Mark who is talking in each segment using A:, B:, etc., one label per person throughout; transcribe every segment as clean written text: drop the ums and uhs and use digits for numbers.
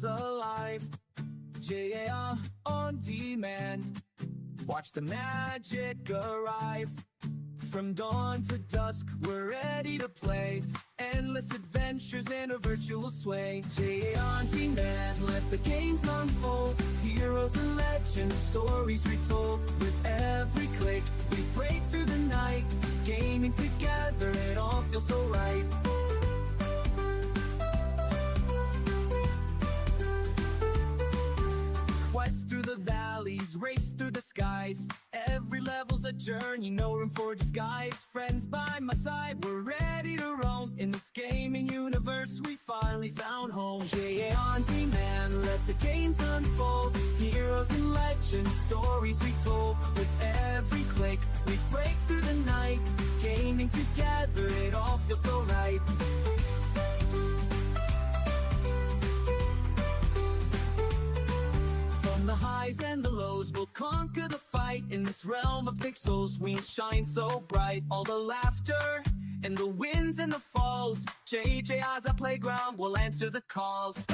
A: feels alive. jan-jaap on demand. Watch the magic arrive. From dawn to dusk, we're ready to play. Endless adventures in a virtual sway. jan-jaap on demand, let the games unfold. Heroes and legends, stories retold. With every click, we break through the night. Gaming together, it all feels so right. Quest through the valleys, race through the skies. Every level's a journey, no room for disguise. Friends by my side, we're ready to roam. In this gaming universe, we finally found home. jan-jaap on demand, let the games unfold. Heroes and legends, stories retold. With every click, we break through the night. Gaming together, it all feels so right. The highs and the lows, we'll conquer the fight. In this realm of pixels, we shine so bright. All the laughter and the wins and the falls, jan-jaap as a playground, we'll answer the calls.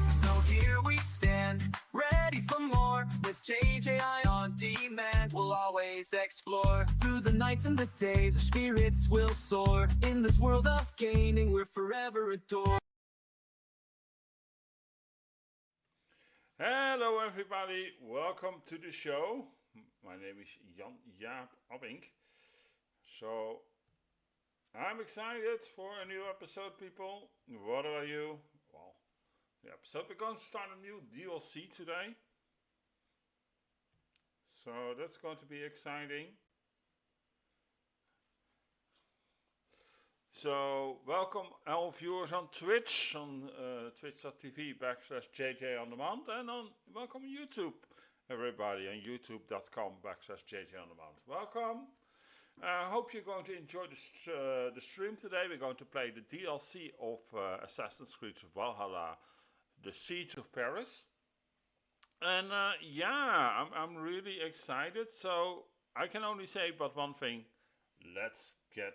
A: So here we stand, ready for more. With jan-jaap on demand, we'll always explore. Through the nights and the days, our spirits will soar. In this world of gaming, we're forever adored.
B: Hello everybody, welcome to the show. My name is Jan-Jaap. So, I'm excited for a new episode, people. What are you? Well, the episode, we're going to start a new DLC today. So that's going to be exciting. So welcome all viewers on Twitch, on twitch.tv/jan-jaap on demand, and welcome YouTube, everybody, on youtube.com/jan-jaap on demand. Welcome. I hope you're going to enjoy the stream today. We're going to play the DLC of Assassin's Creed Valhalla, The Siege of Paris. And yeah, I'm really excited. So I can only say but one thing. Let's get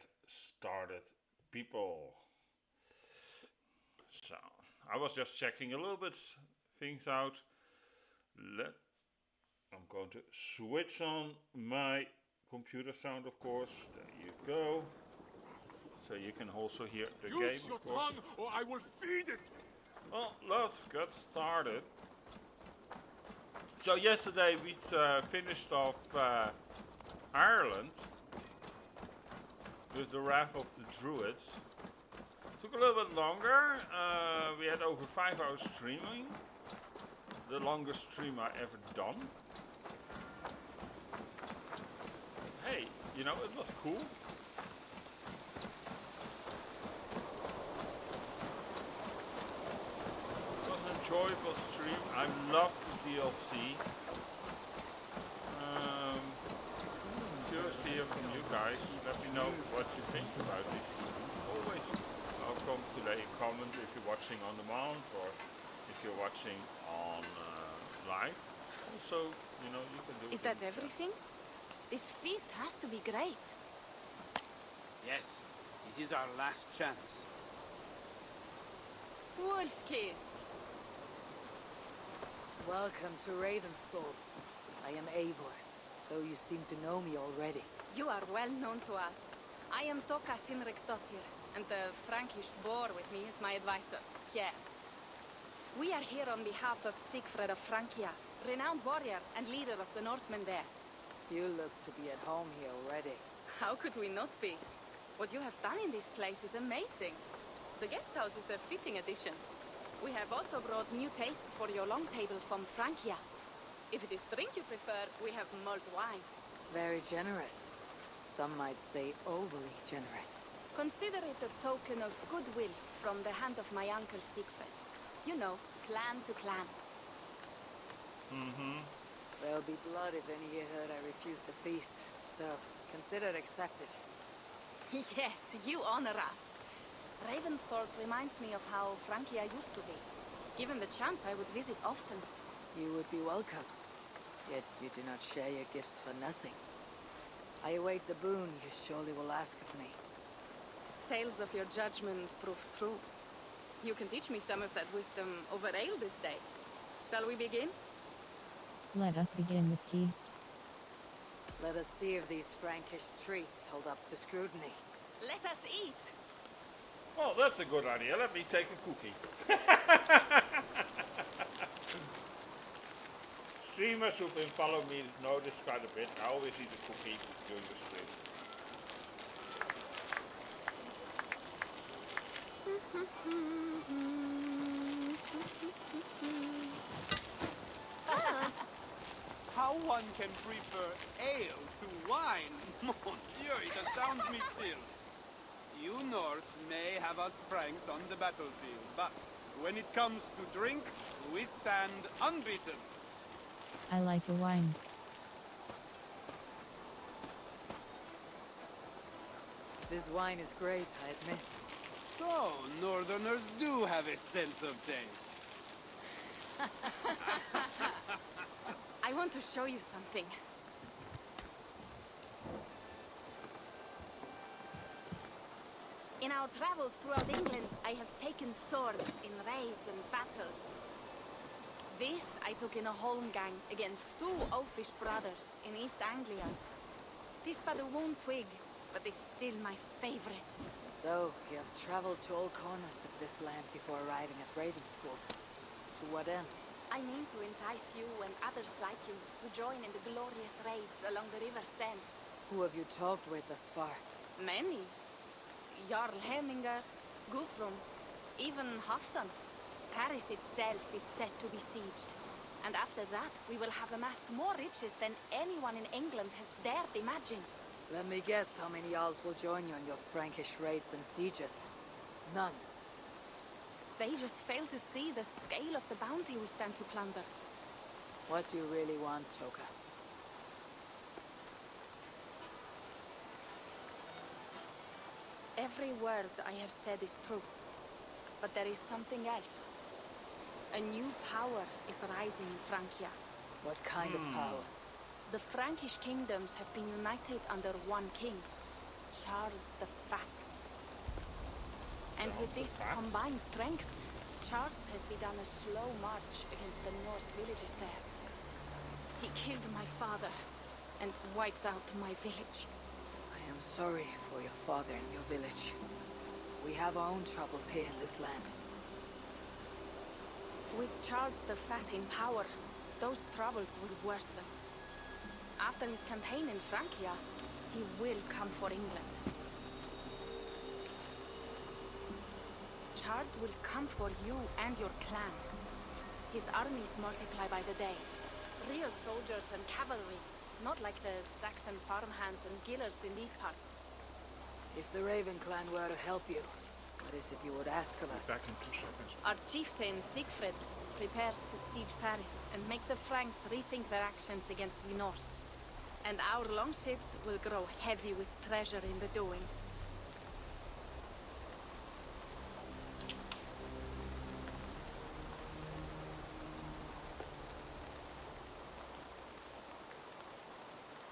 B: started, people. So I was just checking a little bit things out. I'm going to switch on my computer sound, of course. There you go. So you can also hear the game,
C: Use your
B: of course.
C: tongue, or I will feed it.
B: Well, let's get started. So yesterday we finished off Ireland with the Wrath of the Druids. Took a little bit longer. We had over 5 hours streaming. The longest stream I ever done. Hey, you know, it was cool. It was an enjoyable stream. I loved the DLC. Curious to hear from you guys. Let me know what you think about this. Always welcome to leave a comment if you're watching on demand or if you're watching on live. Also, you know, you can do.
D: Is that everything? This feast has to be great.
E: Yes, it is our last chance.
D: Wolf-kissed.
F: Welcome to Ravensthorpe. I am Eivor, though you seem to know me already.
D: You are well known to us. I am Toka Sinriksdottir, and the Frankish boar with me is my advisor, Pierre. We are here on behalf of Sigfred of Francia, renowned warrior and leader of the Northmen there.
F: You look to be at home here already.
D: How could we not be? What you have done in this place is amazing. The guest house is a fitting addition. We have also brought new tastes for your long table from Francia. If it is drink you prefer, we have mulled wine.
F: Very generous. Some might say overly generous.
D: Consider it a token of goodwill from the hand of my uncle Sigfred. You know, clan to clan.
B: Mm-hmm.
F: There'll be blood if any heard I refuse the feast, so consider it accepted.
D: Yes, you honor us. Ravensthorpe reminds me of how Francia used to be. Given the chance, I would visit often.
F: You would be welcome. Yet you do not share your gifts for nothing. I await the boon you surely will ask of me.
D: tales of your judgment prove true. You can teach me some of that wisdom over ale this day. Shall we begin?
C: Let us begin with feast.
F: Let us see if these Frankish treats hold up to scrutiny.
D: Let us eat!
B: Well, that's a good idea. Let me take a cookie. Streamers who've been following me know this quite a bit. I always eat a cookie during the stream.
E: How one can prefer ale to wine? Mon Dieu, it astounds me still. You Norse may have us Franks on the battlefield, but when it comes to drink, we stand unbeaten.
C: I like a wine.
F: This wine is great, I admit.
E: So, Northerners do have a sense of taste.
D: I want to show you something. In our travels throughout England, I have taken swords in raids and battles. This I took in a holmgang against two oafish brothers in East Anglia. Tis but a wound twig, but is still my favorite.
F: So, you have traveled to all corners of this land before arriving at Ravensthorpe. To what end?
D: I mean to entice you and others like you to join in the glorious raids along the River Seine.
F: Who have you talked with thus far?
D: Many. Jarl Heminger, Guthrum, even Halfdan. Paris itself is set to be sieged. And after that, we will have amassed more riches than anyone in England has dared imagine.
F: Let me guess how many Jarls will join you in your Frankish raids and sieges. None.
D: They just fail to see the scale of the bounty we stand to plunder.
F: What do you really want, Toka?
D: Every word I have said is true. But there is something else. A new power is rising in Francia.
F: What kind of power?
D: The Frankish kingdoms have been united under one king, Charles the Fat. And with this combined strength, Charles has begun a slow march against the Norse villages there. He killed my father and wiped out my village.
F: I am sorry for your father and your village. We have our own troubles here in this land.
D: With Charles the Fat in power, those troubles will worsen. After his campaign in Francia, he will come for England. Charles will come for you and your clan. His armies multiply by the day. Real soldiers and cavalry, not like the Saxon farmhands and gillers in these parts.
F: If the Raven clan were to help you, what is it you would ask of us?
B: Back in 2 seconds.
D: Our chieftain, Siegfried, prepares to siege Paris and make the Franks rethink their actions against the Norse. And our longships will grow heavy with treasure in the doing.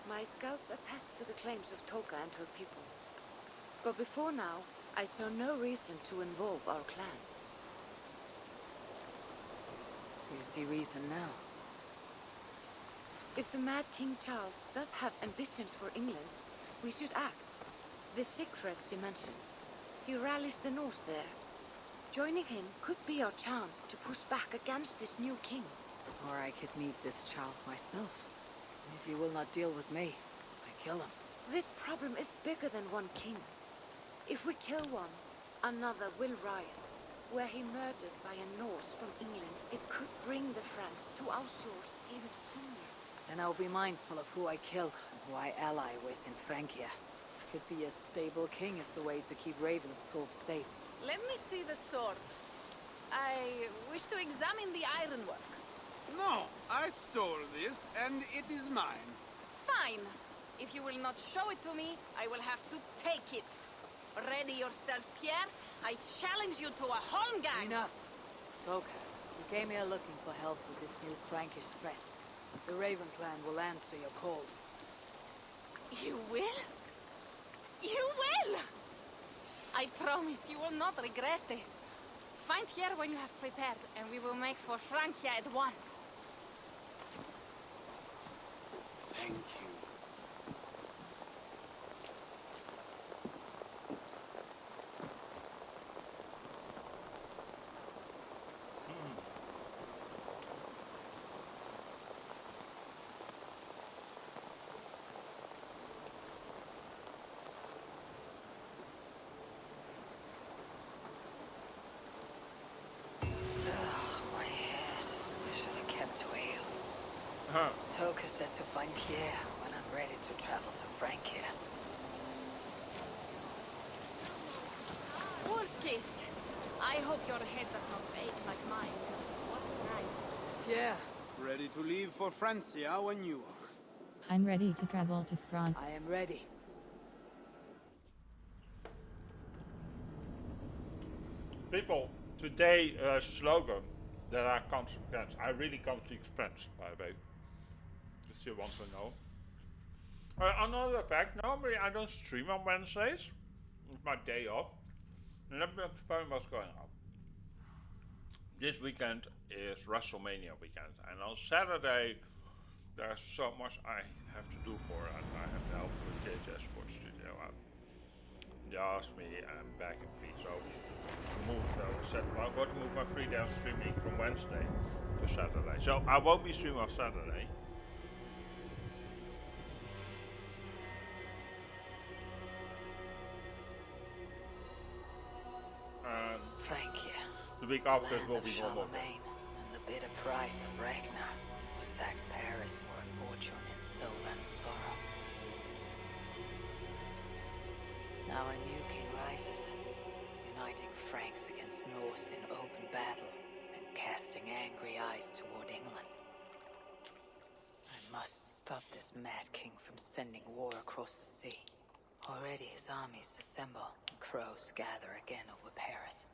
G: My scouts attest to the claims of Toka and her people. But before now, I saw no reason to involve our clan.
F: You see reason now.
G: If the mad King Charles does have ambitions for England, we should act. The Siegfrieds you mentioned, he rallies the Norse there. Joining him could be our chance to push back against this new king.
F: Or I could meet this Charles myself. And if he will not deal with me, I kill him.
G: This problem is bigger than one king. If we kill one, another will rise. Were he murdered by a Norse from England, it could bring the Franks to our shores even sooner.
F: Then I'll be mindful of who I kill and who I ally with in Francia. Could be a stable king is the way to keep Ravensthorpe safe.
D: Let me see the sword. I wish to examine the ironwork.
E: No, I stole this, and it is mine.
D: Fine. If you will not show it to me, I will have to take it. Ready yourself, Pierre. I challenge you to a holmgang.
F: Enough! Toka, you came here looking for help with this new Frankish threat. The Raven clan will answer your call.
D: You will? You will! I promise you will not regret this. Find here when you have prepared, and we will make for Francia at once.
E: Thank you.
F: My head. I should have kept to ale.
B: Huh.
F: Toka said to find Pierre when I'm ready to travel to Francia.
D: Wolf-kissed. I hope your head does not ache like mine. What a night.
F: Yeah,
E: Ready to leave for Francia when you are.
C: I'm ready to travel to France.
F: I am ready.
B: People, today slogan that I can't speak French. I really can't speak French, by the way. If you want to know. Another fact, normally I don't stream on Wednesdays. It's my day off. And let me explain what's going on. This weekend is WrestleMania weekend. And on Saturday, there's so much I have to do for it. I have to help with JJ Sports Studio out. They asked me, I'm back in free, so I said, well, I'm going to move my 3 day of streaming from Wednesday to Saturday. So I won't be streaming on Saturday.
F: Francia.
B: The week after it
F: Land
B: will
F: of
B: be normal.
F: Charlemagne and the bitter price of Ragnar, who sacked Paris for a fortune in silver and sorrow. Now a new king rises, uniting Franks against Norse in open battle and casting angry eyes toward England. I must stop this mad king from sending war across the sea. Already his armies assemble, and crows gather again over Paris.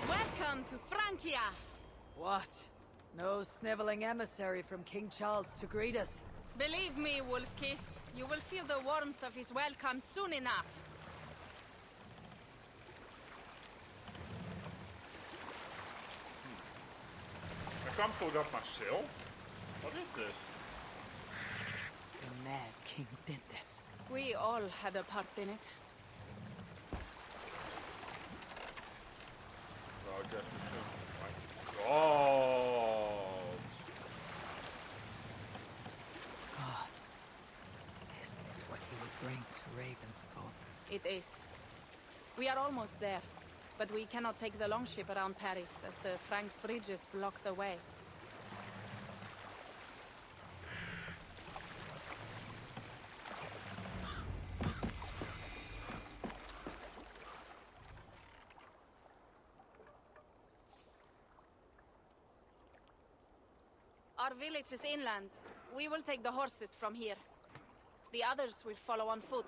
D: Welcome to Francia!
F: What? No sniveling emissary from King Charles to greet us?
D: Believe me, Wolf-kissed, you will feel the warmth of his welcome soon enough.
B: I can't put up my sail. What is this?
F: The mad king did this.
D: We all had a part in it.
B: So I guess we should. My God!
F: Gods. This is what he would bring to Ravensthorpe.
D: It is. We are almost there, but we cannot take the longship around Paris as the Franks bridges block the way. Our village is inland. We will take the horses from here. The others will follow on foot.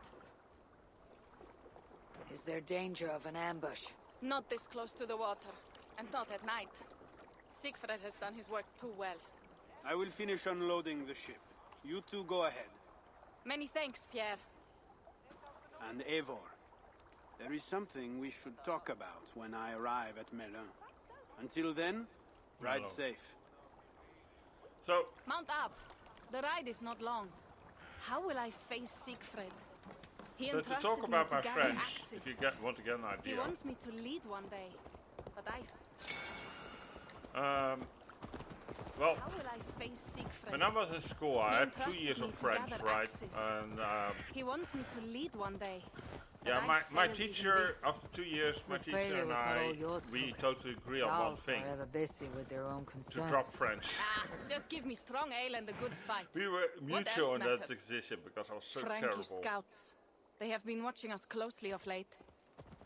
F: Is there danger of an ambush?
D: Not this close to the water, and not at night. Siegfried has done his work too well.
E: I will finish unloading the ship. You two go ahead.
D: Many thanks, Pierre.
E: And Eivor, there is something we should talk about when I arrive at Melun. Until then, ride
B: Melun.
E: safe.
B: So,
D: Mount up. The ride is not long. How will I face Siegfried? He
B: so to
D: entrusted
B: talk
D: me
B: about
D: to
B: my
D: gather
B: French,
D: axes.
B: if you want to get an
D: He
B: idea.
D: wants me to lead one day, but
B: Well,
D: how will I face Siegfried?
B: when I was in school, I
D: He
B: had 2
D: entrusted
B: years
D: me
B: of
D: to
B: French,
D: gather
B: right?
D: axes.
B: And
D: He wants me to lead one day. but
B: yeah,
D: I
B: my
D: failed even
B: teacher,
D: this.
B: after 2 years, my
F: The
B: teacher
F: failure
B: and
F: was not all
B: I,
F: yours,
B: we
F: Luca.
B: totally agree on one
F: Gals
B: thing:
F: are ever busy with their own
B: to
F: concerns.
B: drop French.
D: Ah, just give me strong ale and a good fight.
B: We were
D: What
B: mutual
D: else
B: in that
D: matters?
B: decision because I was so
D: Frankish
B: terrible.
D: scouts. They have been watching us closely of late.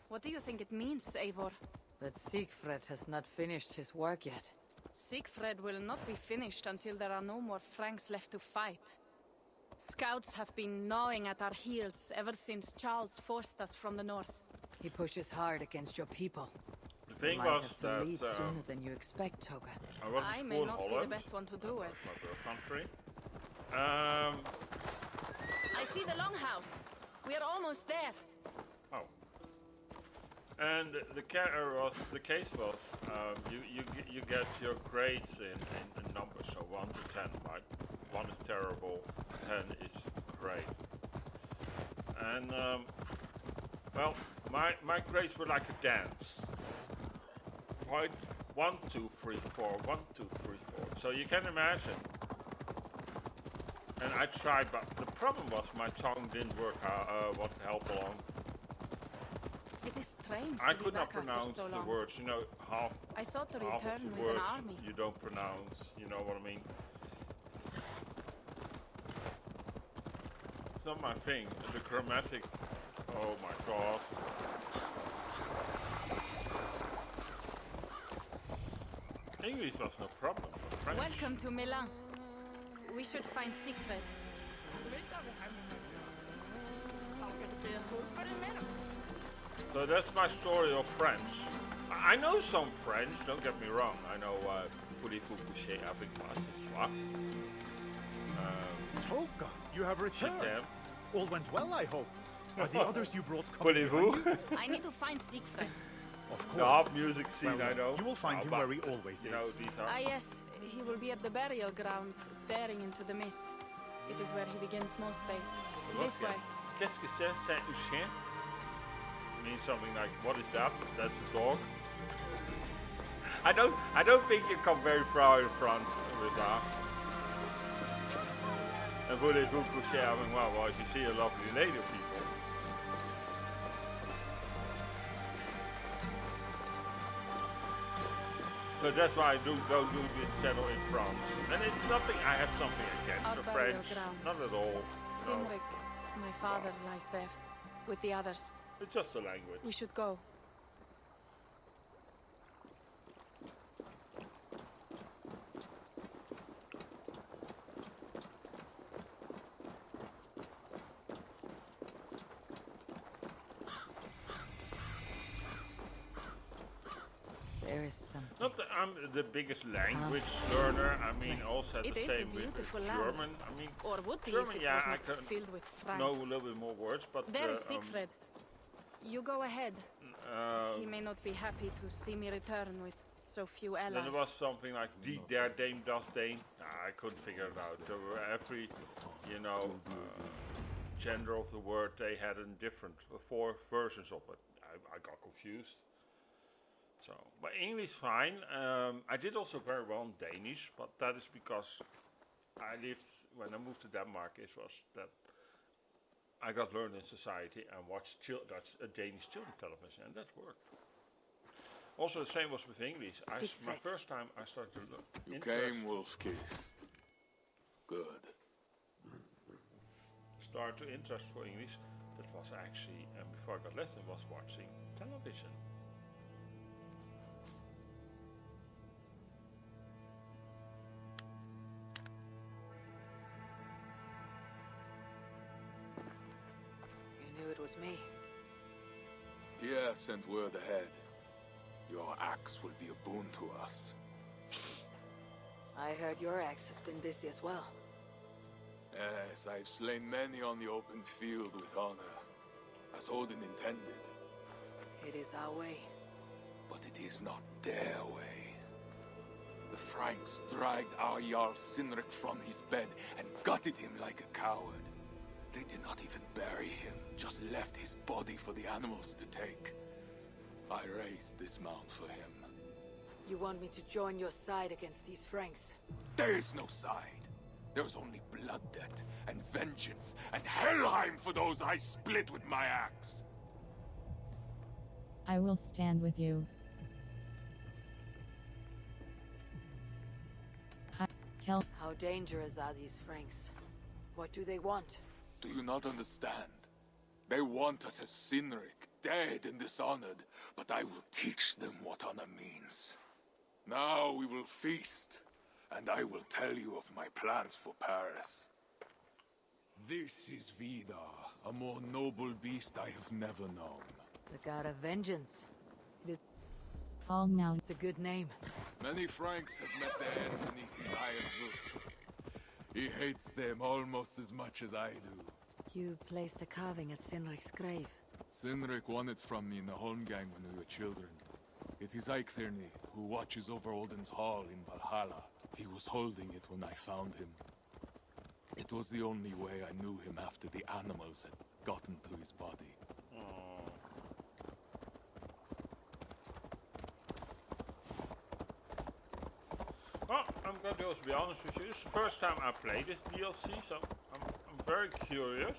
D: What do you think it means, Eivor?
F: That Siegfried has not finished his work yet.
D: Siegfried will not be finished until there are no more Franks left to fight. Scouts have been gnawing at our heels ever since Charles forced us from the north.
F: He pushes hard against your people.
B: The
F: You
B: thing
F: might
B: was
F: have to
B: that
F: lead sooner than you expect, Toga.
B: I was
D: I
B: in
D: may
B: school in
D: not be
B: Holland.
D: the best one to do it.
B: That's my birth country.
D: I see the longhouse. We are almost there.
B: Oh. And the case was you get your grades in numbers, so 1 to 10, right? 1 is terrible, 10 is great. And well, my grades were like a dance. Right? 1, 2, 3, 4, 1, 2, 3, 4. So you can imagine. And I tried, but the problem was my tongue didn't work what to help along.
D: It is strange
B: I
D: to be
B: could not
D: back after
B: pronounce
D: so
B: the
D: long.
B: words, you know, half
D: I thought to
B: of
D: return
B: the
D: with
B: words
D: an army.
B: you don't pronounce, you know what I mean? It's not my thing. The grammatic, oh my god. English was no problem, but French.
D: Welcome to Milan. We should find Siegfried.
B: So that's my story of French. I know some French, don't get me wrong. I know voulez-vous coucher avec moi ce soir?
H: Toga, you have returned.
B: Chicken.
H: All went well, I hope. Are the others you brought coming
B: Voulez-vous?
H: behind you?
D: I need to find Siegfried.
H: Of
B: The
H: course.
B: harp music scene,
H: Well,
B: I know.
H: you will find him
B: but,
H: where he always
B: you know,
H: is.
B: these are...
D: Ah yes, he will be at the burial grounds, staring into the mist. It is where he begins most days. This way.
B: Qu'est-ce que c'est un chien? Means something like, what is that? That's a dog. I don't think you come very far in France with that. And voulez-vous coucher avec moi? Well, if you see a lovely lady of people. So that's why I don't do this channel in France. And it's nothing, I have something against
D: Our
B: the
D: burial
B: French.
D: grounds.
B: Not at all. No.
D: Sinrik, my father, lies there. With the others.
B: It's just a language.
D: We should go.
F: There is something.
B: Not that I'm the biggest language learner. I mean,
F: place.
B: also
D: It
B: the
D: is a
B: same with
D: beautiful land.
B: German. I mean,
D: Or would be
B: German,
D: if it
B: yeah,
D: was
B: I
D: not
B: can
D: filled with
B: know a
D: Franks.
B: little bit more words, but
D: There is Siegfried. You go ahead. He may not be happy to see me return with so few allies.
B: then there was something like die der Dame das Dane. I couldn't figure it out. There were every, you know, gender of the word they had in different 4 versions of it. I got confused. So, but English fine. I did also very well in Danish, but that is because I lived when I moved to Denmark. It was that I got learned in society and watched Danish children television, and that worked. Also, the same was with English. My
D: Siegfried.
B: first time I started to look.
I: You came, wolf-kissed. Good.
B: Start to interest for English. That was actually, and before I got lesson, was watching television.
F: You knew it was me.
I: Pierre sent word ahead. Your axe will be a boon to us.
F: I heard your axe has been busy as well.
I: Yes, I've slain many on the open field with honor, as Odin intended.
F: It is our way.
I: But it is not their way. The Franks dragged our Jarl Sinrik from his bed and gutted him like a coward. They did not even bury him, just left his body for the animals to take. I raised this mound for him.
F: You want me to join your side against these Franks?
I: There is no side. There is only blood debt and vengeance and Helheim for those I split with my axe.
C: I will stand with you. Tell
F: How dangerous are these Franks? What do they want?
I: Do you not understand? They want us as Sinrik, dead and dishonored, but I will teach them what honor means. Now we will feast, and I will tell you of my plans for Paris. This is Vidar, a more noble beast I have never known.
F: The god of vengeance.
C: calm now.
F: It's a good name.
I: Many Franks have met their end beneath his iron roofs. He hates them almost as much as I do.
F: You placed a carving at Sinric's grave.
I: Sinrik won it from me in the Holmgang when we were children. It is Eiktherni, who watches over Odin's hall in Valhalla. He was holding it when I found him. It was the only way I knew him after the animals had gotten to his body.
B: Well, I'm going to also be honest with you. This is the first time I play this DLC, so I'm very curious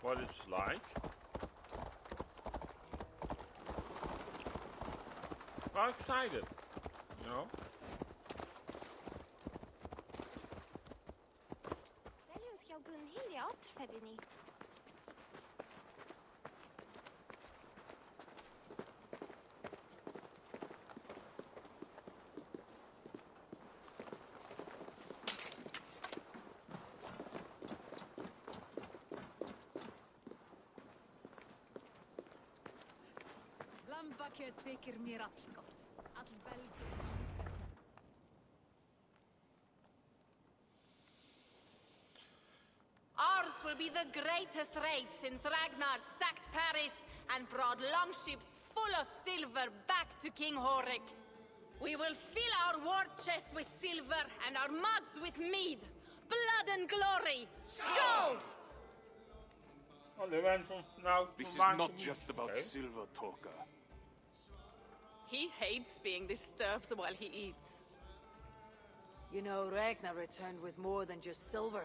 B: what it's like. Well, excited, you know.
D: Ours will be the greatest raid since Ragnar sacked Paris and brought longships full of silver back to King Horik. We will fill our war chest with silver and our mugs with mead. Blood and glory! Skull!
B: Well, they went from now
I: This
B: from
I: is
B: man
I: not
B: to
I: just about
B: okay.
I: silver, Toka.
D: He hates being disturbed while he eats.
F: You know, Ragnar returned with more than just silver.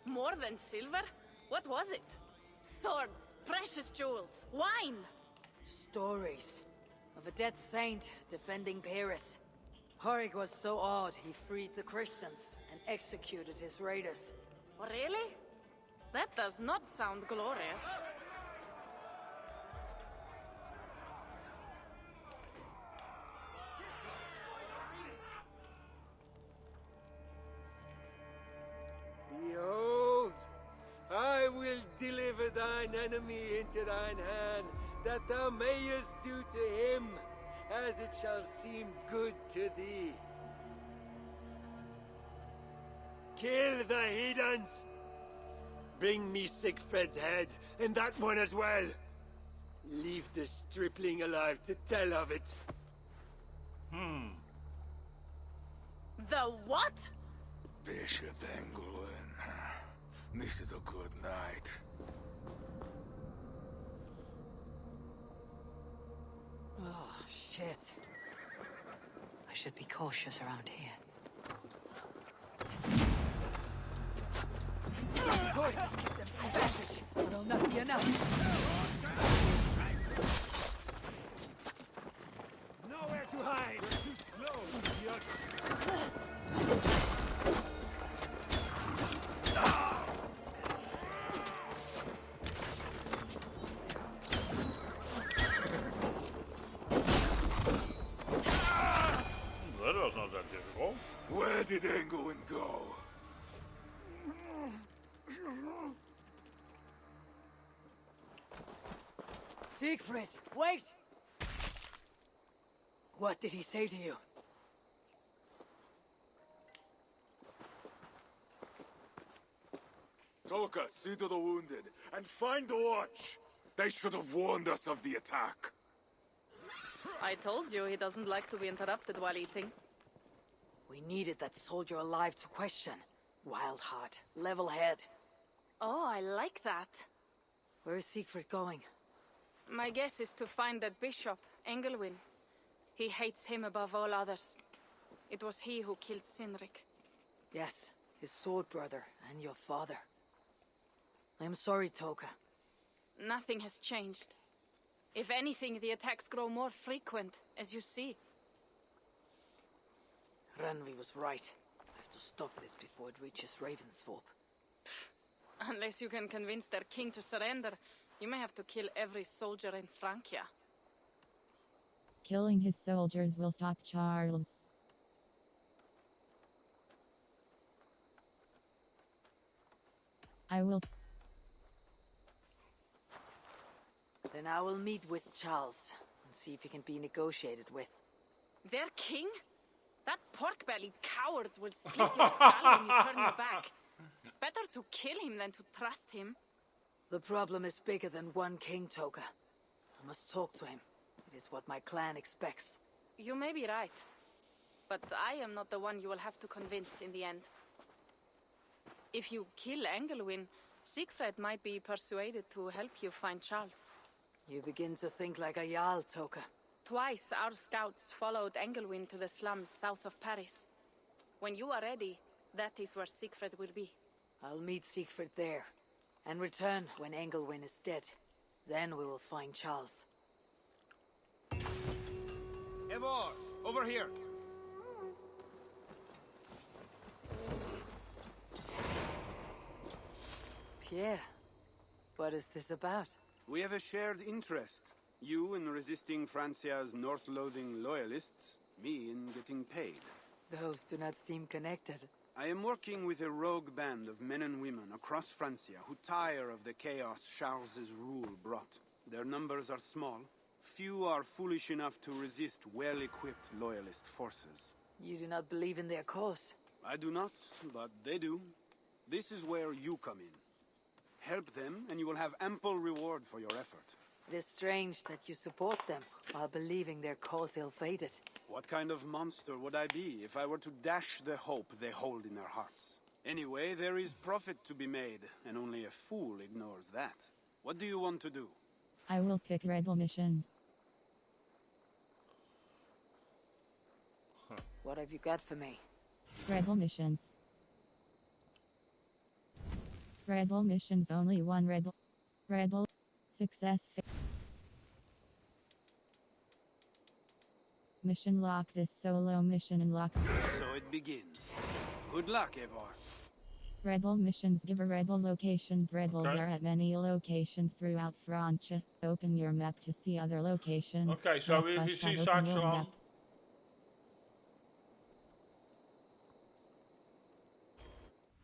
D: More than silver? What was it? Swords, precious jewels, wine!
F: Stories of a dead saint defending Paris. Horik was so awed he freed the Christians and executed his raiders.
D: Really? That does not sound glorious.
J: Behold, I will deliver thine enemy into thine hand, that thou mayest do to him as it shall seem good to thee. Kill the heathens! Bring me Sigfred's head, and that one as well. Leave the stripling alive to tell of it.
D: The what?
I: Bishop Engelwin. This is a good night.
F: Oh, shit. I should be cautious around here. These horses give them advantage, but it'll not be enough.
J: Nowhere to hide! We're too slow, idiot!
B: That was not that difficult.
I: Where did Engelwin go?
F: Siegfried, wait! What did he say to you?
I: Toka, see to the wounded, and find the watch! They should have warned us of the attack.
D: I told you he doesn't like to be interrupted while eating.
F: We needed that soldier alive to question. Wild heart, level head.
D: Oh, I like that.
F: Where is Siegfried going?
D: My guess is to find that bishop, Engelwin. He hates him above all others. It was he who killed Sinrik.
F: Yes, his sword brother and your father. I am sorry, Toka.
D: Nothing has changed. If anything, the attacks grow more frequent, as you see.
F: Randvi was right. I have to stop this before it reaches Ravensthorpe.
D: Unless you can convince their king to surrender, you may have to kill every soldier in Francia.
C: Killing his soldiers will stop Charles. I will.
F: Then I will meet with Charles and see if he can be negotiated with.
D: Their king? That pork-bellied coward will split your skull when you turn your back. Better to kill him than to trust him.
F: The problem is bigger than one king, Toka. I must talk to him. It is what my clan expects.
D: You may be right. But I am not the one you will have to convince in the end. If you kill Engelwin, Siegfried might be persuaded to help you find Charles.
F: You begin to think like a Jarl, Toka.
D: Twice our scouts followed Engelwin to the slums south of Paris. When you are ready, that is where Siegfried will be.
F: I'll meet Siegfried there, and return when Engelwin is dead. Then we will find Charles.
E: Eivor, over here.
F: Pierre, what is this about?
E: We have a shared interest. You in resisting Francia's North-loathing loyalists, me in getting paid.
F: Those do not seem connected.
E: I am working with a rogue band of men and women across Francia who tire of the chaos Charles's rule brought. Their numbers are small. Few are foolish enough to resist well-equipped loyalist forces.
F: You do not believe in their cause?
E: I do not, but they do. This is where you come in. Help them, and you will have ample reward for your effort.
F: It is strange that you support them, while believing their cause ill-fated.
E: What kind of monster would I be if I were to dash the hope they hold in their hearts? Anyway, there is profit to be made, and only a fool ignores that. What do you want to do?
C: I will pick Rebel Mission.
F: What have you got for me?
C: Rebel Missions. Rebel Missions, only one Rebel. Success. Mission lock. This solo mission unlocks.
E: So it begins. Good luck, Eivor.
C: Rebel missions give a rebel locations. Rebels
B: Okay.
C: are at many locations throughout Francia. Open your map to see other locations.
B: Okay, so
C: Press
B: if you
C: touch
B: see
C: that
B: such
C: open world
B: one,
C: map.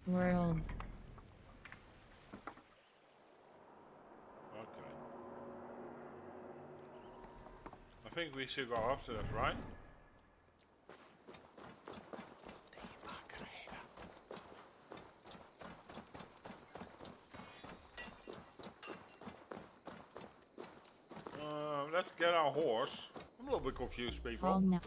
C: World.
B: okay. I think we should go after that, right? Let's get our horse. I'm a little bit confused, people.
C: Call now.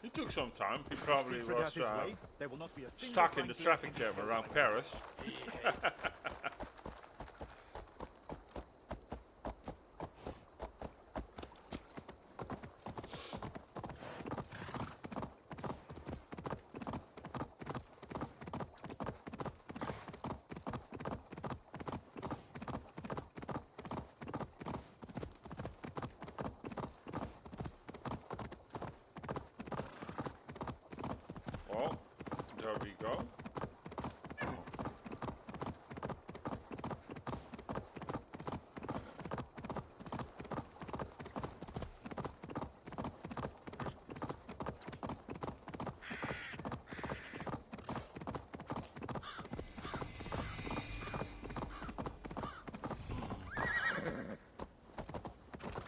B: He took some time. He probably
H: Siegfried
B: was
H: has his way. There will not be a single
B: stuck in the
H: Frank
B: traffic
H: left
B: jam
H: this
B: around
H: life.
B: Paris. Well, there we go.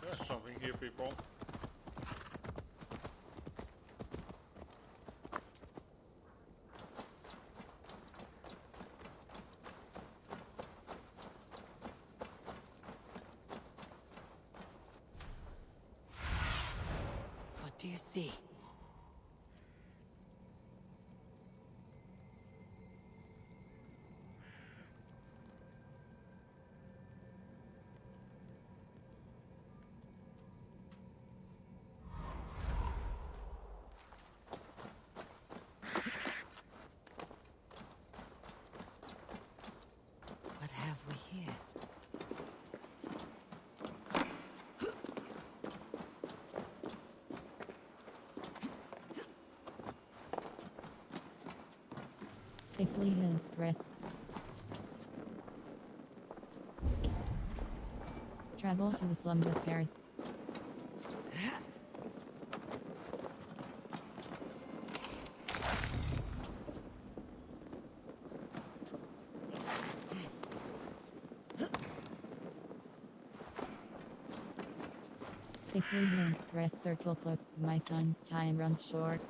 B: There's something here, people.
F: What do you see? What have we here?
C: Safely in. Press. Travel to the slums of Paris. Siegfried Moon, press circle plus, my son, time runs short.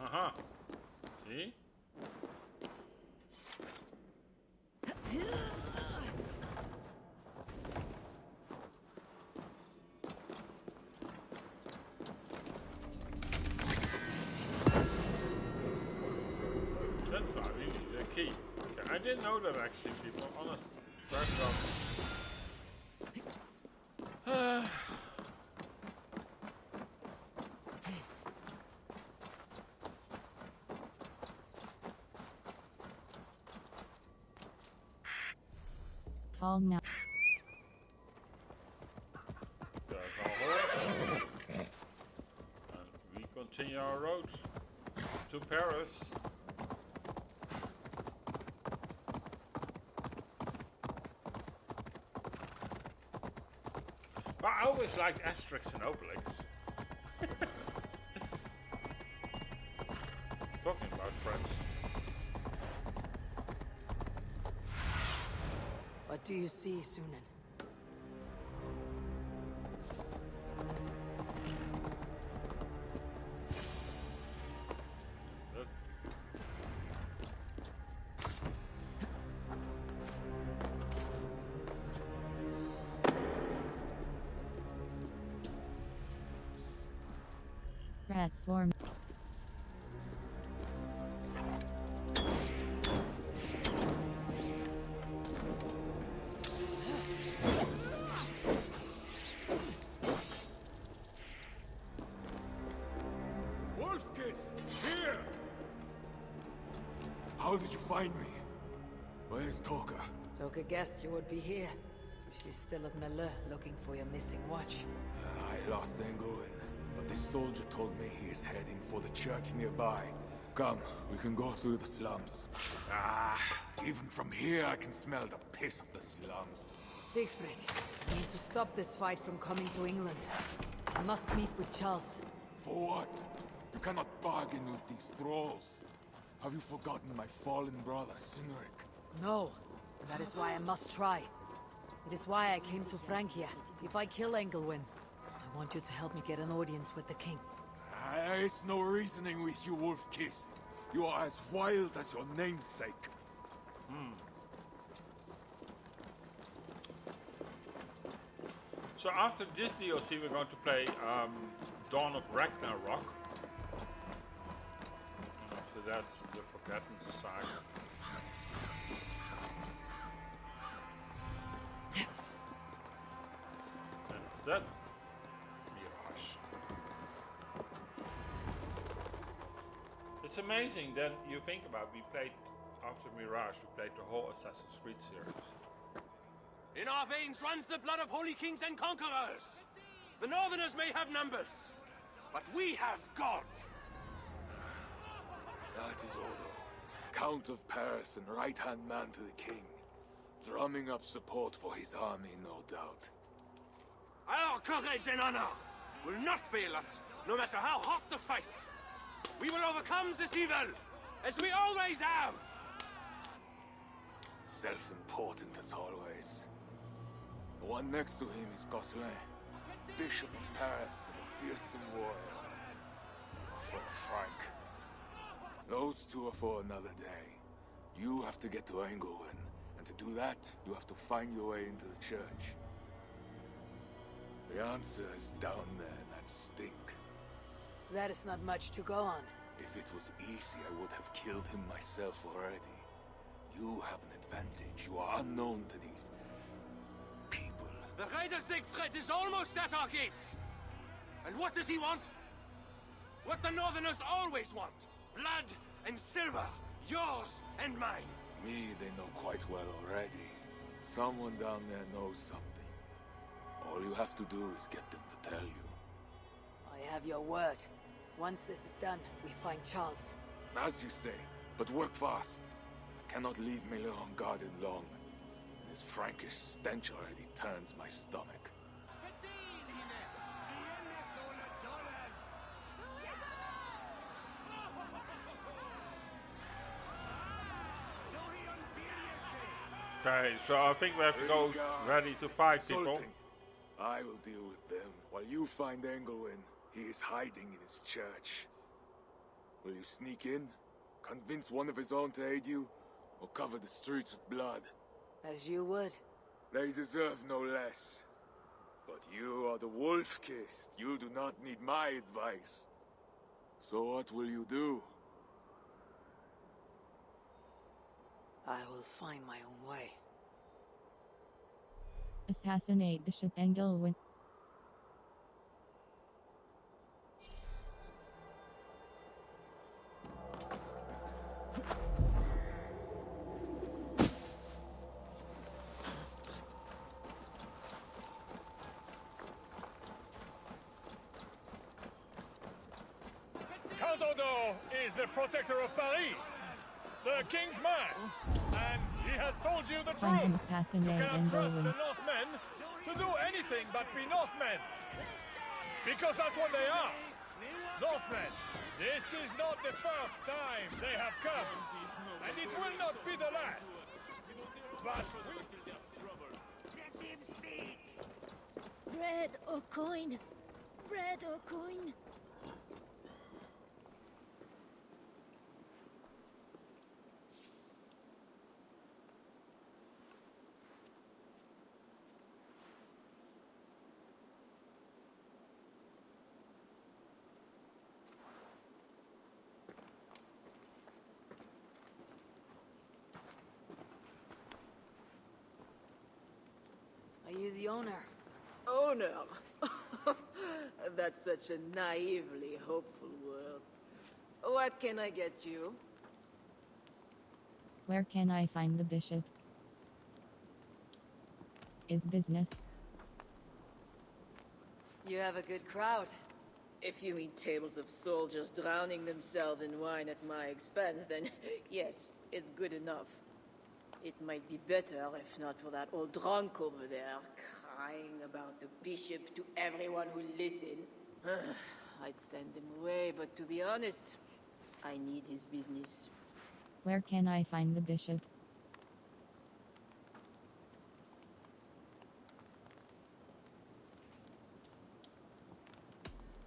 B: Aha. See? That's why we need a key. Okay, I didn't know that actually, people. Honest. Very well.
C: Calm now.
B: There's our horse. And we continue our road to Paris. But I always liked Asterix and Obelix. Talking about friends.
F: What do you see, Sunan?
B: Look.
C: Rat swarm.
I: Here! How did you find me? Where's Toka?
F: Toka guessed you would be here. She's still at Melle looking for your missing watch.
I: I lost Engelwin, but this soldier told me he is heading for the church nearby. Come, we can go through the slums. Even from here I can smell the piss of the slums.
F: Siegfried, you need to stop this fight from coming to England. I must meet with Charles.
I: For what? You cannot bargain with these thralls. Have you forgotten my fallen brother, Cynric?
F: No, and that is why I must try. It is why I came to Francia. If I kill Engelwin, I want you to help me get an audience with the king.
I: There is no reasoning with you, Wolf-Kissed. You are as wild as your namesake.
B: So after this DLC, we're going to play Dawn of Ragnarok. And after that, the Forgotten Saga. And after that, Mirage. It's amazing that you think about we played, after Mirage, we played the whole Assassin's Creed series.
J: In our veins runs the blood of holy kings and conquerors. The Northerners may have numbers, but we have God.
I: That is Odo, Count of Paris and right-hand man to the king. Drumming up support for his army, no doubt.
J: Our courage and honor will not fail us, no matter how hot the fight. We will overcome this evil, as we always have.
I: Self-important as always. The one next to him is Gosselin, Bishop of Paris and a fearsome warrior. For Frank. Those two are for another day. You have to get to Engelwin, and to do that, you have to find your way into the church. The answer is down there in that stink.
F: That is not much to go on.
I: If it was easy, I would have killed him myself already. You have an advantage. You are unknown to these people.
J: The Raider Siegfried is almost at our gates. And what does he want? What the Northerners always want. Blood and silver. Yours and mine.
I: Me, they know quite well already. Someone down there knows something. All you have to do is get them to tell you.
F: I have your word. Once this is done, we find Charles.
I: As you say, but work fast. I cannot leave Miller unguarded long. This Frankish stench already turns my stomach.
B: Okay, so I think we have to go
I: Guards,
B: ready to fight people.
I: insulting. I will deal with them while you find Engelwin. He is hiding in his church. Will you sneak in, convince one of his own to aid you, or cover the streets with blood?
F: As you would.
I: They deserve no less. But you are the wolf-kissed. You do not need my advice. So what will you do?
F: I will find my own way.
C: Assassinate Bishop Engelwin.
H: Count Odo is the protector of Paris, the king's man, and he has told you the
C: Find and
H: truth.
C: assassinate
H: You cannot trust
C: Engelwin.
H: the Northmen to do anything but be Northmen. Because that's what they are. Northmen. This is not the first time they have come. And it will not be the last. But
K: Bread or coin? Bread or coin?
F: Are you the owner?
L: Owner? That's such a naively hopeful world. What can I get you?
C: Where can I find the bishop? Is business.
L: You have a good crowd. If you mean tables of soldiers drowning themselves in wine at my expense, then yes, it's good enough. It might be better if not for that old drunk over there, crying about the bishop to everyone who listened. I'd send him away, but to be honest, I need his business.
C: Where can I find the bishop?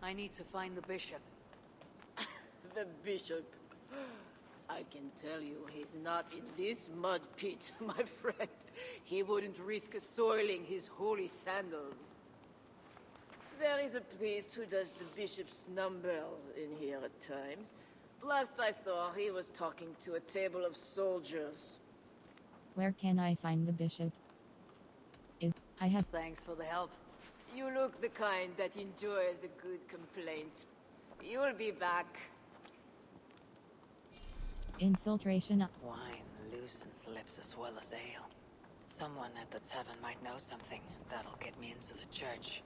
F: I need to find the bishop.
L: The bishop. I can tell you he's not in this mud pit, my friend. He wouldn't risk soiling his holy sandals. There is a priest who does the bishop's numbers in here at times. Last I saw, he was talking to a table of soldiers.
C: Where can I find the bishop? I have.
F: Thanks for the help.
L: You look the kind that enjoys a good complaint. You'll be back.
C: Infiltration.
F: Wine loosens lips as well as ale. Someone at the tavern might know something. That'll get me into the church.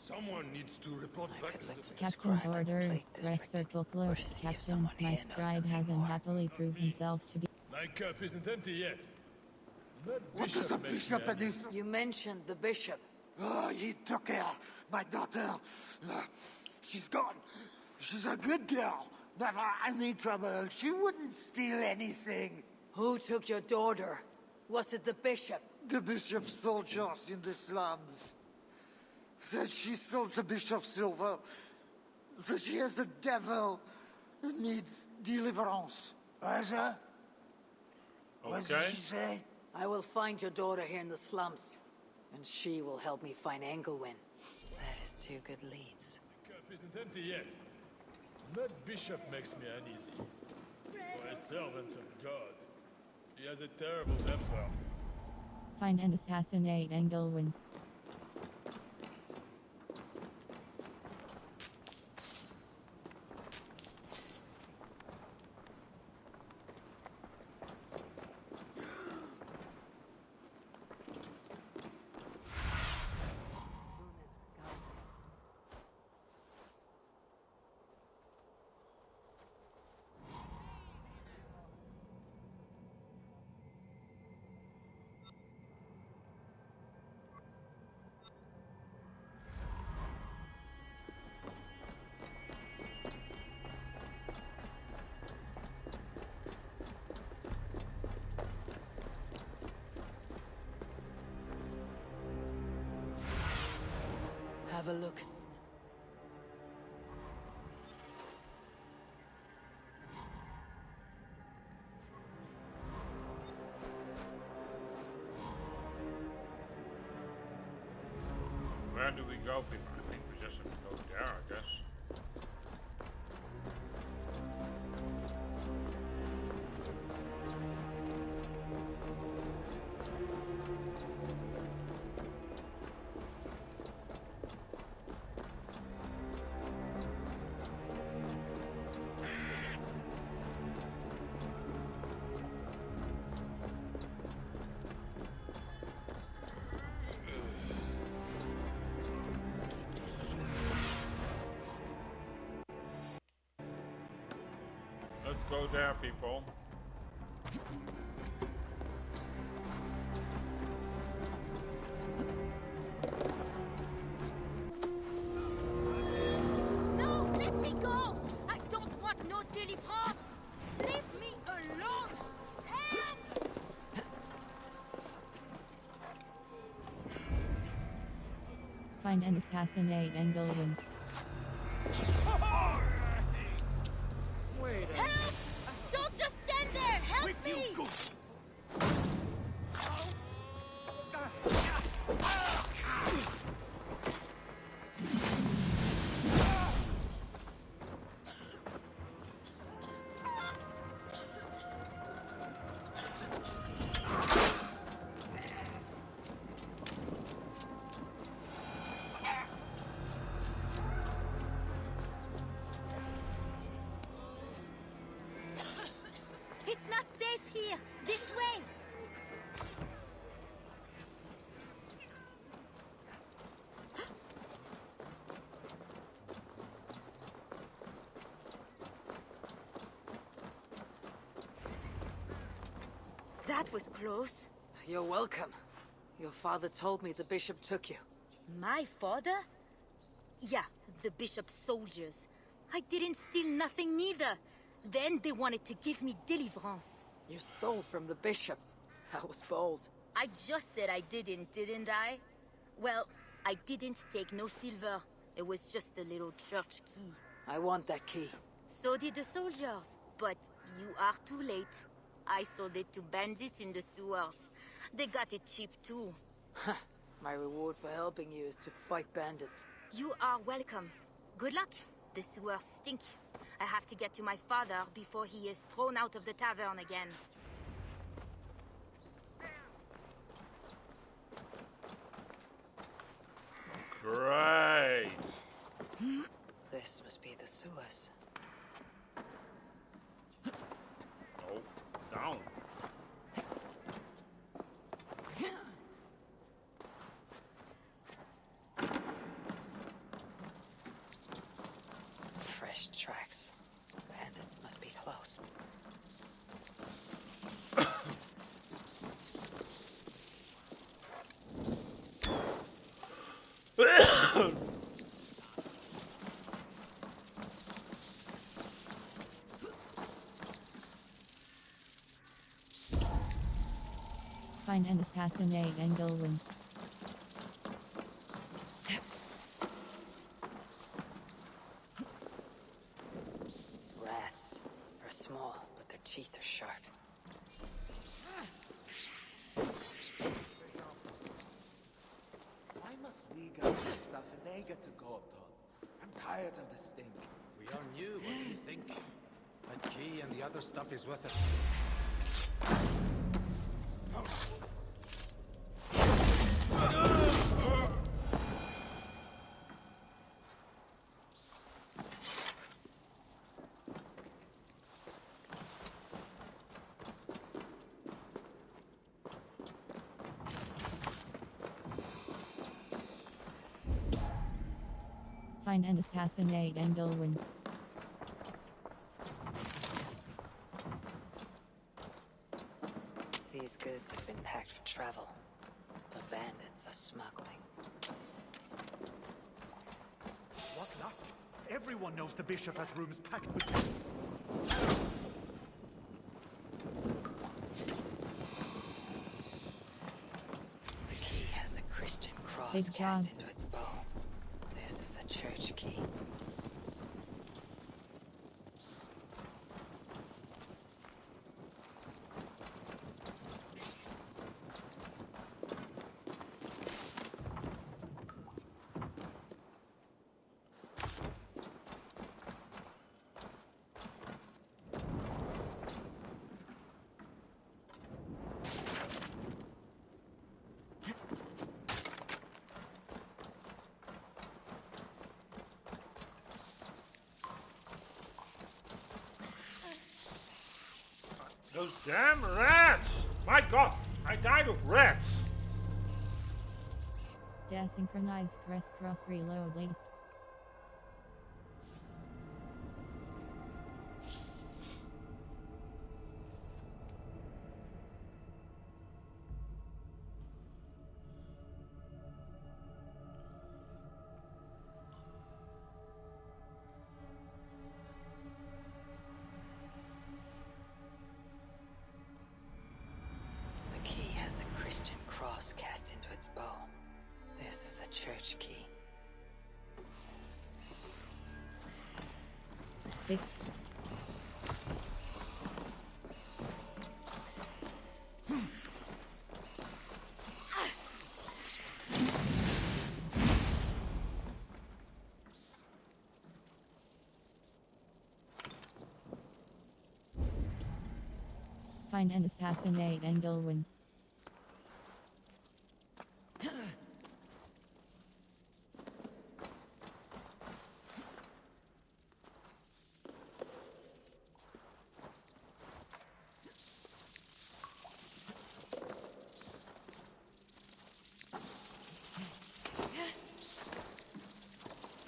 H: someone needs to report
F: I
H: back
F: could
H: to
F: look
H: the
F: for the
C: Captain's
F: scribe at the
C: orders.
F: Plague
C: Rest
F: District.
C: circle
F: Or
C: closed.
F: see if
C: Captain,
F: someone
C: my
F: here knows
C: scribe
F: something
C: has
F: more.
C: unhappily proved himself to be.
H: My cup isn't empty yet. That
M: What does the
H: makes
M: bishop
H: me
M: and his...
F: You mentioned the bishop.
M: Oh, he took her, my daughter. She's gone. She's a good girl. Never any trouble. She wouldn't steal anything.
F: Who took your daughter? Was it the bishop?
M: The bishop's soldiers in the slums. Said she stole the bishop's silver. Said she has a devil who needs deliverance. What did
B: Okay.
M: she say?
F: I will find your daughter here in the slums. And she will help me find Engelwin. That is two good leads.
H: My cup isn't empty yet. That bishop makes me uneasy. For a servant of God. He has a terrible temper.
C: Find and assassinate Engelwin.
F: have a look.
B: Where do we go, people? I think we just have to go there, I guess. Let's go there, people.
K: No, let me go! I don't want no délivrance! Leave me alone! Help!
C: Find and assassinate Engelwin.
K: Wait Help! Don't just stand there! Help me! It's not safe here! This way! That was close.
F: You're welcome. Your father told me the bishop took you.
K: My father? Yeah, the bishop's soldiers. I didn't steal nothing neither. Then they wanted to give me deliverance.
F: You stole from the bishop. That was bold.
K: I just said I didn't I? Well, I didn't take no silver. It was just a little church key.
F: I want that key.
K: So did the soldiers. But you are too late. I sold it to bandits in the sewers. They got it cheap too.
F: My reward for helping you is to fight bandits.
K: You are welcome. Good luck. The sewers stink. I have to get to my father before he is thrown out of the tavern again.
B: Great!
F: This must be the sewers.
B: Oh, down.
F: Fresh tracks. Bandits must be close.
C: Find and assassinate Engelwin.
F: Rats are small, but their teeth are sharp.
N: Why must we get this stuff and they get to go up top? I'm tired of the stink.
O: We are new, what do you think? That key and the other stuff is with us.
C: Find and assassinate Engelwin.
F: These goods have been packed for travel. The bandits are smuggling.
P: What luck? Everyone knows the bishop has rooms packed with...
F: The key has a Christian cross
C: Big
F: cast
C: job.
F: into its bow.
B: Those damn rats! My god, I died of rats!
C: Desynchronized press cross reload laced.
F: The key has a Christian cross cast into its bow. This is a church key.
C: Big. Find and assassinate Engelwin.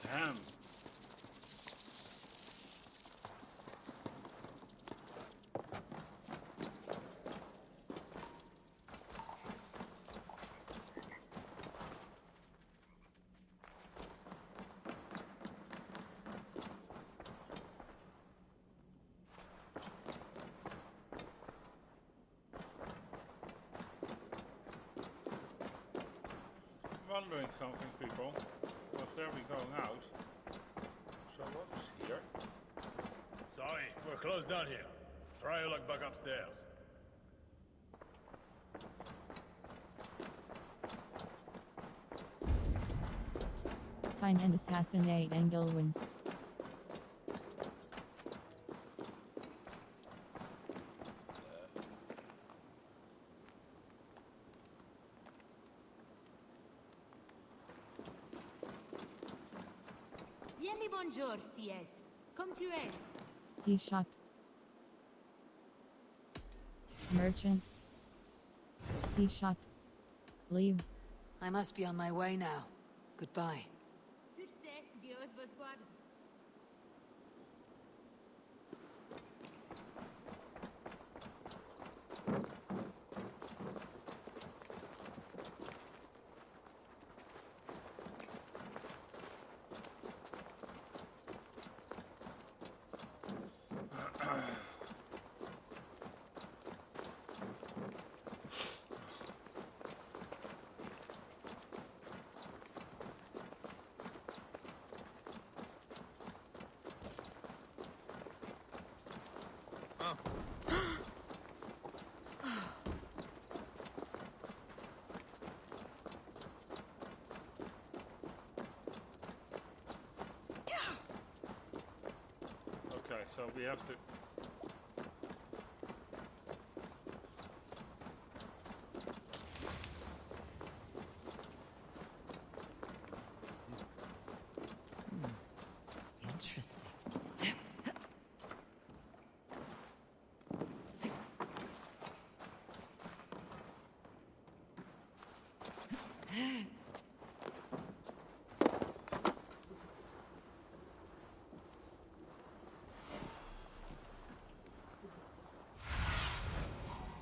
B: Damn. Wondering something, people. Was there we going out? So what's here?
H: Sorry, we're closed down here. Try your luck back upstairs.
C: Find and assassinate Engelwin.
K: Bien les bonjours, CS. Comme tu es.
C: See shop. Merchant. See shop. Leave.
F: I must be on my way now. Goodbye.
K: Sur ce, Dios vos guarde.
B: Okay, so we have to...
F: Interesting.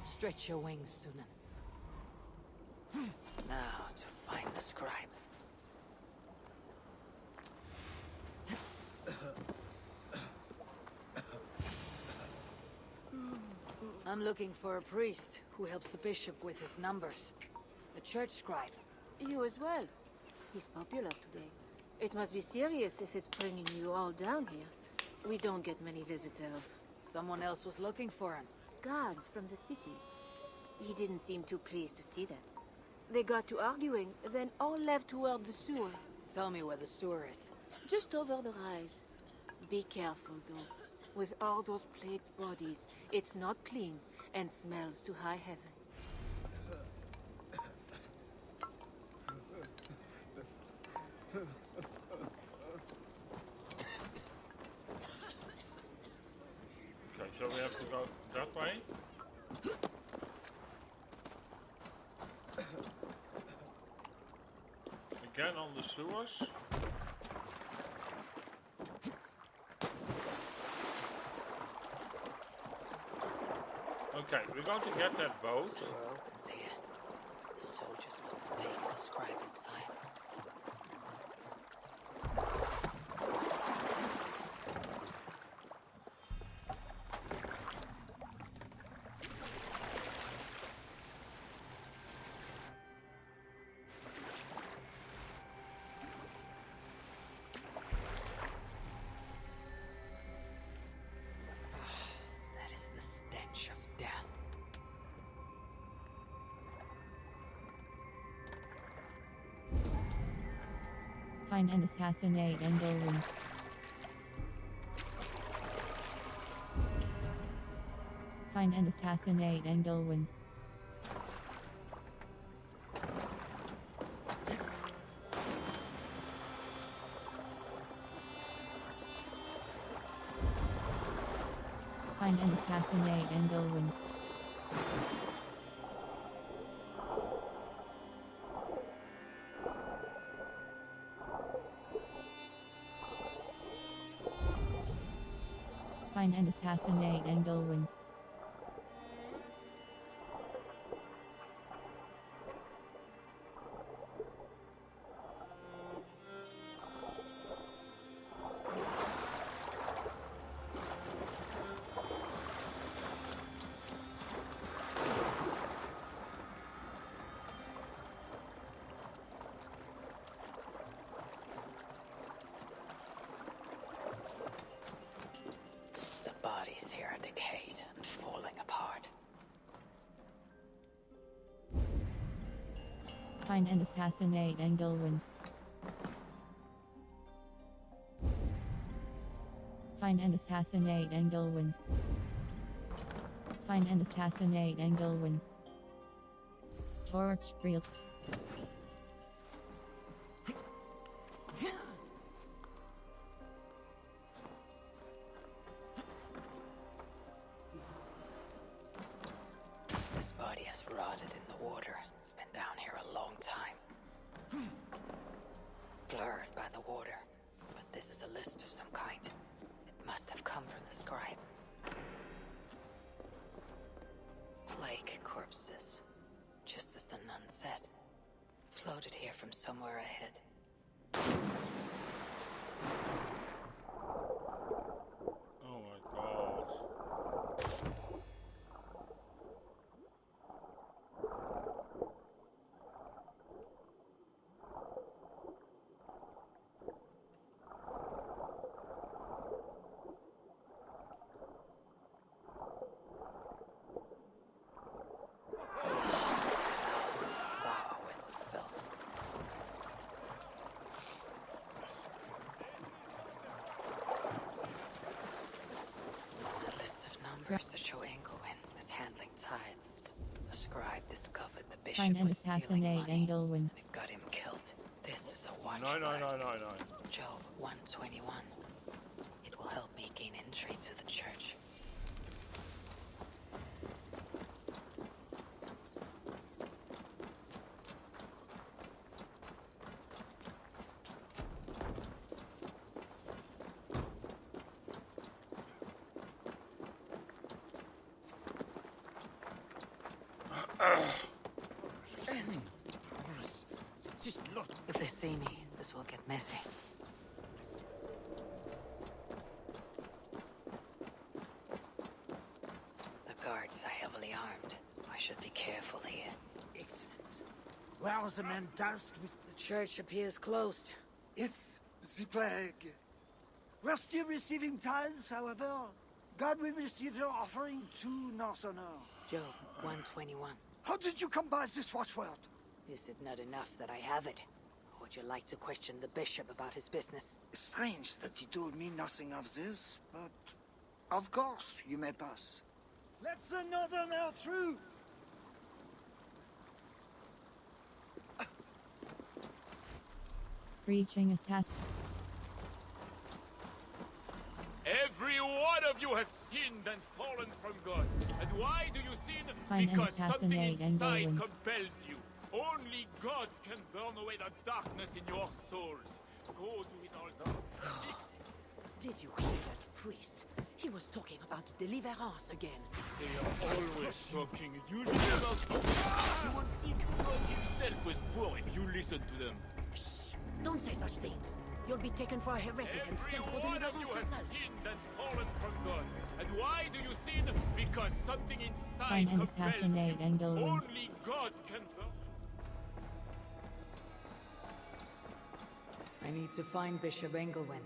F: Stretch your wings, Sunan. Now to find the scribe. I'm looking for a priest who helps the bishop with his numbers. A church scribe.
G: You as well. He's popular today. It must be serious if it's bringing you all down here. We don't get many visitors.
F: Someone else was looking for him.
G: Guards from the city. He didn't seem too pleased to see them. They got to arguing, then all left toward the sewer.
F: Tell me where the sewer is.
G: Just over the rise. Be careful, though. With all those plagued bodies, it's not clean and smells to high heaven.
B: Okay, so we have to go that way? Again on the sewers. Okay, we're going to get that boat.
F: Sewer opens here. The soldiers must have taken the scribe inside. That is the stench of death.
C: Find and assassinate Engelwin. Find and assassinate Engelwin. Find and assassinate Engelwin. Find and assassinate Engelwin.
F: The bodies here are decayed and falling apart.
C: Find and assassinate Engelwin. Find and assassinate Engelwin. Find and assassinate Engelwin. Torch reel.
F: This body has rotted in the water. It's been down here a long time. Blurred by the water. But this is a list of some kind. It must have come from the scribe. Plague corpses. Just as the nun said. Floated here from somewhere ahead.
B: Oh my god.
F: Sour with the filth. A list of numbers that show Engelwin is handling tithes. The scribe discovered the bishop
C: Find and
F: was stealing
C: assassinate
F: money.
C: Engelwin.
F: It got him killed. This is a watch.
B: No.
F: Job 121. It will help me gain entry to the church. If they see me, this will get messy. The guards are heavily armed. I should be careful here.
M: Where are the men tasked with...
G: The church appears closed.
M: It's the plague. We're still receiving tithes, however. God will receive your offering to Northerner.
F: Job 121.
M: How did you come by this watchword?
F: Is it not enough that I have it? Or would you like to question the bishop about his business?
M: Strange that he told me nothing of this, but... Of course, you may pass. Let the Northerner through!
C: Breaching assassin.
I: Every one of
H: of you has sinned and fallen from God. And why do you sin?
C: Find and
H: Because something
C: assassinate
H: inside
C: Engelwin.
H: compels you. Only God can burn away the darkness in your souls. Go do it all down.
Q: Did you hear that priest? He was talking about deliverance again.
H: They are always talking, usually about you would think God himself was poor if you listened to them.
Q: Shh! Don't say such things. You'll be taken for a heretic and sent for
H: Every one of
Q: deliverance
H: you has
Q: yourself.
H: sinned and fallen from God. And why do you sin? Because something inside
C: Find and
H: compels you.
C: assassinate Engelwin.
H: Only God can burn.
F: I need to find Bishop Engelwin.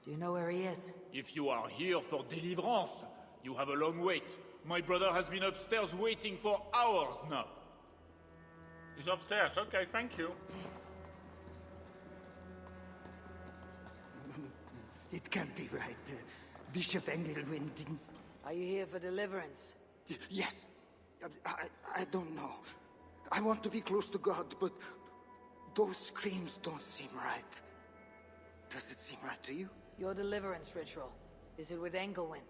F: Do you know where he is?
H: If you are here for deliverance, you have a long wait. My brother has been upstairs waiting for hours now. He's upstairs. Okay, thank you.
M: It can't be right. Bishop Engelwin didn't...
F: Are you here for deliverance?
M: Yes. I don't know. I want to be close to God, but those screams don't seem right. Does it seem right to you?
F: Your deliverance ritual. Is it with Engelwin?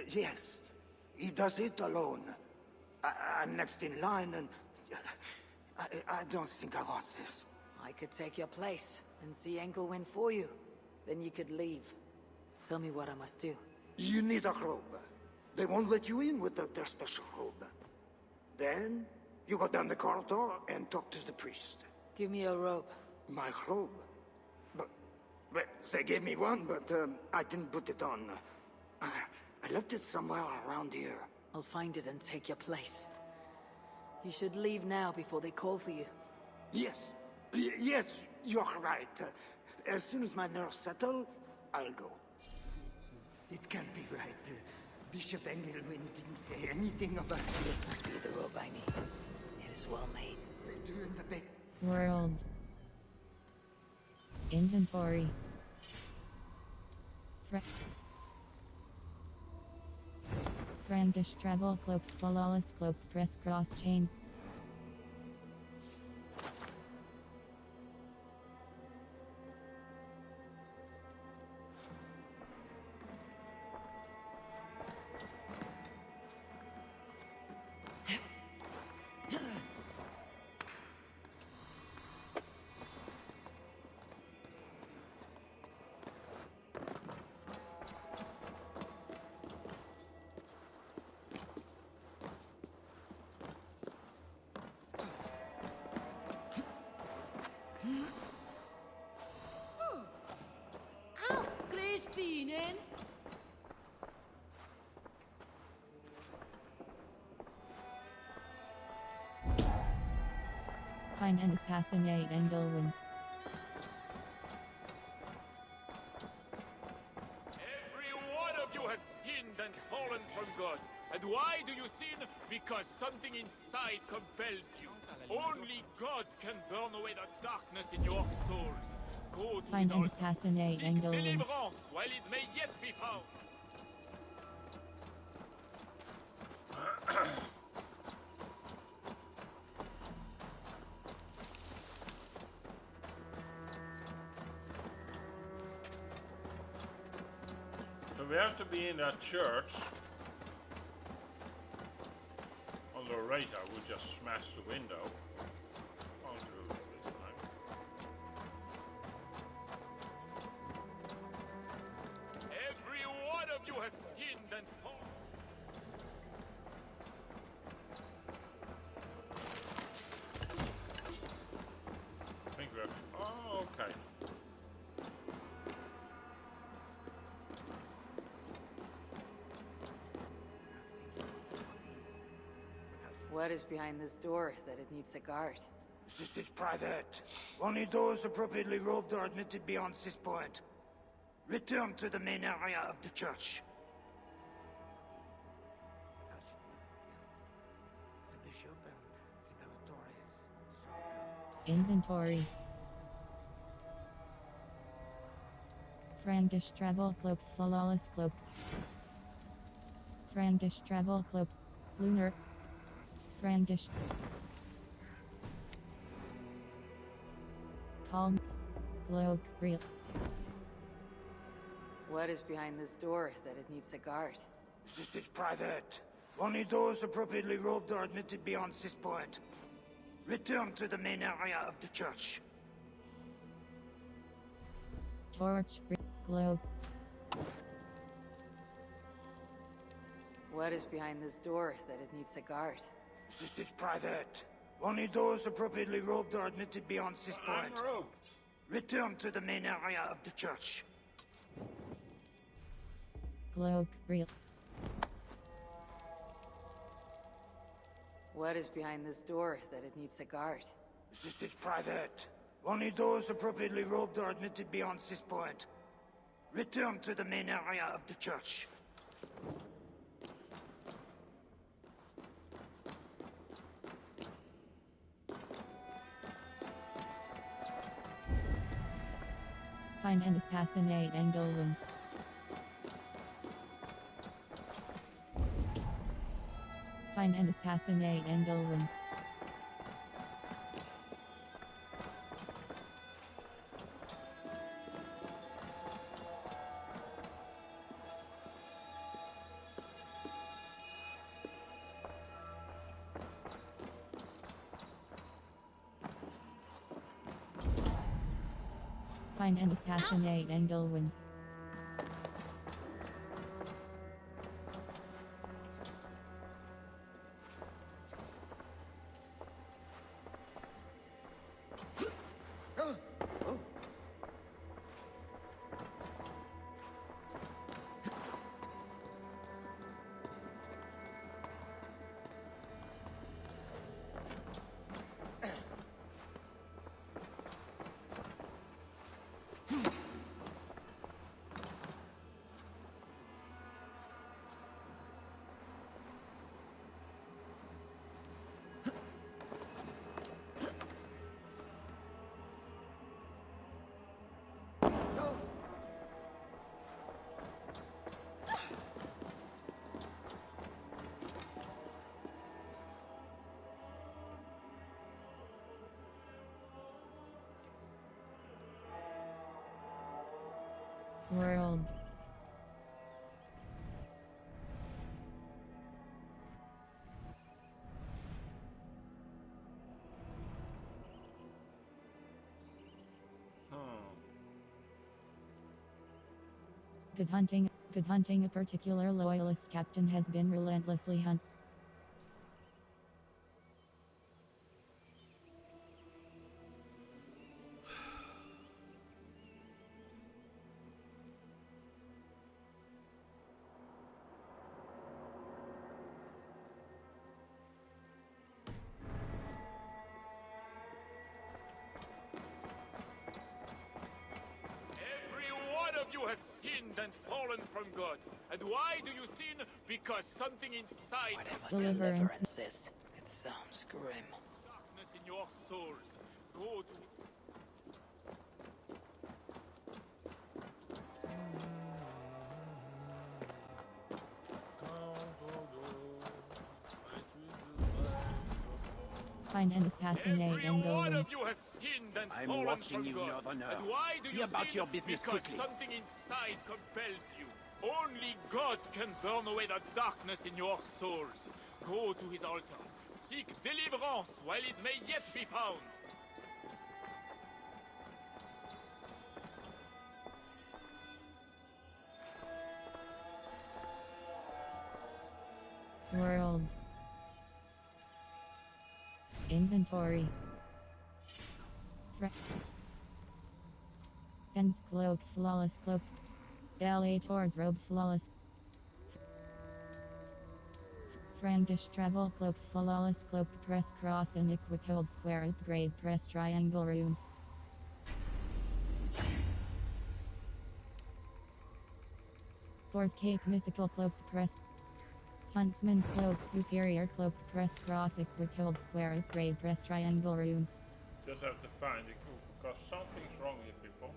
M: Yes. He does it alone. I'm next in line, and I don't think I want this.
F: I could take your place and see Engelwin for you. Then you could leave. Tell me what I must do.
M: You need a robe. They won't let you in without their special robe. Then, you go down the corridor and talk to the priest.
F: Give me a robe.
M: My robe? But they gave me one, but I didn't put it on. I left it somewhere around here.
F: I'll find it and take your place. You should leave now before they call for you.
M: Yes. Yes, you're right. As soon as my nerves settle, I'll go. It can't be right. Bishop Engelwin didn't say anything about
F: This must be the robe I need. It is well made.
M: They do in the bed.
C: World. Inventory. Frankish travel cloak, flawless cloak, press cross chain.
Q: Au! Gräsbienen!
C: Find and assassinate Engelwin.
H: Every one of you has sinned and fallen from God. And why do you sin? Because something inside compels you. Only God can burn away the darkness in your souls. Go to
C: Find
H: his
C: and
H: altar.
C: assassinate
H: Seek
C: Engelwin.
H: deliverance while it may yet be found. So we have to be in that church. On the right, I would just smash the window. Won't do it this time. Every one of you has sinned and fallen. I think we have. Oh, okay.
F: What is behind this door that it needs a guard?
M: This is private. Only those appropriately robed are admitted beyond this point. Return to the main area of the church.
C: Inventory. Frankish travel cloak, flawless cloak. Frankish travel cloak, lunar. Frankish. Calm. Cloak, real.
F: What is behind this door that it needs a guard?
M: This is private. Only those appropriately robed are admitted beyond this point. Return to the main area of the church.
C: Torch, glow.
F: What is behind this door that it needs a guard?
M: This is private. Only those appropriately robed are admitted beyond this point.
B: I'm robed.
M: Return to the main area of the church.
C: Cloak, real.
F: What is behind this door that it needs a guard?
M: This is private. Only those appropriately robed are admitted beyond this point. Return to the main area of the church.
C: Find and assassinate Engelwin. Find and assassinate Engelwin. Find and assassinate Engelwin. World. Good hunting. Good hunting. A particular loyalist captain has been relentlessly hunt.
H: Every one of you has sinned and fallen from God. And why do you sin? Because something inside
F: Whatever deliverance is, it sounds grim.
H: darkness in your souls. Go to
C: Find and assassinate
H: Every one
C: Engelwin.
H: of you has sinned and
E: I'm
H: fallen
E: watching
H: from
E: you,
H: God.
E: Northern
H: And
E: Earl.
H: why do
E: Be
H: you
E: about
H: sin?
E: your business
H: because
E: quickly.
H: something inside compels you. Only God can burn away the darkness in your souls. Go to his altar. Seek deliverance while it may yet be found.
C: World. Inventory. Fens cloak, flawless cloak. Elator's robe, flawless. Frankish travel cloak, flawless cloak, press cross and equip hold square upgrade, press triangle runes. Force cape mythical cloak, press. Huntsman cloak, superior cloak, press cross equip hold square upgrade, press triangle runes.
B: Just have to find the group because something's wrong here, people.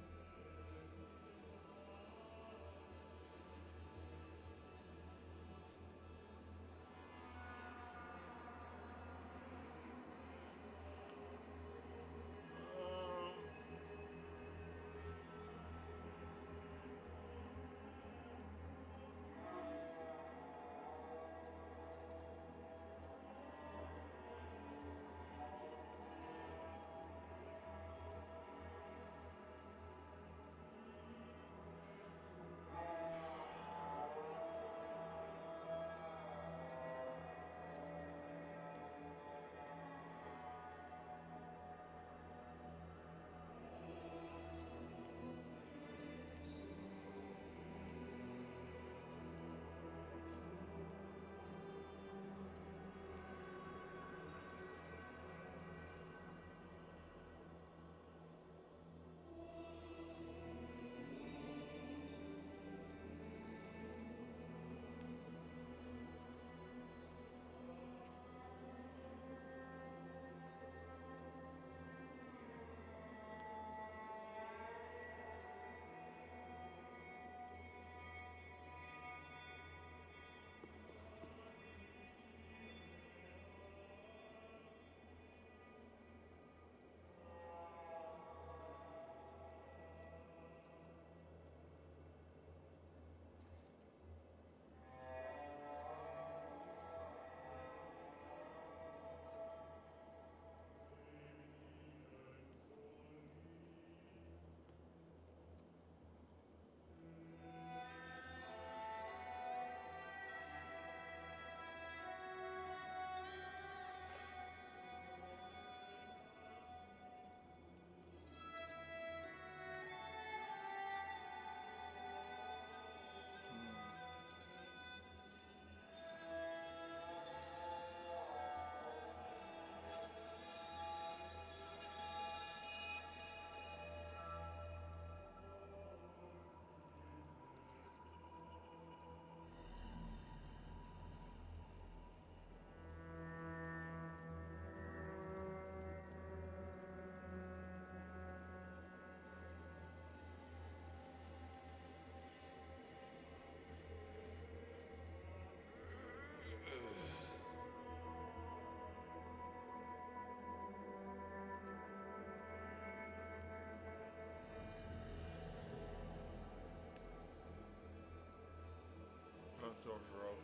B: wrong road.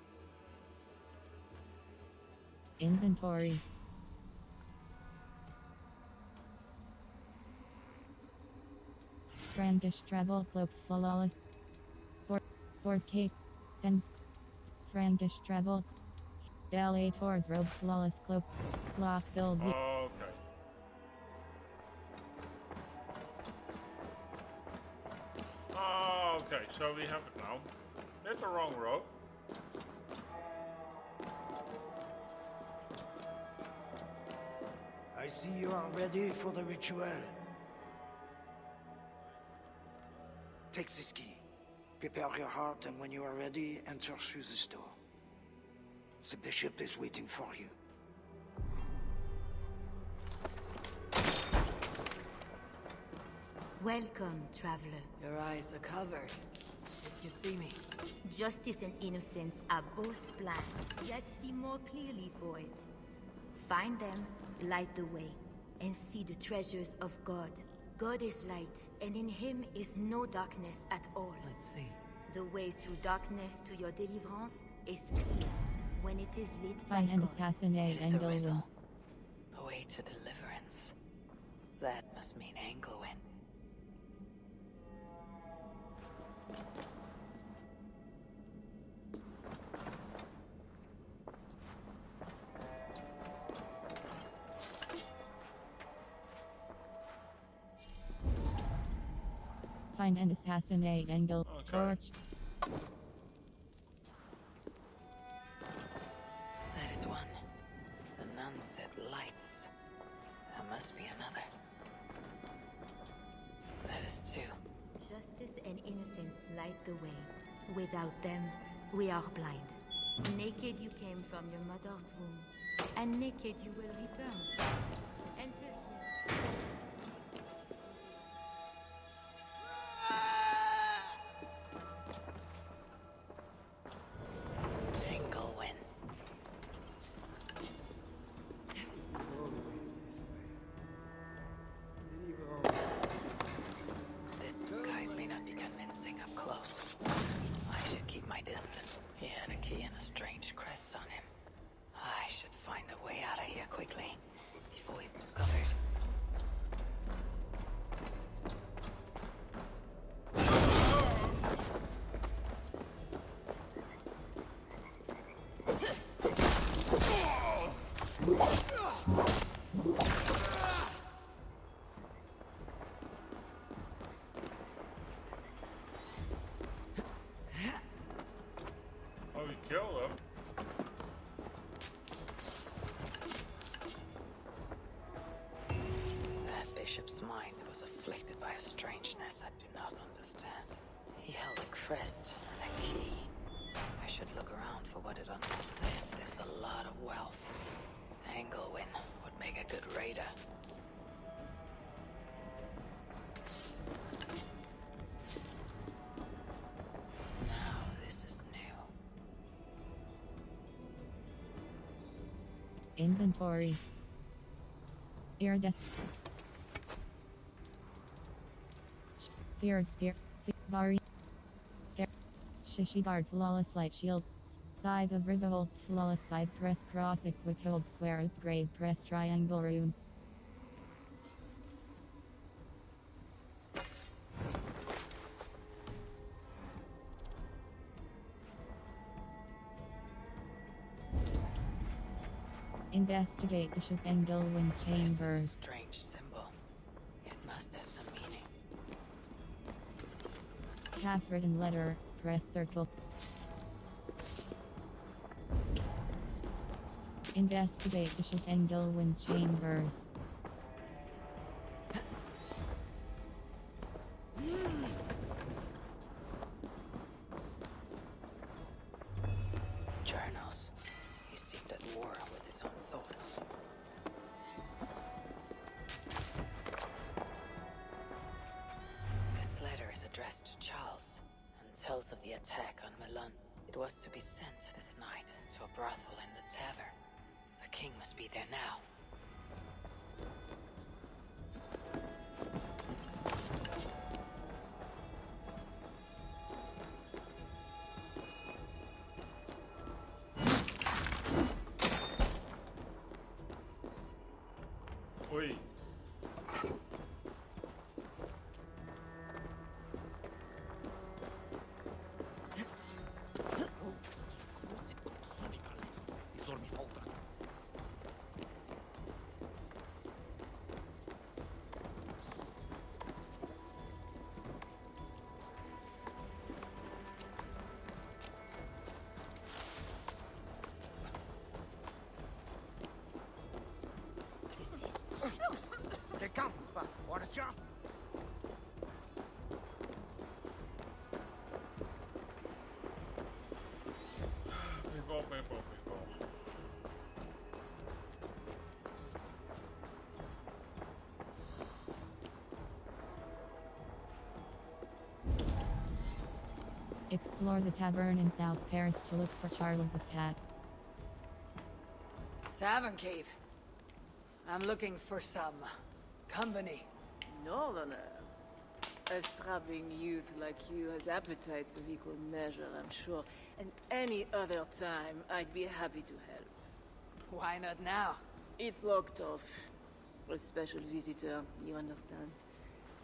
C: Inventory. Frankish travel cloak flawless. Force cape. Fence. Frankish travel. Delator's robe flawless cloak. Lock build.
B: Okay. Okay, so we have it now. That's the wrong road.
M: I see you are ready for the ritual. Take this key. Prepare your heart, and when you are ready, enter through this door. The bishop is waiting for you.
K: Welcome, traveler.
L: Your eyes are covered. You see me.
K: Justice and innocence are both blind, yet see more clearly for it. Find them, light the way, and see the treasures of God. God is light, and in him is no darkness at all.
L: Let's see.
K: The way through darkness to your deliverance is clear when it is lit
C: Find
K: by
C: and
K: God.
C: assassinate
F: It is a
C: Engelwin.
F: riddle. The way to deliverance. That must mean Engelwin.
C: Find and assassinate Engel.
B: Okay.
C: Torch.
F: That is one. The nun said lights. There must be another. That is two.
K: Justice and innocence light the way. Without them, we are blind. Naked you came from your mother's womb, and naked you will return. Enter here.
F: Engelwin. This disguise may not be convincing up close. I should keep my distance. He had a key and a strange crest on him. I should find a way out of here quickly, before he's discovered.
B: Oh, we killed him.
F: That bishop's mind was afflicted by a strangeness I do not understand. He held a crest and a key. I should look around for what it unlocked. This is a lot of wealth. Engelwin would make a good raider. Now this is new.
C: Inventory. Iridescent. Feared spear. Vari. Shishigard flawless light shield. Scythe of revival. Flawless side press cross equip hold square upgrade press triangle runes. Investigate Bishop Engelwin's
F: This is a
C: chambers.
F: strange symbol. It must have some meaning.
C: Half-written letter. Press circle. Investigate Bishop Engelwin's chambers.
F: Journals. He seemed at war with his own thoughts. This letter is addressed to Charles and tells of the attack on Milan. It was to be sent this night to a brothel in the tavern. The king must be there now.
C: Explore the tavern in South Paris to look for Charles the Fat.
R: Tavern keep. I'm looking for some company.
L: Northerner. A strapping youth like you has appetites of equal measure, I'm sure. And any other time, I'd be happy to help.
R: Why not now?
L: It's locked off. A special visitor, you understand?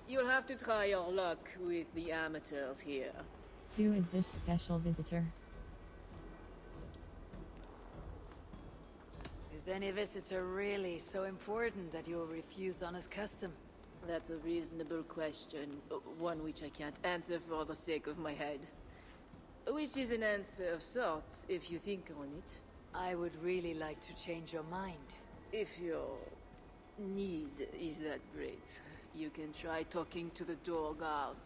L: You'll have to try your luck with the amateurs here.
C: Who is this special visitor?
R: Is any visitor really so important that you'll refuse honest custom?
L: That's a reasonable question, one which I can't answer for the sake of my head. Which is an answer of sorts, if you think on it.
R: I would really like to change your mind.
L: If your need is that great, you can try talking to the door guard.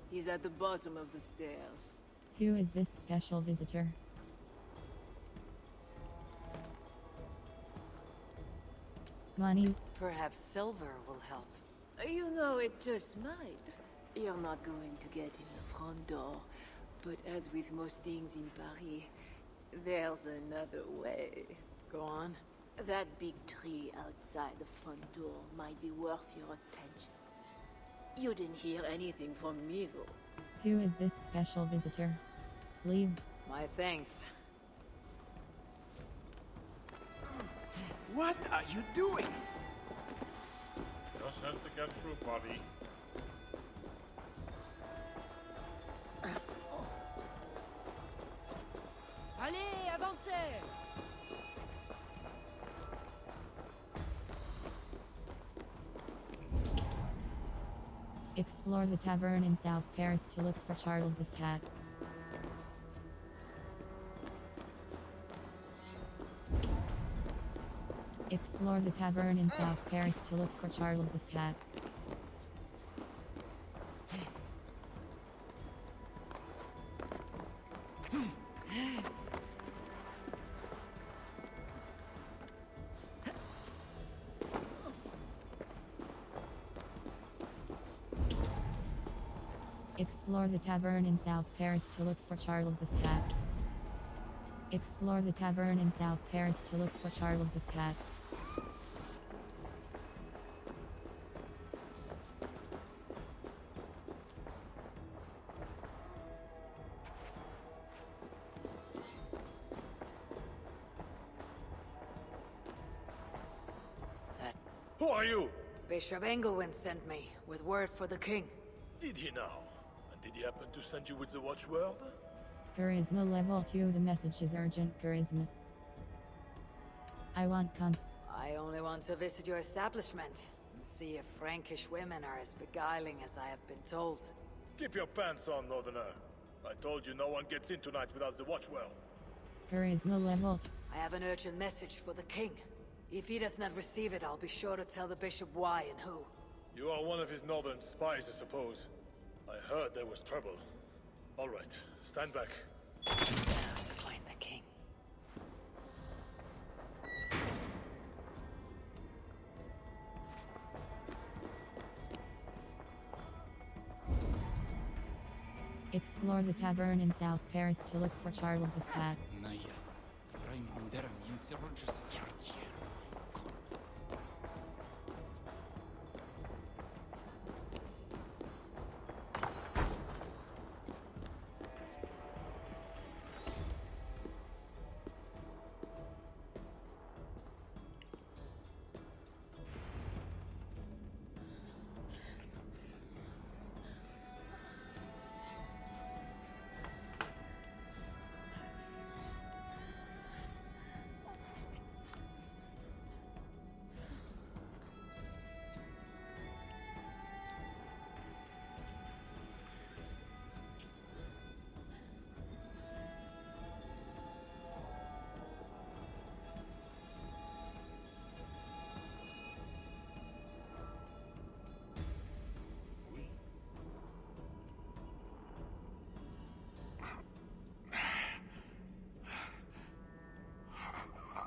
L: He's at the bottom of the stairs.
C: Who is this special visitor? Money?
R: Perhaps silver will help.
L: You know, it just might. You're not going to get in the front door, but as with most things in Paris, there's another way.
R: Go on.
L: That big tree outside the front door might be worth your attention. You didn't hear anything from me, though.
C: Who is this special visitor? Leave.
R: My thanks.
N: What are you doing?
B: Just have to get through, buddy.
Q: Allez, avancez!
C: Explore the tavern in South Paris to look for Charles the Fat. Explore the tavern in South Paris to look for Charles the Fat. Explore the tavern in South Paris to look for Charles the Fat. Explore the tavern in South Paris to look for Charles the Fat.
H: Who are you?
R: Bishop Engelwin sent me with word for the king.
H: Did he now? And did he happen to send you with the watchword?
C: Charisma level 2. The message is urgent. Charisma. I want come.
R: I only want to visit your establishment and see if Frankish women are as beguiling as I have been told.
H: Keep your pants on, Northerner. I told you no one gets in tonight without the watchword.
C: Charisma level 2.
R: I have an urgent message for the king. If he does not receive it, I'll be sure to tell the bishop why and who.
H: You are one of his northern spies, I suppose. I heard there was trouble. All right, stand back.
R: Now to find the king.
C: Explore the tavern in South Paris to look for Charles the Fat.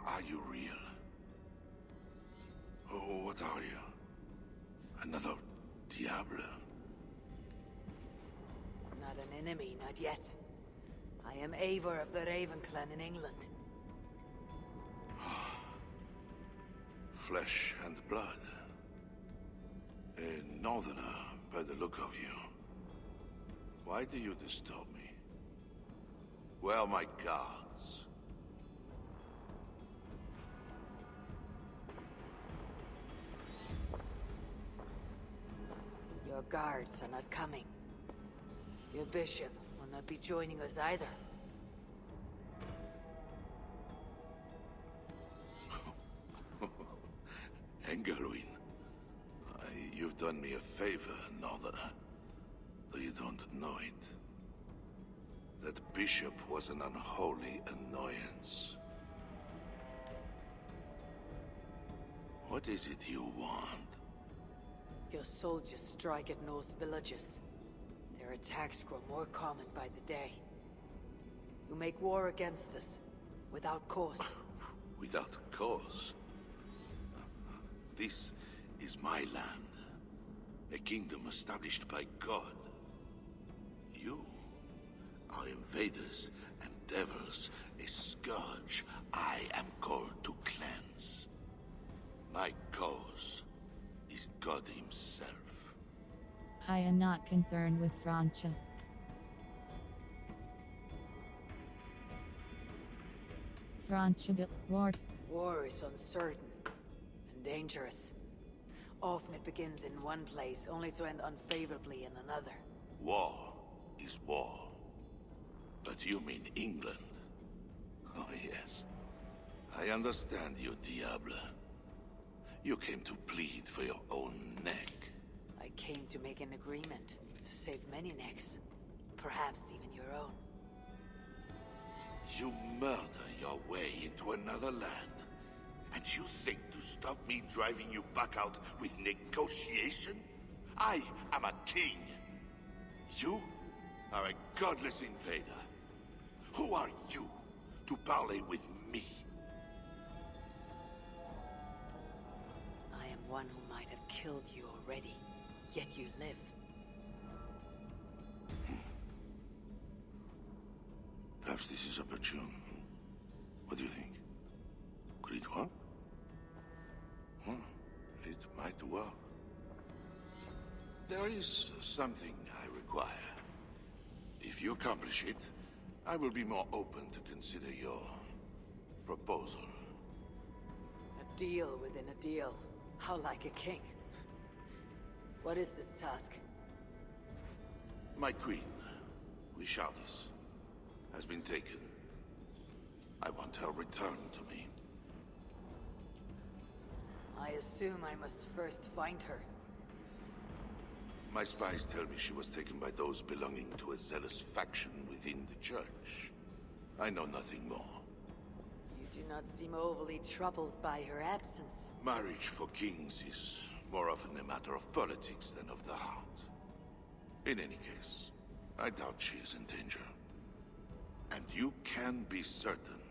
I: Are you real? Oh, what are you? Another Diable?
R: Not an enemy, not yet. I am Eivor of the Raven Clan in England.
S: Flesh and blood. A northerner, by the look of you. Why do you disturb me? Where are my guards?
R: Your guards are not coming. Your bishop will not be joining us either.
S: Engelwin, you've done me a favor, northerner. Though you don't know it. That bishop was an unholy annoyance. What is it you want?
R: Your soldiers strike at Norse villages. Their attacks grow more common by the day. You make war against us, without cause.
S: Without cause? This is my land. A kingdom established by God. You are invaders and devils, a scourge I am called to cleanse. My cause is God himself.
C: I am not concerned with Francia. Francia war.
R: War is uncertain and dangerous. Often it begins in one place, only to end unfavorably in another.
S: War is war. But you mean England? Oh yes. I understand you, Diable. You came to plead for your own neck.
R: I came to make an agreement to save many necks. Perhaps even your own.
S: You murder your way into another land. And you think to stop me driving you back out with negotiation? I am a king. You are a godless invader. Who are you to parley with me?
R: I am one who might have killed you already, yet you live.
S: Perhaps this is opportune. What do you think? Could it work? It might work. There is something I require. If you accomplish it, I will be more open to consider your proposal.
R: A deal within a deal. How like a king. What is this task?
S: My queen, Richardis, has been taken. I want her returned to me.
R: I assume I must first find her.
S: My spies tell me she was taken by those belonging to a zealous faction within the church. I know nothing more.
R: You do not seem overly troubled by her absence.
S: Marriage for kings is more often a matter of politics than of the heart. In any case, I doubt she is in danger. And you can be certain.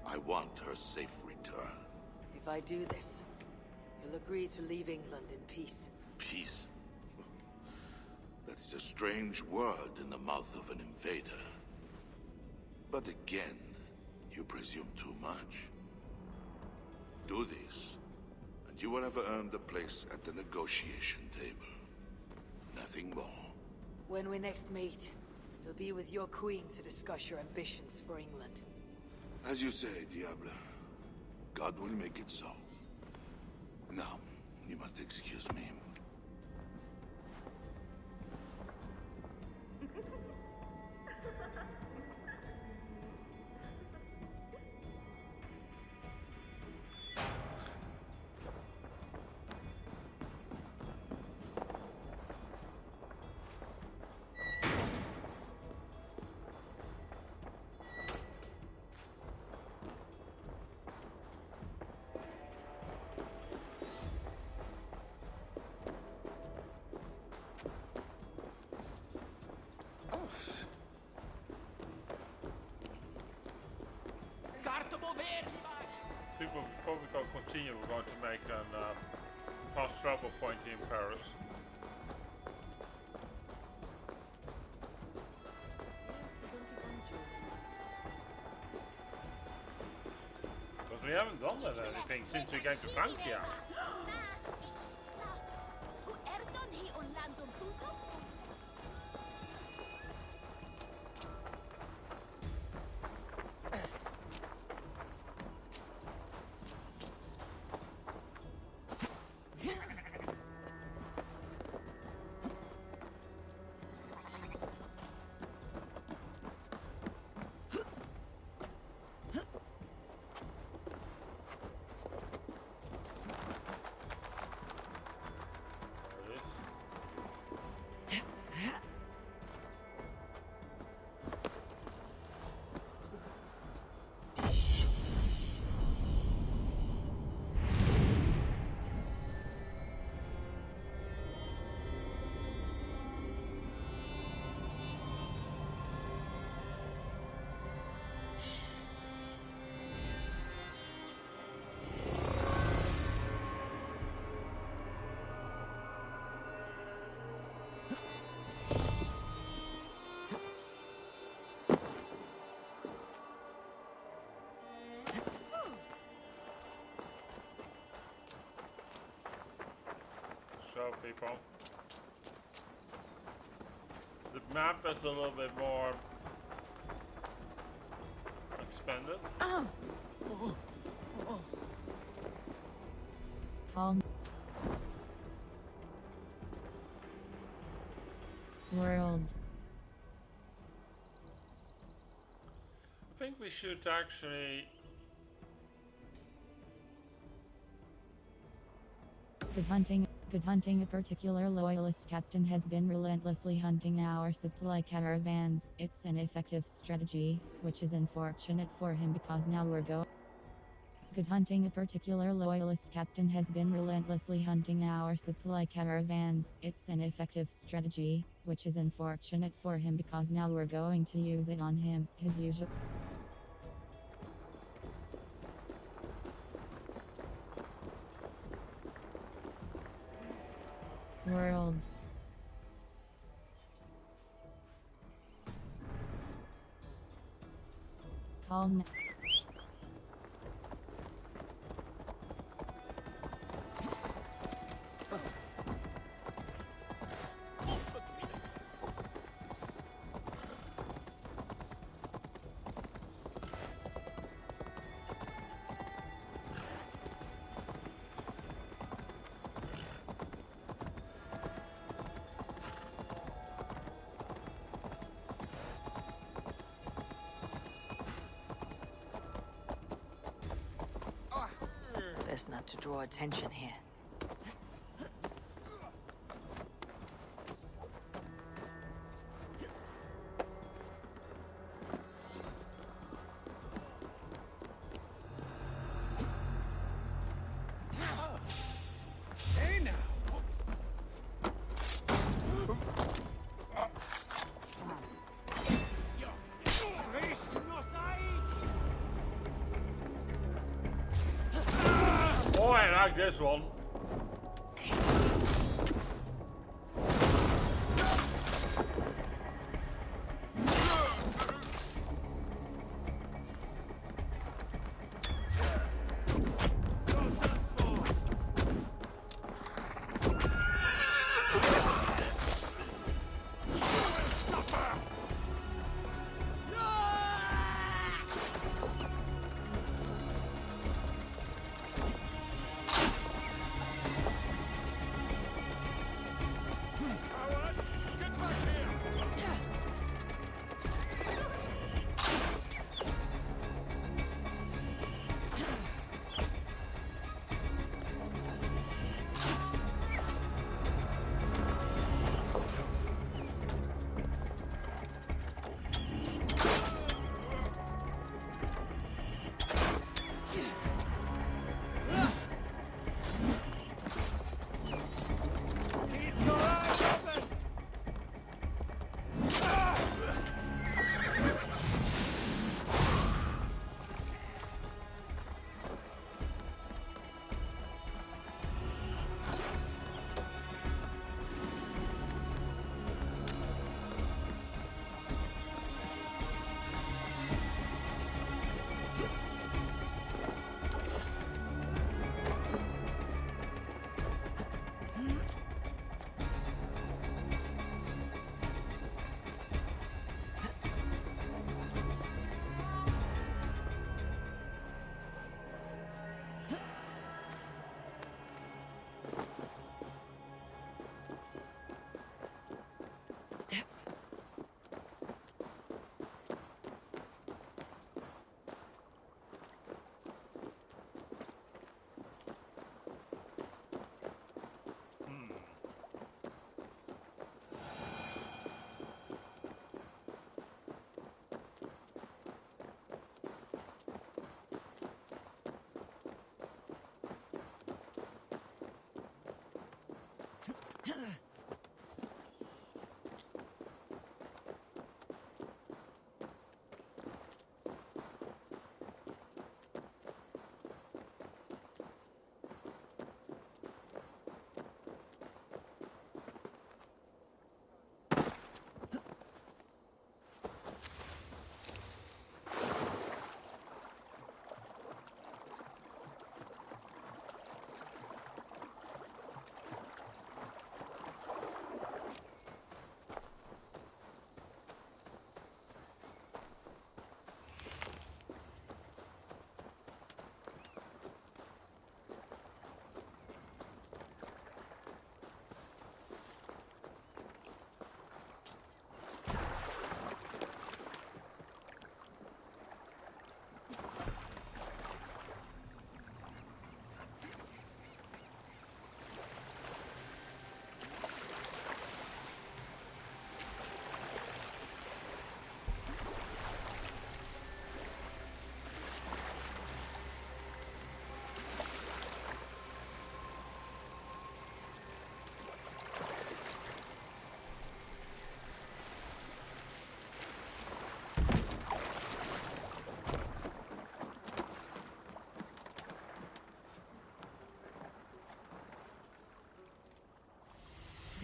S: I want her safe return.
R: If I do this, you'll agree to leave England in peace.
S: Peace? That is a strange word in the mouth of an invader. But again, you presume too much. Do this, and you will have earned a place at the negotiation table. Nothing more.
R: When we next meet, you'll be with your queen to discuss your ambitions for England.
S: As you say, Diable. God will make it so. Now, you must excuse me.
B: Before we go continue, we're going to make an fast travel point in Paris. We haven't done that anything since we came to Francia. So people, the map is a little bit more expanded.
C: Calm. World.
B: I think we should actually.
C: Good hunting. A particular loyalist captain has been relentlessly hunting our supply caravans. It's an effective strategy, which is unfortunate for him because now we're going. Good hunting. A particular loyalist captain has been relentlessly hunting our supply caravans. It's an effective strategy, which is unfortunate for him because now we're going to use it on him, his usual. World. Calm.
F: Best not to draw attention here.
E: Hey now!
B: Oh, I like this one.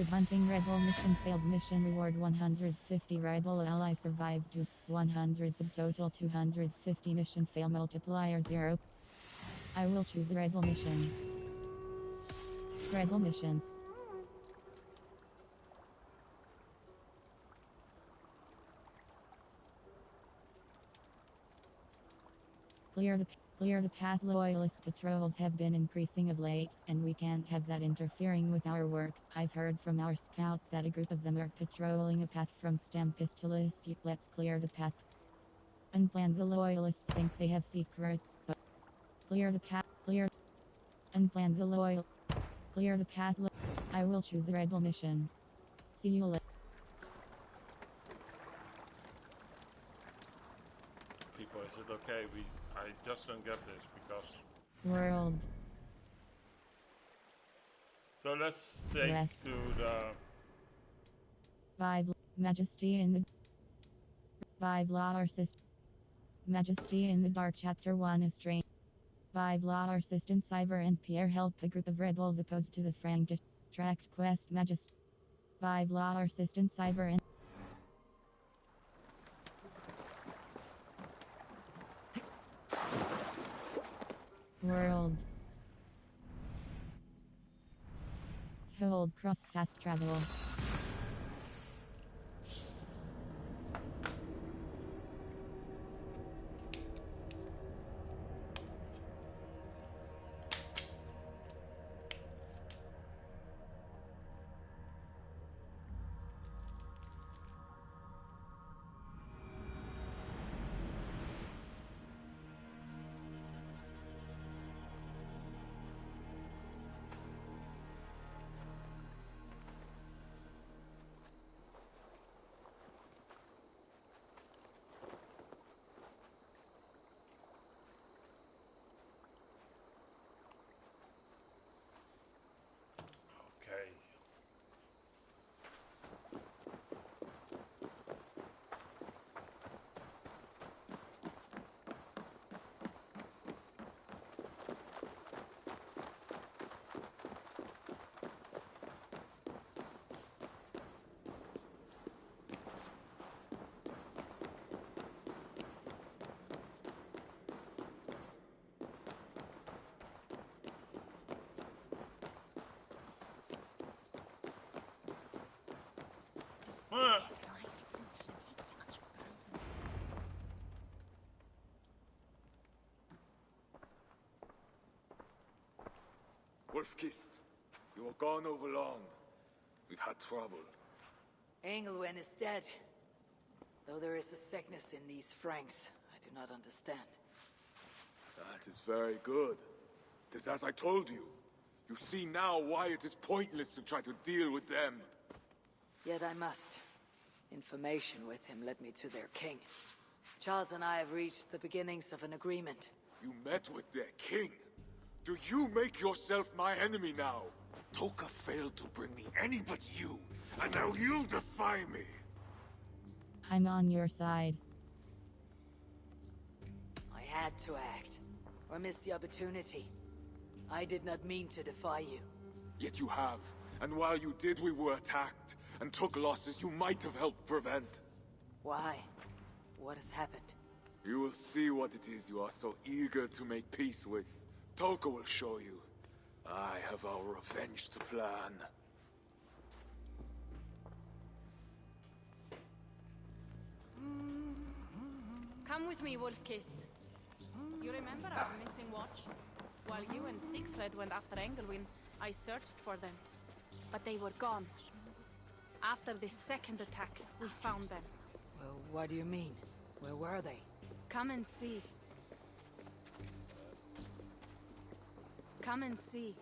C: Good hunting. Red Bull mission failed. Mission reward 150. Red Bull ally survived to 100 subtotal 250. Mission fail multiplier 0. I will choose the Red Bull mission. Red Bull missions. Clear the path. Loyalist patrols have been increasing of late, and we can't have that interfering with our work. I've heard from our scouts that a group of them are patrolling a path from Stampis to Lycia. Let's clear the path. Unplanned. The loyalists think they have secrets, but clear the path. Unplanned. The loyal. Clear the path. I will choose the Red Bull mission. See you later.
B: People, is it okay? I just don't get this because...
C: World.
B: So let's take
C: West.
B: to the...
C: 5. Majesty in the... 5 Law or System. Majesty in the Dark Chapter 1 is strange. 5 Law or Assistant Cyber and Pierre help a group of Red Bulls opposed to the Frank Tract Quest Majesty. 5 Law or Assistant Cyber and... World. Hold cross fast travel.
B: Okay.
I: Wolf-Kissed, you were gone over long. We've had trouble.
R: Engelwin is dead. Though there is a sickness in these Franks, I do not understand.
I: That is very good. It is as I told you. You see now why it is pointless to try to deal with them.
R: Yet I must. Information with him led me to their king. Charles and I have reached the beginnings of an agreement.
I: You met with their king? Do you make yourself my enemy now? Toka failed to bring me any but you, and now you defy me!
C: I'm on your side.
R: I had to act, or miss the opportunity. I did not mean to defy you.
I: Yet you have, and while you did, we were attacked, and took losses you might have helped prevent.
R: Why? What has happened?
I: You will see what it is you are so eager to make peace with. Toka will show you. I have our revenge to plan.
D: Come with me, Wolf-Kissed. You remember our missing watch? While you and Siegfried went after Engelwin, I searched for them. But they were gone. After the second attack, we found them.
R: Well, what do you mean? Where were they?
D: Come and see. Come and see.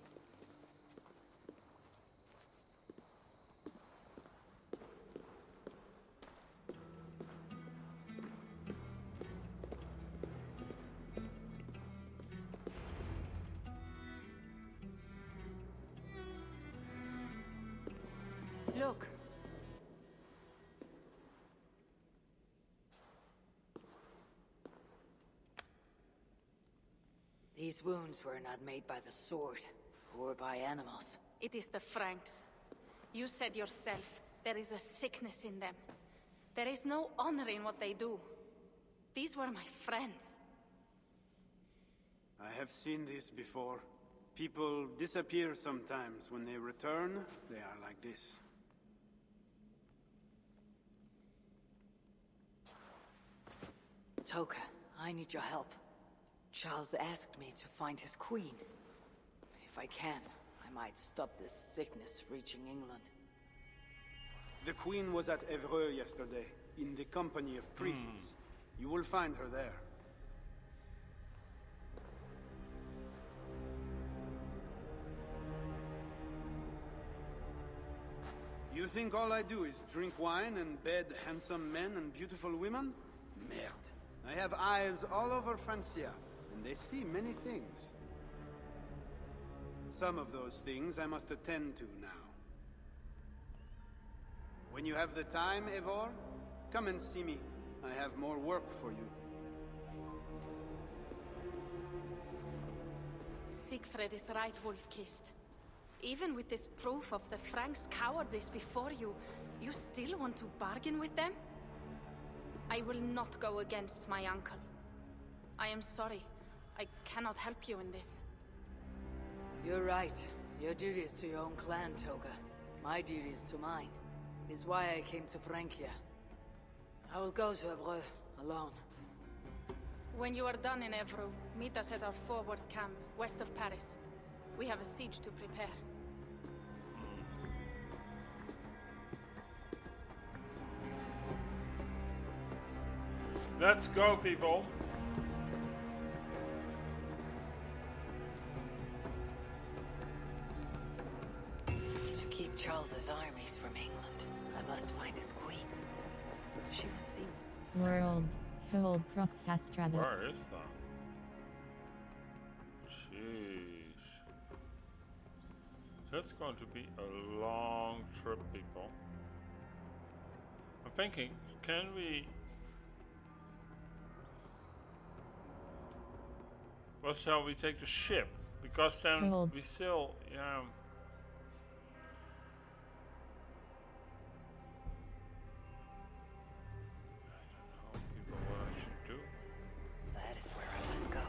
D: Look.
R: These wounds were not made by the sword, or by animals.
D: It is the Franks. You said yourself, there is a sickness in them. There is no honor in what they do. These were my friends.
E: I have seen this before. People disappear sometimes. When they return, they are like this.
R: Toka, I need your help. Charles asked me to find his queen. If I can, I might stop this sickness reaching England.
E: The queen was at Evreux yesterday, in the company of priests. You will find her there. You think all I do is drink wine and bed handsome men and beautiful women? Merde. I have eyes all over Francia, and they see many things. Some of those things I must attend to now. When you have the time, Eivor, come and see me. I have more work for you.
D: Siegfried is right, Wolf-Kissed. Even with this proof of the Franks' cowardice before you, you still want to bargain with them? I will not go against my uncle. I am sorry. I cannot help you in this.
R: You're right. Your duty is to your own clan, Toga. My duty is to mine. It is why I came to Francia. I will go to Evreux alone.
D: When you are done in Evreux, meet us at our forward camp, west of Paris. We have a siege to prepare.
B: Let's go, people.
F: To keep Charles's armies from England, I must find his queen. She was seen.
C: World. Hold cross fast travel.
B: Where is that? Jeez. That's going to be a long trip, people. I'm thinking, can we... Well, shall we take the ship? Because then we still, yeah. I don't know, people, what I should do.
F: That is where I must go.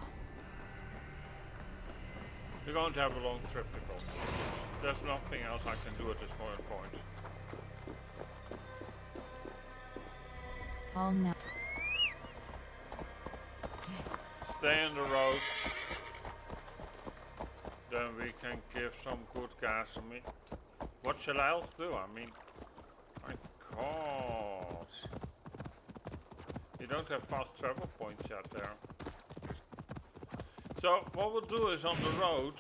B: We're going to have a long trip, people. There's nothing else I can do at this point.
C: Calm now.
B: Stay on the road. Then we can give some good gas to me. What shall I else do? I mean, my god. You don't have fast travel points yet there. So what we'll do is on the road,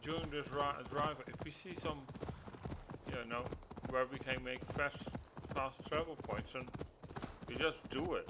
B: during this drive, if we see some, you know, where we can make fast travel points, and we just do it.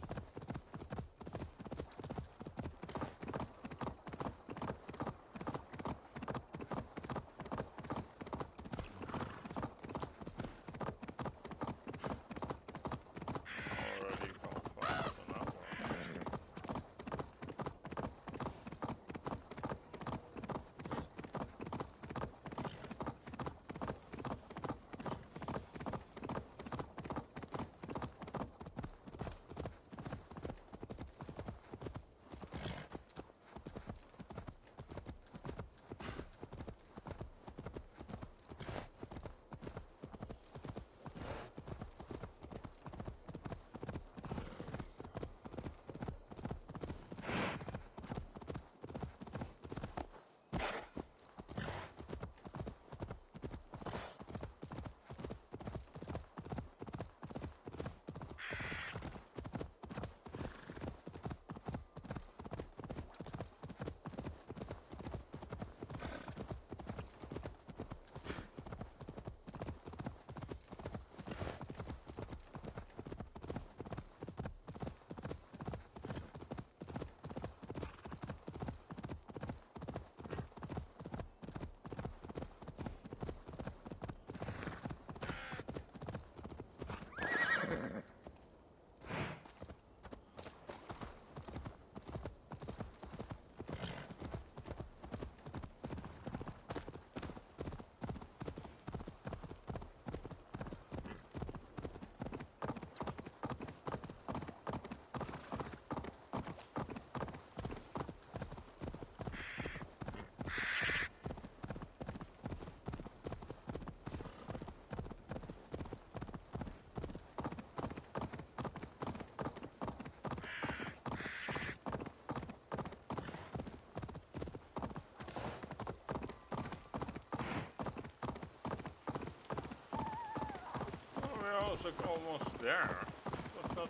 B: was like almost there. It was not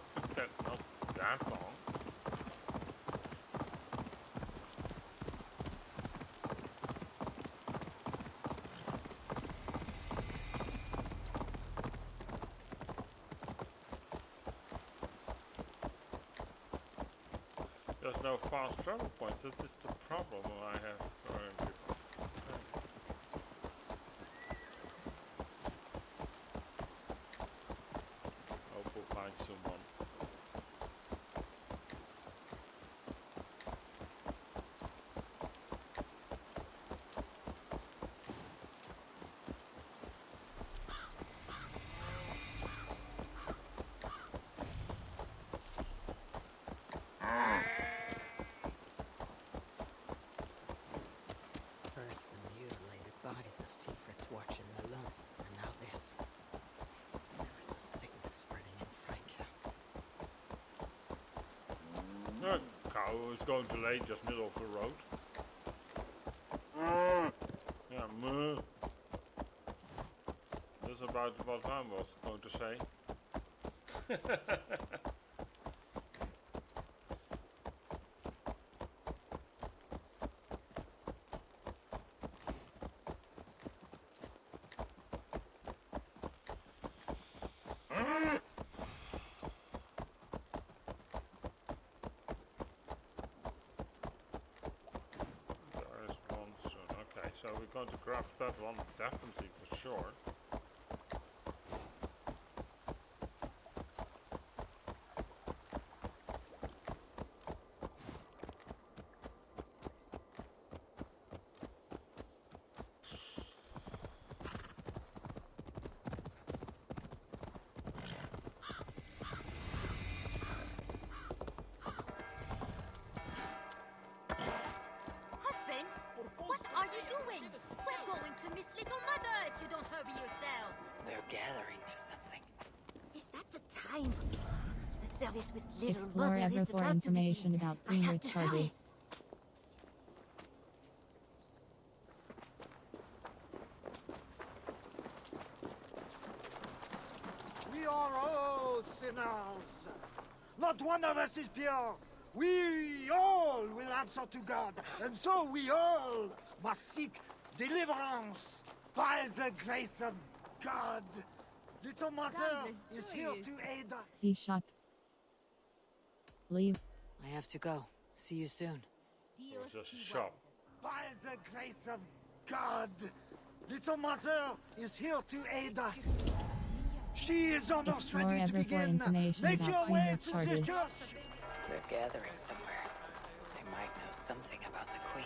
B: that long. There's no fast travel points. That is the problem I have currently. Hope we'll find someone.
F: First, the mutilated bodies of Siegfried's watch in Malone, and now this. There is a sickness spreading in Francia.
B: Cow is going too late, just middle of the road. Yeah, moo. That's about what I was going to say. So we're going to craft that one definitely for sure.
K: Husband, what are you doing? We're going to miss little mother if you don't hurry yourself.
F: They're gathering for something.
K: Is that the time? The service with little
C: Explore
K: mother
C: ever
K: is
C: for
K: about to
C: information
K: begin.
C: about
K: I have
C: Greenwich
K: to hurry.
C: charges.
M: We are all sinners. Not one of us is pure. We all will answer to God, and so we all must seek deliverance by the grace of God. Little mother is here to aid us.
C: See shop. Leave.
F: I have to go. See you soon.
B: Just shop.
M: By the grace of God, little mother is here to aid us. She is almost
C: Explore
M: ready to
C: ever for
M: begin.
C: information
M: Make
C: about
M: your way
C: Greenwich
M: to the
C: charges.
M: church.
F: They're gathering somewhere. They might know something about the Queen.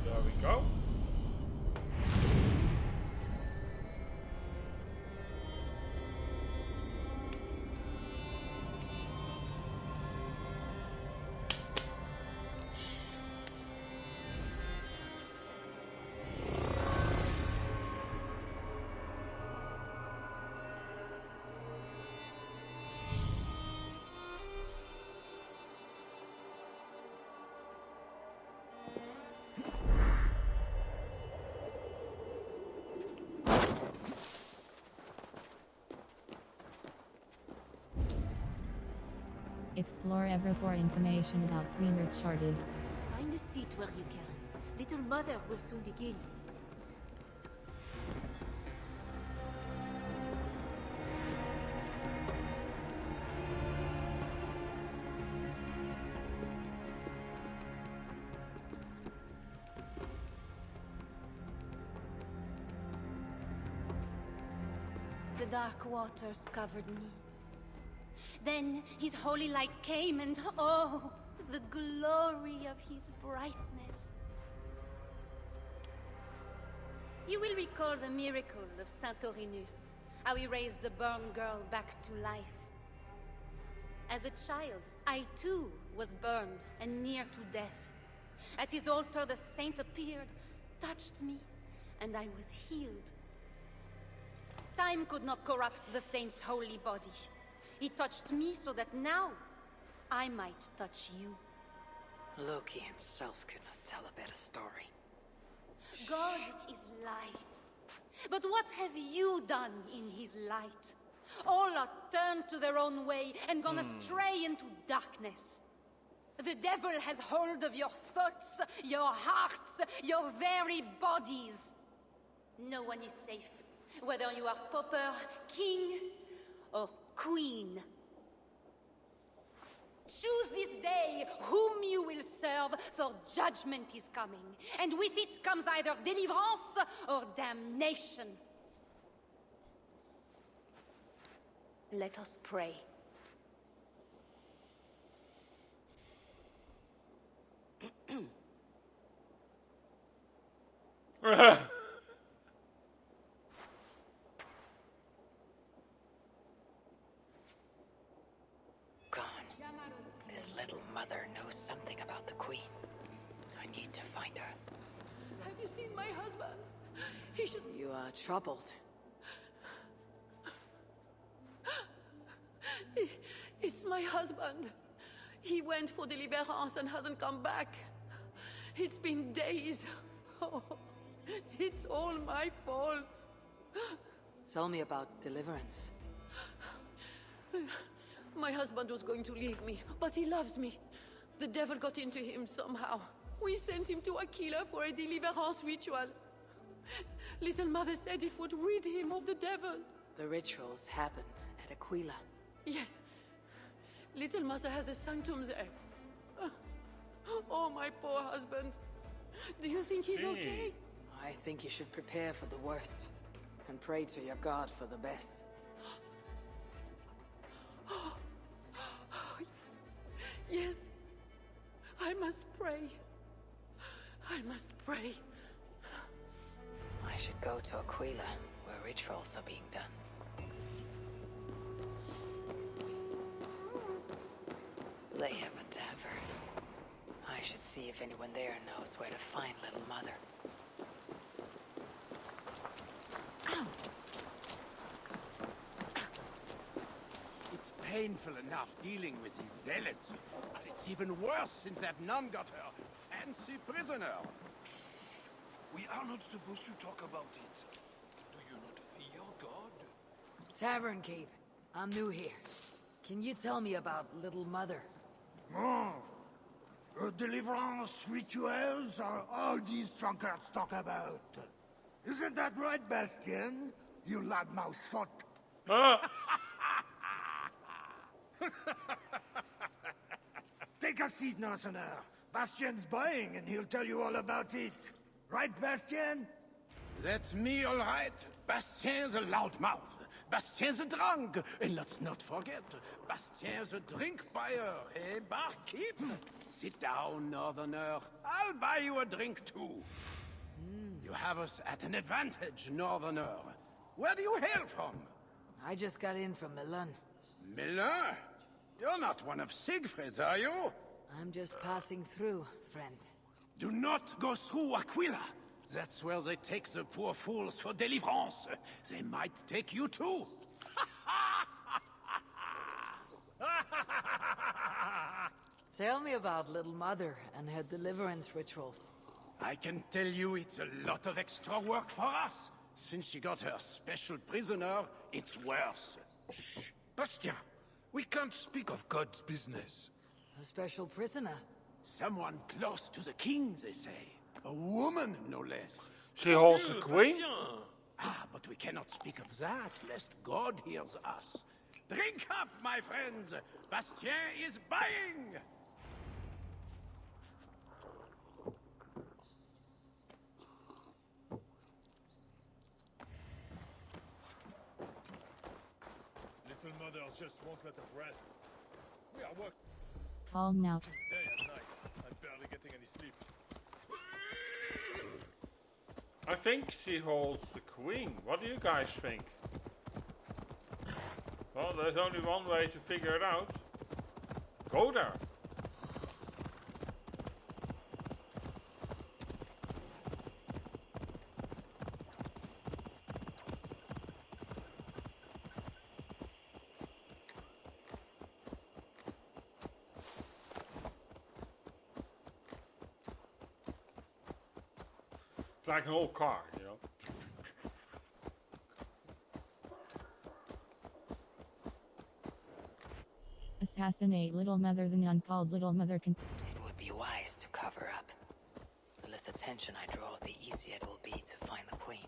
B: There we go.
C: Explore ever for information about Greenwich charges.
Q: Find a seat where you can. Little mother will soon begin.
T: The dark waters covered me. Then his holy light came, and oh, the glory of his brightness. You will recall the miracle of Santorinus, how he raised the burned girl back to life. As a child, I too was burned and near to death. At his altar, the saint appeared, touched me, and I was healed. Time could not corrupt the saint's holy body. He touched me so that now I might touch you.
F: Loki himself could not tell a better story.
T: God is light. But what have you done in his light? All are turned to their own way and gone astray into darkness. The devil has hold of your thoughts, your hearts, your very bodies. No one is safe, whether you are pauper, king, or queen. Choose this day whom you will serve, for judgment is coming, and with it comes either deliverance or damnation. Let us pray.
F: Gone. This little mother knows something about the Queen. I need to find her.
Q: Have you seen my husband? He should...
R: You are troubled.
Q: It's my husband. He went for deliverance and hasn't come back. It's been days. Oh, it's all my fault.
R: Tell me about deliverance.
Q: My husband was going to leave me, but he loves me. The devil got into him somehow. We sent him to Aquila for a deliverance ritual. Little Mother said it would rid him of the devil.
R: The rituals happen at Aquila.
Q: Yes. Little Mother has a sanctum there. Oh, my poor husband. Do you think he's okay?
R: I think you should prepare for the worst and pray to your God for the best.
Q: Yes. I must pray. I must pray.
F: I should go to Aquila, where rituals are being done. They have a tavern. I should see if anyone there knows where to find Little Mother.
N: It's painful enough dealing with these zealots, but it's even worse since that nun got her fancy prisoner.
O: We are not supposed to talk about it. Do you not fear God?
R: Tavern Keep. I'm new here. Can you tell me about Little Mother?
M: Oh, deliverance rituals are all these drunkards talk about. Isn't that right, Bastien? You loudmouth shot. Take a seat, Northerner. Bastien's buying, and he'll tell you all about it. Right, Bastien?
N: That's me, all right. Bastien's a loudmouth. Bastien's a drunk. And let's not forget, Bastien's a drink buyer. Hey, barkeep? Sit down, Northerner. I'll buy you a drink, too. You have us at an advantage, Northerner. Where do you hail from?
R: I just got in from Milan.
N: Milan? You're not one of Siegfried's, are you?
R: I'm just passing through, friend.
N: Do not go through Aquila. That's where they take the poor fools for deliverance. They might take you too.
R: Tell me about Little Mother and her deliverance rituals.
N: I can tell you it's a lot of extra work for us. Since she got her special prisoner, it's worse.
O: Shh! Bastien! We can't speak of God's business.
R: A special prisoner?
N: Someone close to the king, they say. A woman, no less.
B: She holds the queen?
N: Ah, but we cannot speak of that, lest God hears us. Drink up, my friends! Bastien is buying!
H: Little Mother just won't let us rest. We are working
C: Calm now.
H: day and night. I'm barely getting any sleep.
B: I think she holds the queen. What do you guys think? Well, there's only one way to figure it out. Go there. It's like an old car, you know.
C: Assassinate Little Mother. The nun called Little Mother can...
F: It would be wise to cover up. The less attention I draw, the easier it will be to find the queen.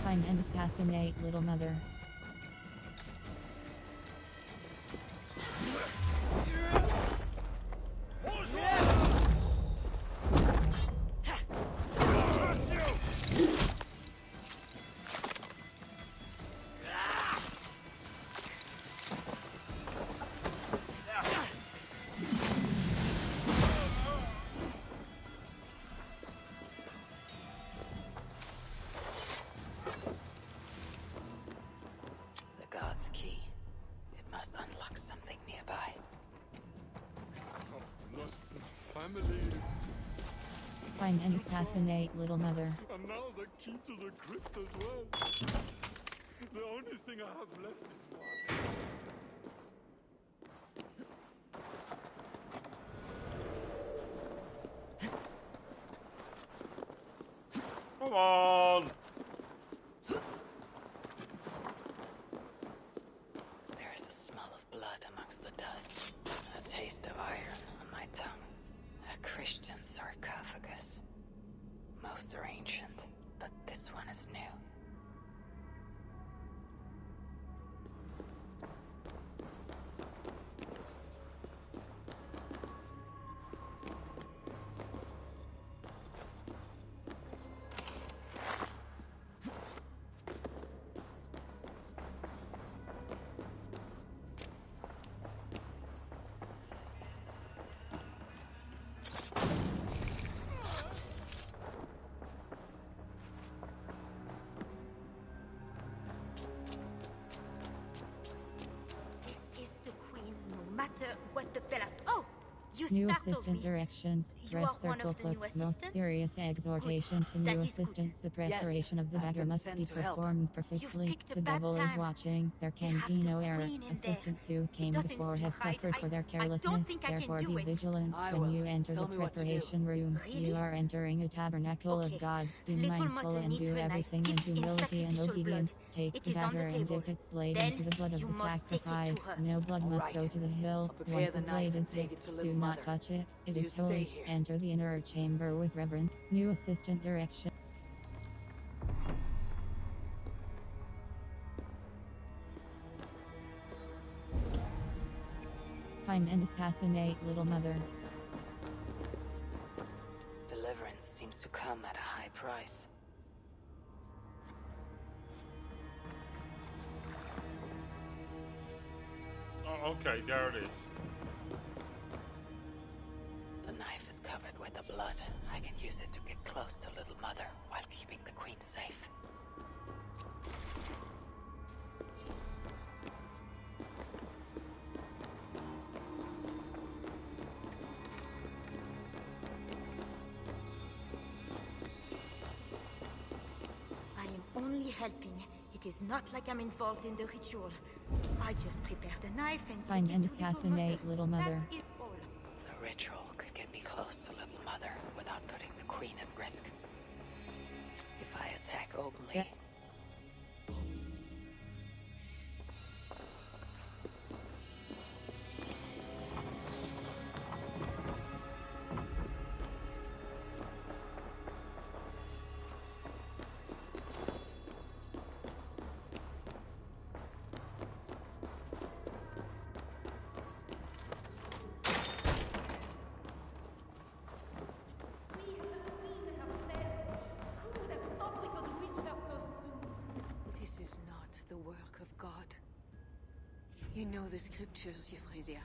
C: Find and assassinate Little Mother.
F: Key. It must unlock something nearby.
I: I've lost my family.
C: Find and assassinate Little Mother.
I: And now the key to the crypt as well. The only thing I have left is one.
B: Come on!
F: There is a smell of blood amongst the dust, a taste of iron on my tongue. A Christian sarcophagus. Most are ancient, but this one is new.
K: Matter what the fella. Oh, you
C: New
K: startled
C: assistant
K: me.
C: directions.
K: You
C: Press
K: are one
C: circle
K: of the
C: plus
K: new
C: most
K: assistants?
C: serious exhortation to
K: That
C: new
K: is good.
C: assistants. The preparation of the
F: I've
C: matter
F: been
C: must
F: sent
C: be
F: to help.
C: performed
K: You've
C: perfectly.
K: picked a
C: The
K: bad
C: devil is
K: time.
C: watching. There
K: They
C: can
K: have
C: be
K: the
C: no error.
K: queen in there.
C: Assistants who came
K: doesn't
C: before
K: seem
C: have
K: right.
C: suffered for their
K: I don't
C: carelessness.
K: think I can
C: Therefore
K: do
C: be
K: it.
C: vigilant
F: I
C: when
F: will.
C: you enter
F: Tell
C: the
F: me what to do.
C: preparation room.
K: Really?
C: You are entering a tabernacle
K: Okay.
C: of God. Be
K: Little
C: mindful
K: Mother
C: and
K: needs
C: do
K: her knife
C: everything in
K: dipped in
C: humility and
K: sacrificial blood.
C: obedience. Take
K: It
C: the
K: is on the
C: dagger and
K: table.
C: dip its blade
K: Then
C: into the blood of
K: you
C: the
K: must take it to
C: sacrifice.
K: her.
C: No blood
F: All
C: must
F: right.
C: go to the hill.
F: I'll prepare
C: Once
F: the
C: a
F: knife
C: blade
F: and
C: is
F: take
C: dipped,
F: it to
C: do
F: Little
C: not
F: Mother.
C: touch it. It
F: You
C: is
F: stay
C: holy.
F: here.
C: Enter the inner chamber with reverence. New assistant direction. Find and assassinate Little Mother.
F: Deliverance seems to come at a high price.
B: Oh, okay, there it is.
F: The knife is covered with the blood. I can use it to get close to Little Mother while keeping the queen safe.
K: I am only helping. It is not like I'm involved in the ritual. I just prepared a knife and
C: Find
K: take
C: and
K: it to
C: assassinate Little Mother.
K: That is all.
F: The ritual could get me close to Little Mother without putting the queen at risk. If I attack openly,
C: Yeah.
R: You know the scriptures, Euphrasia.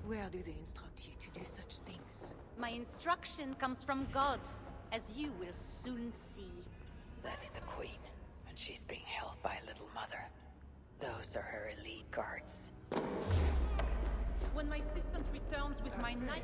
R: Where do they instruct you to do such things?
T: My instruction comes from God, as you will soon see.
F: That is the Queen, and she's being held by a little mother. Those are her elite guards.
D: When my assistant returns with my knife...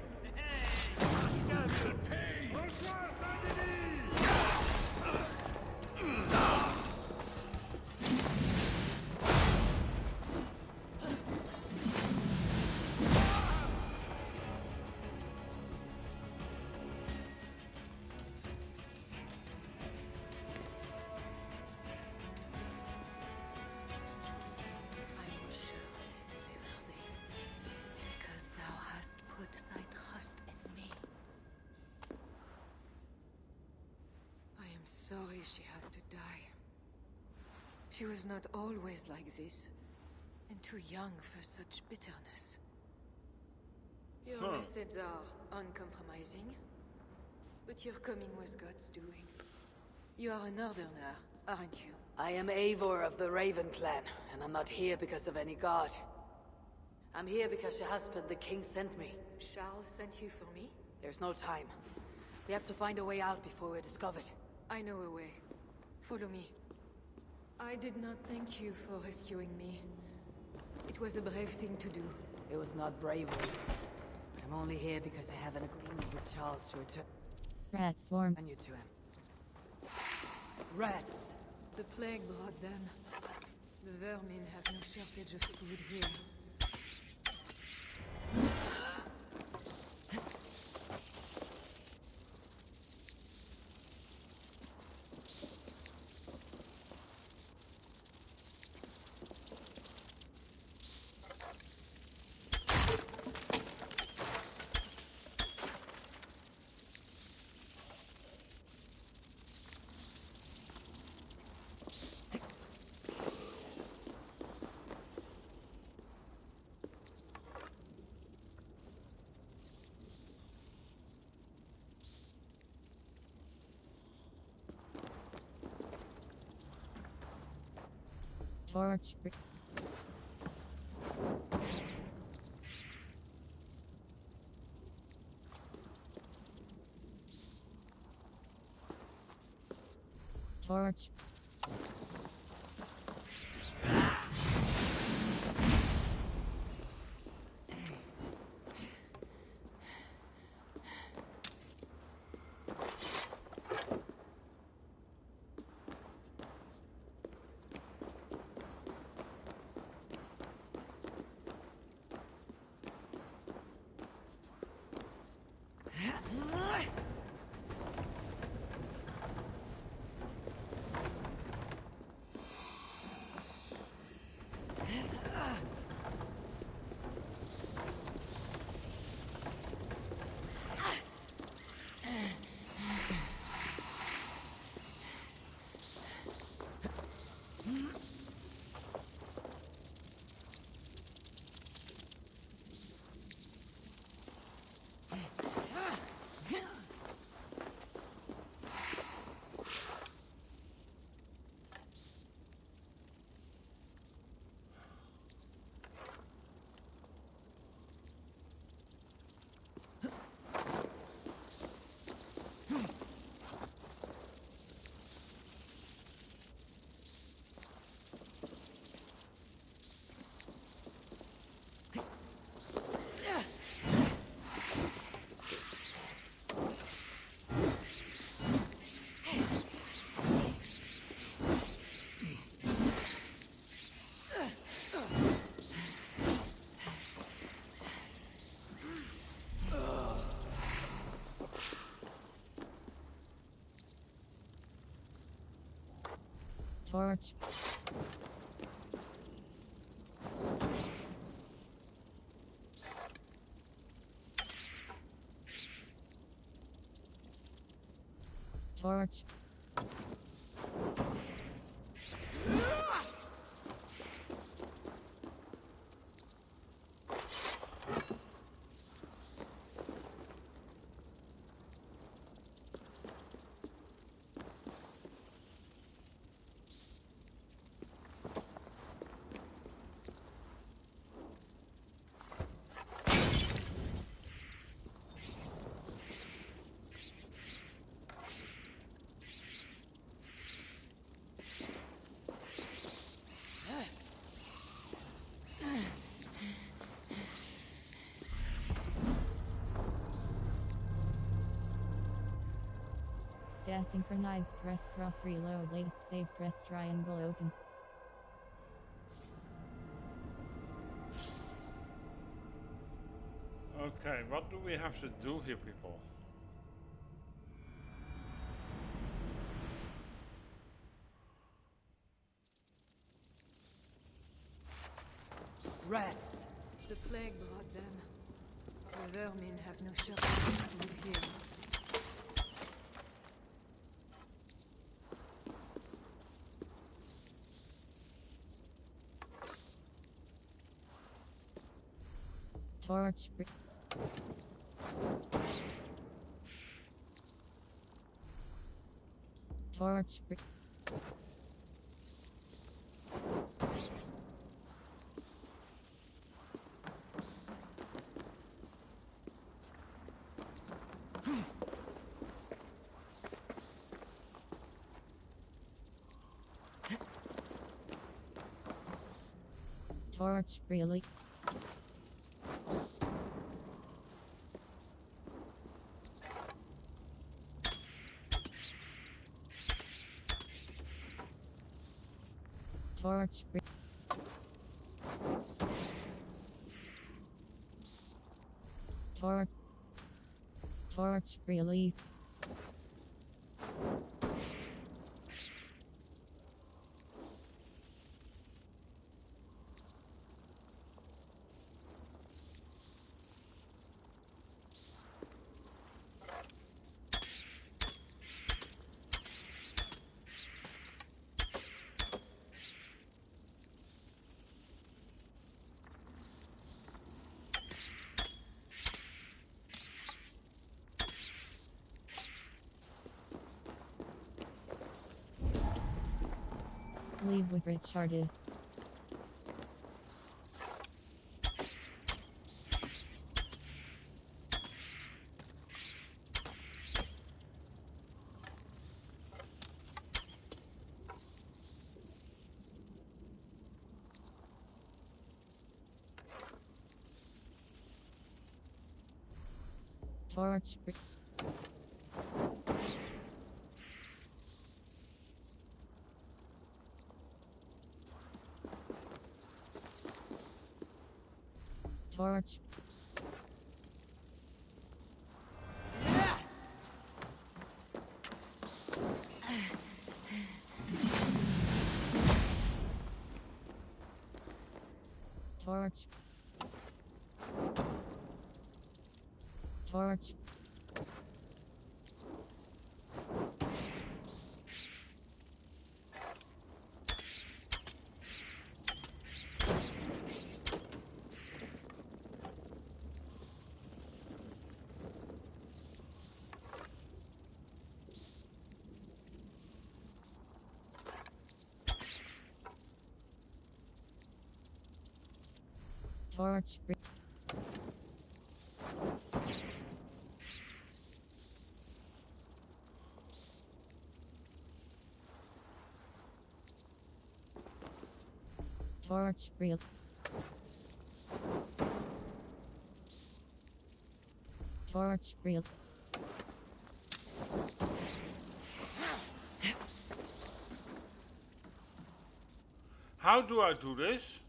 R: Sorry she had to die. She was not always like this, and too young for such bitterness. Your methods are uncompromising, but your coming was God's doing. You are a northerner, aren't you?
F: I am Eivor of the Raven Clan, and I'm not here because of any god. I'm here because your husband, the king, sent me.
R: Charles sent you for me?
F: There's no time. We have to find a way out before we're discovered.
R: I know a way. Follow me. I did not thank you for rescuing me. It was a brave thing to do.
F: It was not bravery. I'm only here because I have an agreement with Charles to return.
C: Rat swarm.
F: And you to him.
R: Rats! The plague brought them. The vermin have no shortage of food here.
C: Torch. Torch. Torch. Torch. Asynchronized press cross reload latest save press triangle open.
B: Okay, what do we have to do here, people?
R: Rats! The plague brought them. The vermin have no shelter to live here.
C: Torch. Torch. Torch, really? Torch. Torch. Torch, really? Leave with rich artists. Torch. Torch. Torch. Torch. Torch. Torch, real. Torch, real.
B: How do I do this?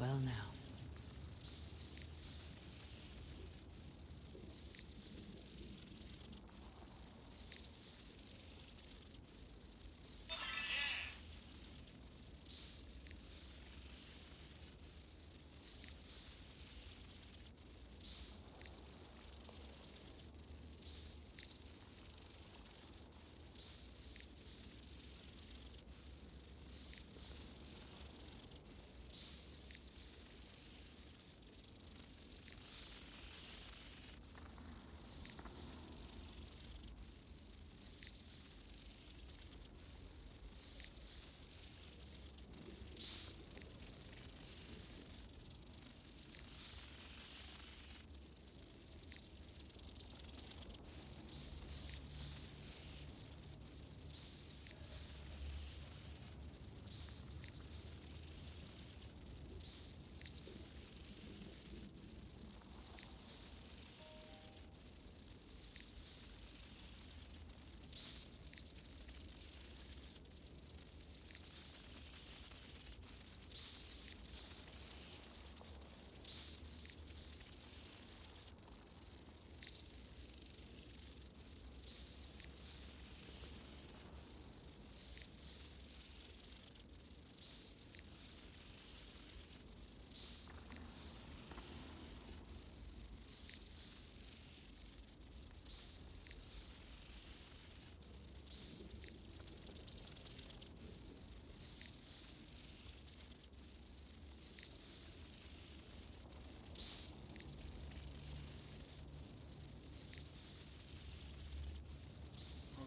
F: Well now.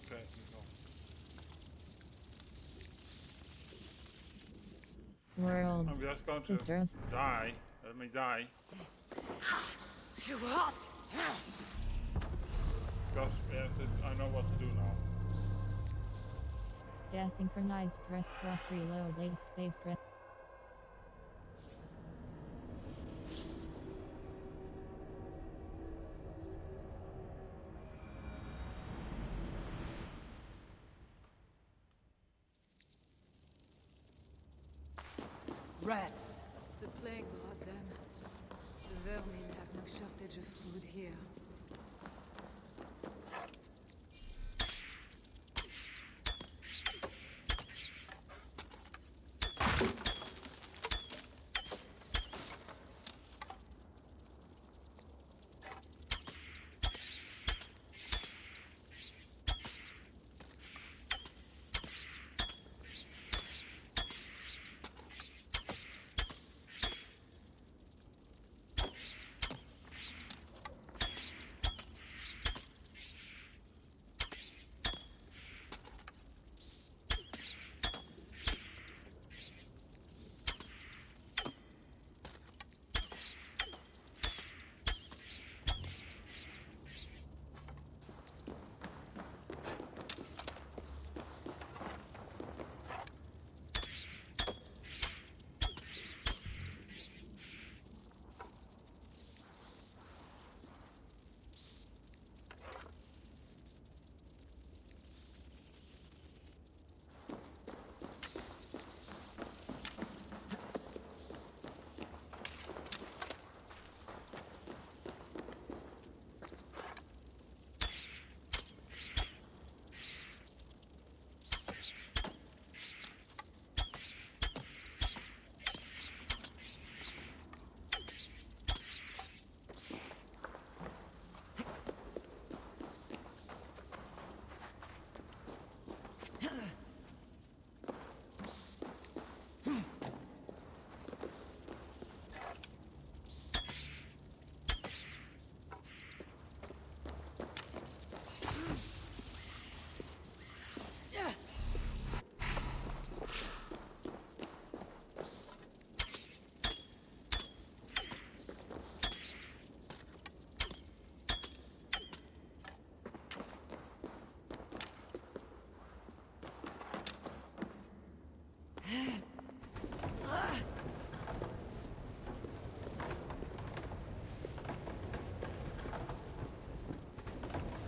B: Okay, go.
C: World.
B: I'm just going
C: Sister
B: to
C: of...
B: die. Let me die.
Q: Too hot!
B: Because I know what to do now.
C: Desynchronized press cross reload latest save press.
R: Rats. The plague brought them. The vermin have no shortage of food here.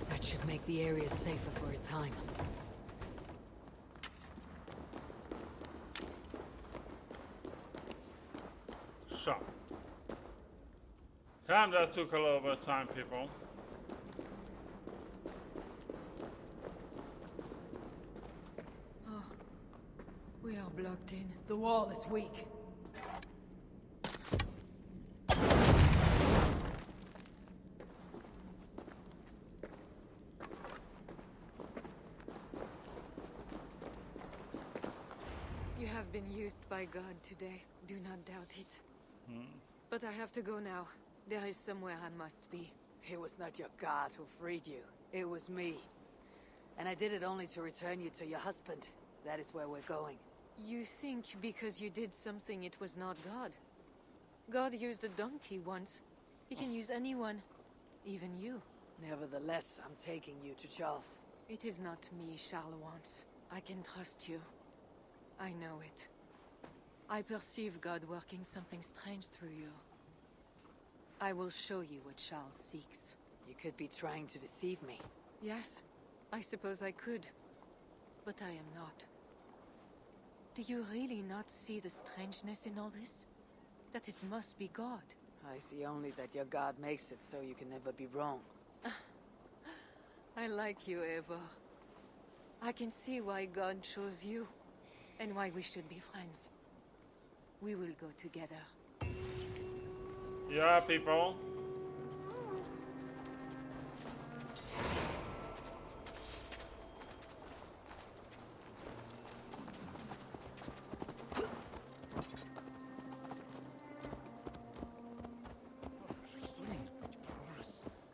F: That should make the area safer for a time.
B: So. And that took a little bit of time, people.
Q: Oh, we are blocked in. The wall is weak. You have been used by God today. Do not doubt it. But I have to go now. There is somewhere I must be.
L: It was not your God who freed you. It was me. And I did it only to return you to your husband. That is where we're going.
Q: You think because you did something it was not God? God used a donkey once. He can use anyone. Even you.
L: Nevertheless, I'm taking you to Charles.
Q: It is not me Charles wants. I can trust you. I know it. I perceive God working something strange through you. I will show you what Charles seeks.
L: You could be trying to deceive me.
Q: Yes, I suppose I could. But I am not. Do you really not see the strangeness in all this? That it must be God?
L: I see only that your God makes it so you can never be wrong.
Q: I like you, Eva. I can see why God chose you, and why we should be friends. We will go together.
B: Yeah, people.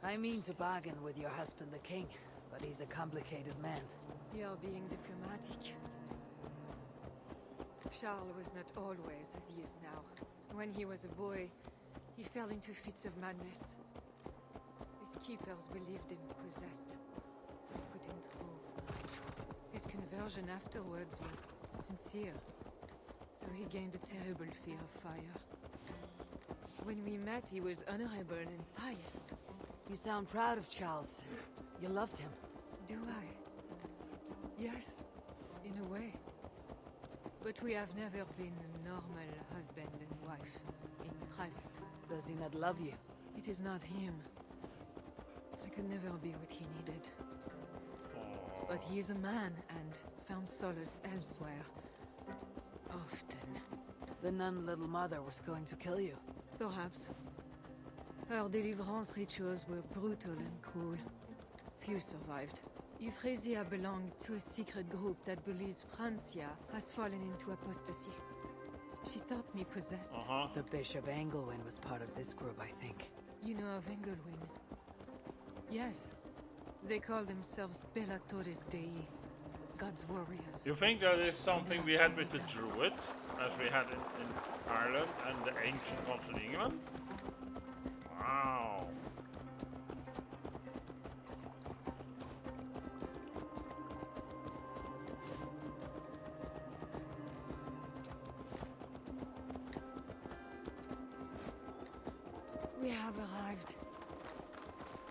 L: I mean to bargain with your husband, the king, but he's a complicated man.
Q: You're being diplomatic. Charles was not always as he is now. When he was a boy, he fell into fits of madness. His keepers believed him possessed. They put him through a ritual. His conversion afterwards was sincere, though he gained a terrible fear of fire. When we met, he was honorable and pious.
L: You sound proud of Charles. You loved him.
Q: Do I? Yes, in a way. But we have never been a normal husband and wife, in private.
L: Does he not love you?
Q: It is not him. I could never be what he needed. But he is a man and found solace elsewhere. Often.
L: The nun Little Mother was going to kill you.
Q: Perhaps. Her deliverance rituals were brutal and cruel. Few survived. Euphrasia belonged to a secret group that believes Francia has fallen into apostasy. She thought me possessed.
L: The Bishop Engelwin was part of this group, I think.
Q: You know of Engelwin? Yes. They call themselves Bellatores Dei, God's warriors.
B: You think that is something we had with the Druids, as we had in Ireland and the ancient ones in England? Wow.
Q: We have arrived.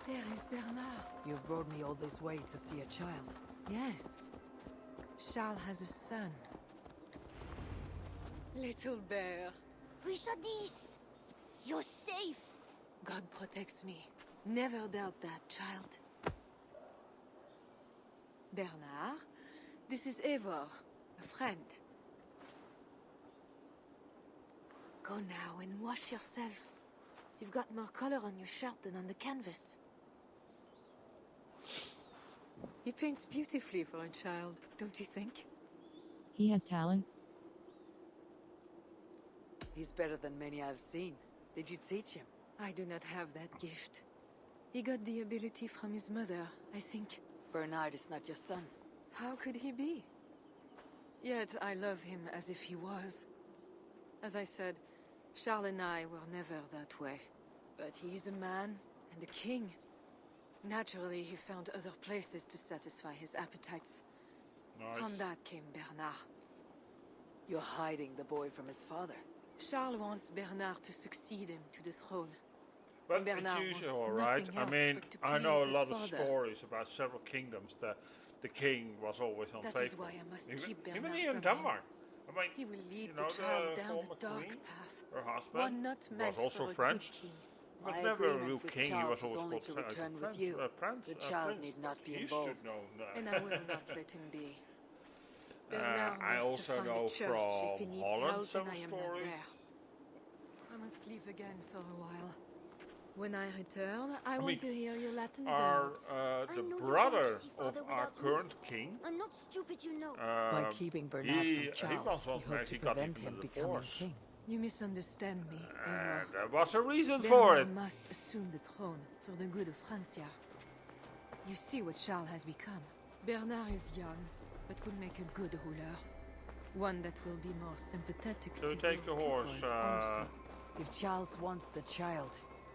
Q: There is Bernard.
L: You've brought me all this way to see a child.
Q: Yes. Charles has a son. Little bear.
K: Richardis! You're safe!
Q: God protects me. Never doubt that, child. Bernard, this is Eivor, a friend. Go now and wash yourself. You've got more color on your shirt than on the canvas. He paints beautifully for a child, don't you think?
C: He has talent.
L: He's better than many I've seen. Did you teach him?
Q: I do not have that gift. He got the ability from his mother, I think.
L: Bernard is not your son.
Q: How could he be? Yet I love him as if he was. As I said, Charles and I were never that way. But he is a man and a king. Naturally, he found other places to satisfy his appetites.
B: Nice.
Q: From that came Bernard.
L: You're hiding the boy from his father.
Q: Charles wants Bernard to succeed him to the throne.
B: But
Q: Bernard
B: it's usual,
Q: wants
B: right?
Q: nothing
B: I
Q: else
B: mean,
Q: but to
B: I know a
Q: please his
B: lot of
Q: father.
B: stories about several kingdoms that the king was always unfaithful.
Q: That is why I must keep Bernard
B: even here in
Q: from him.
B: Denmark. I mean,
Q: He will lead
B: you know,
Q: the child
B: the
Q: down
B: former
Q: a dark
B: queen,
Q: path.
B: her husband,
Q: One not meant
B: was also
Q: for a
B: French.
Q: good king.
B: He was
Q: My
B: never a
Q: agreement
B: real
Q: with
B: king.
Q: Charles
B: he was
Q: was
B: always
Q: only
B: called
Q: to return with you. The child need not be
B: he
Q: involved,
B: should know.
Q: and I will not let him be. Bernard
B: I
Q: wants to
B: also
Q: find
B: know
Q: a church if he
B: from
Q: needs
B: Holland
Q: help,
B: some
Q: and I am
B: stories.
Q: not there. I must leave again for a while. When I return, I want to hear your Latin verbs.
B: The brother of our current king.
U: I'm not stupid, you know.
Q: By keeping Bernard from Charles,
B: he
Q: you hope to prevent him becoming king. You misunderstand me, Eivor.
B: There was a reason
Q: Bernard
B: for it.
Q: must assume the throne for the good of Francia. You see what Charles has become. Bernard is young, but will make a good ruler. One that will be more sympathetic
B: So
Q: to
B: take the horse.
V: If Charles wants the child,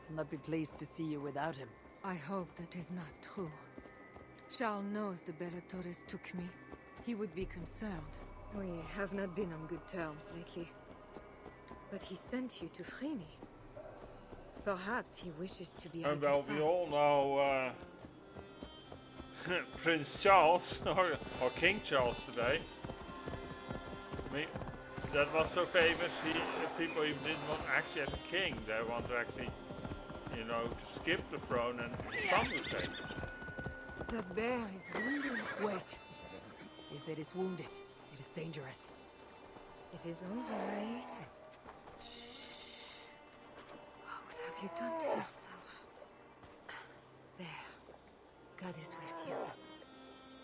V: he'll not be pleased to see you without him.
Q: I hope that is not true. Charles knows the Bella Torres took me. He would be concerned. We have not been on good terms lately. But he sent you to free me. Perhaps he wishes to be
B: And well,
Q: reconciled.
B: we all know Prince Charles, or King Charles today. I mean, that was so famous, people even didn't want actually as a king. They want to actually, you know, to skip the throne and his son would take it.
Q: The bear is wounded.
V: Wait. If it is wounded, it is dangerous.
Q: It is all right. What have you done to yourself? There. God is with you.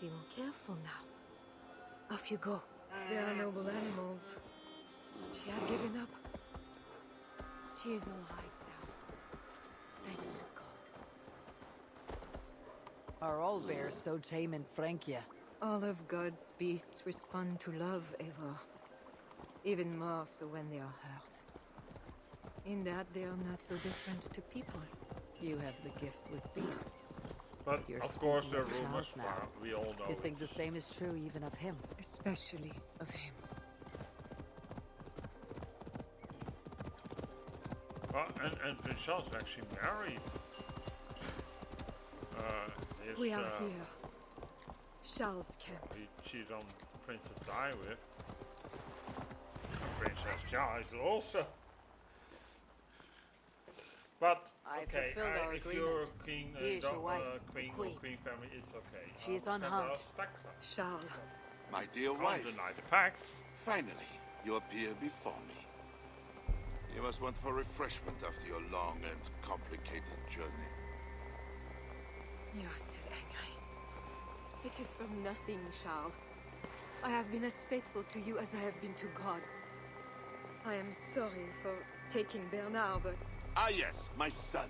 Q: Be more careful now. Off you go. They are noble animals. She had given up. She is all right now. Thanks to God.
V: Are all bears so tame in Francia?
Q: All of God's beasts respond to love, Eivor. Even more so when they are hurt. In that they are not so different to people.
V: You have the gift with beasts.
B: But
V: You're
B: of course
V: speaking
B: there are
V: of
B: rumors,
V: Charles now.
B: we all know
V: You think
B: it.
V: the same is true even of him?
Q: Especially of him.
B: Well, and Prince Charles is actually married.
Q: We are here. Charles camp.
B: He cheated on Princess Di with. Princess Charles also. But
V: I
B: okay,
V: fulfilled our
B: if you're
V: agreement.
B: king,
V: Here's your wife,
B: queen
V: the
B: or
V: queen.
B: queen family, it's okay.
V: She's
B: I understand
V: unharmed.
B: those facts.
Q: Charles.
S: My dear
B: Can't
S: wife.
B: deny the facts.
S: Finally, you appear before me. You must want for refreshment after your long and complicated journey.
Q: You are still angry. It is from nothing, Charles. I have been as faithful to you as I have been to God. I am sorry for taking Bernard, but...
S: Ah yes, my son.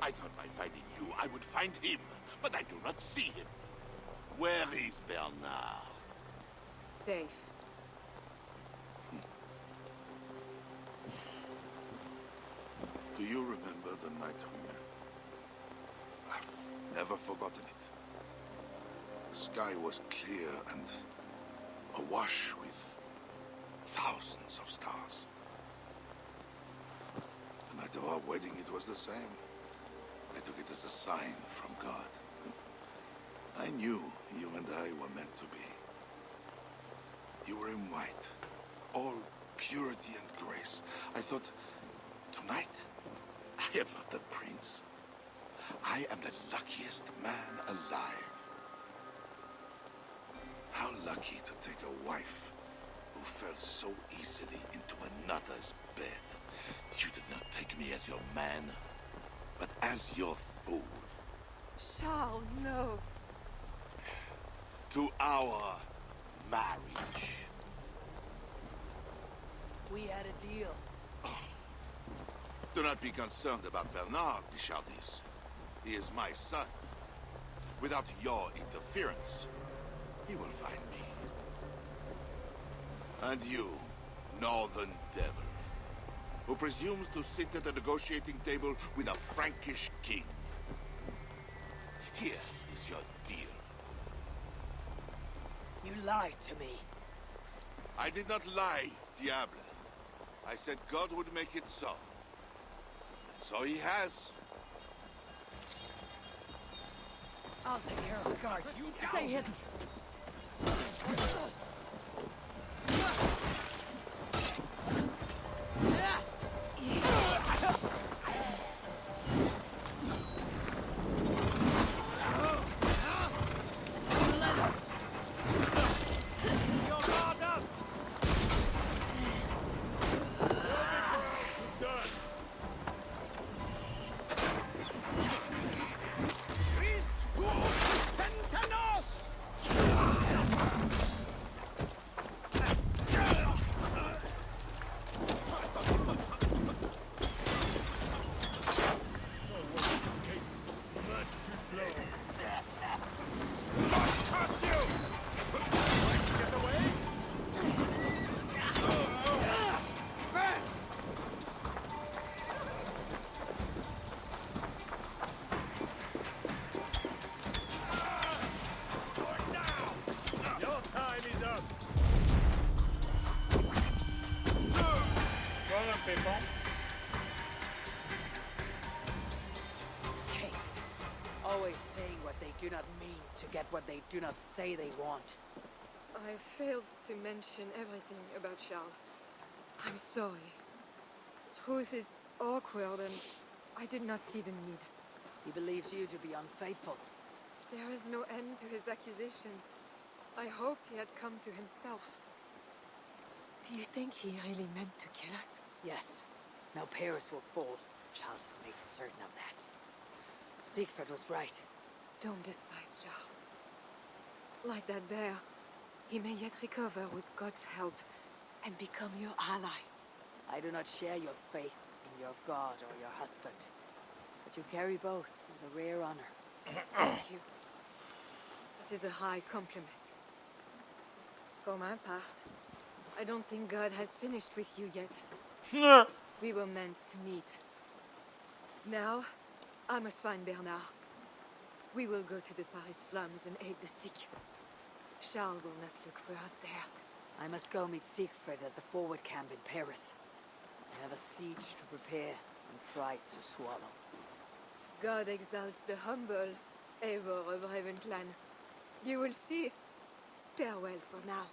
S: I thought by finding you, I would find him, but I do not see him. Where is Bernard?
Q: Safe.
S: Do you remember the night we met? I've never forgotten it. The sky was clear and awash with thousands of stars. The night of our wedding, it was the same. I took it as a sign from God. I knew you and I were meant to be. You were in white, all purity and grace. I thought, tonight, I am not the prince. I am the luckiest man alive. How lucky to take a wife who fell so easily into another's bed. You did not take me as your man, but as your fool.
Q: Charles, no.
S: To our marriage.
V: We had a deal.
S: Do not be concerned about Bernard, Bichardis. He is my son. Without your interference, he will find me. And you, northern devil, who presumes to sit at the negotiating table with a Frankish king. Here is your deal.
V: You lied to me.
S: I did not lie, Diable. I said God would make it so. And so he has.
V: I'll take care of the guards. Stay hidden.
B: people.
V: Kings, always saying what they do not mean to get what they do not say they want.
R: I failed to mention everything about Charles. I'm sorry. The truth is awkward and I did not see the need.
V: He believes you to be unfaithful.
R: There is no end to his accusations. I hoped he had come to himself. Do you think he really meant to kill us?
V: Yes. Now Paris will fall. Charles has made certain of that. Siegfried was right.
R: Don't despise Charles. Like that bear, he may yet recover with God's help and become your ally.
V: I do not share your faith in your God or your husband. But you carry both with a rare honor.
R: Thank you. That is a high compliment. For my part, I don't think God has finished with you yet. We were meant to meet. Now, I must find Bernard. We will go to the Paris slums and aid the sick. Charles will not look for us there.
V: I must go meet Siegfried at the forward camp in Paris. I have a siege to prepare and pride to swallow.
R: God exalts the humble, ever of Ravenclan. You will see. Farewell for now.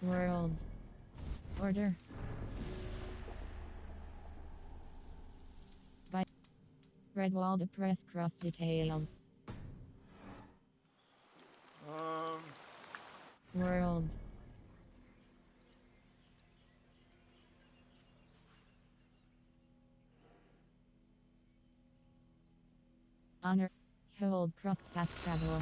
C: World. Order. By Redwall Press Cross Details. World. Honor. Hold cross fast travel.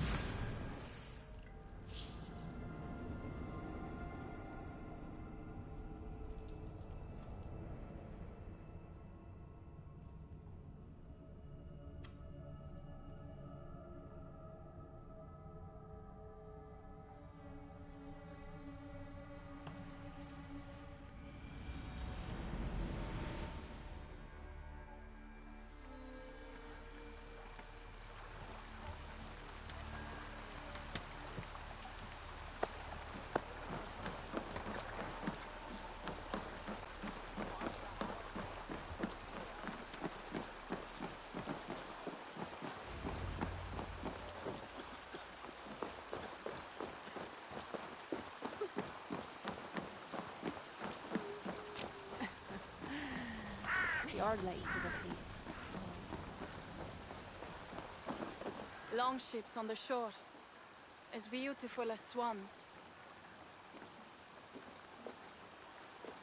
K: You're late to the feast.
D: Longships on the shore. As beautiful as swans.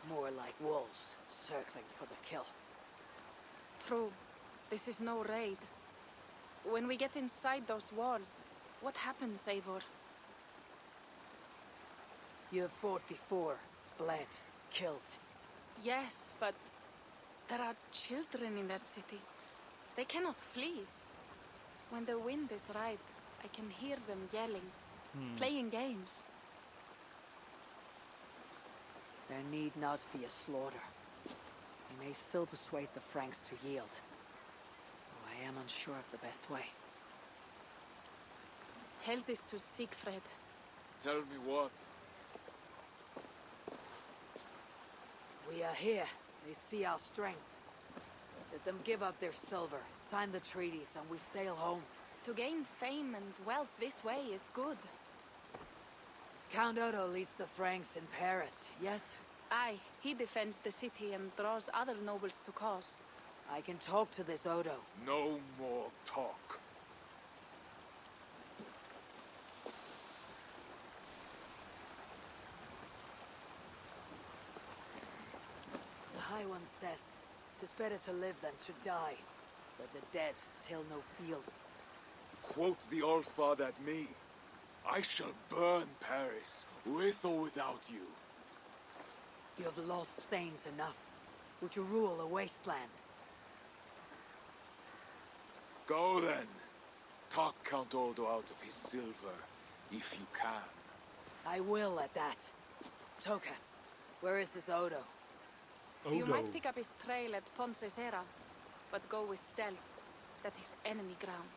V: More like wolves, circling for the kill.
D: True. This is no raid. When we get inside those walls, what happens, Eivor?
V: You have fought before, bled, killed.
D: Yes, but there are children in that city. They cannot flee. When the wind is right, I can hear them yelling, playing games.
V: There need not be a slaughter. We may still persuade the Franks to yield. Though I am unsure of the best way.
D: Tell this to Siegfried.
I: Tell me what?
V: We are here. They see our strength. Let them give up their silver, sign the treaties, and we sail home.
D: To gain fame and wealth this way is good.
V: Count Otto leads the Franks in Paris, yes?
D: Aye, he defends the city and draws other nobles to cause.
V: I can talk to this Odo.
I: No more talk.
V: The High One says, 'tis better to live than to die. Let the dead till no fields.
I: Quote the Allfather at me. I shall burn Paris, with or without you.
V: You have lost Thanes enough. Would you rule a wasteland?
I: Go then. Talk Count Odo out of his silver, if you can.
V: I will at that. Toka, where is this Odo?
D: You might pick up his trail at Ponce Serra, but go with stealth. That is enemy ground.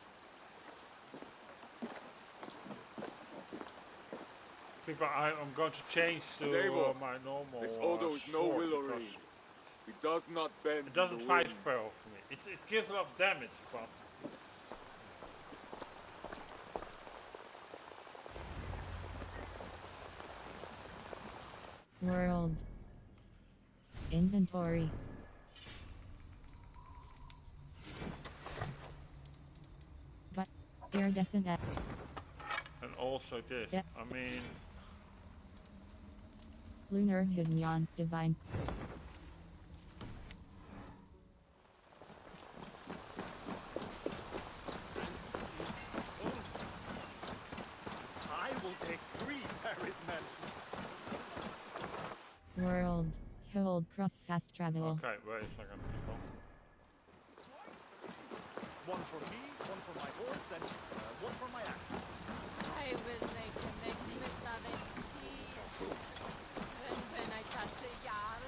B: People, I'm going to change to
I: Davor,
B: my normal.
I: This Odo is no Willory. He does not bend.
B: It doesn't
I: to the
B: fight
I: wind.
B: well for me. It gives a lot of damage, but.
C: World. Inventory. But iridescent.
B: And also this.
C: Yeah.
B: I mean.
C: Lunar Hidden Divine.
P: I will take 3 Paris mansions.
C: World. Hold cross fast travel.
B: Okay, wait a second. Stop.
P: One for me, one for my horse, and one for my axe.
D: I will make a necklace of it tea. And when I touch the Jarl.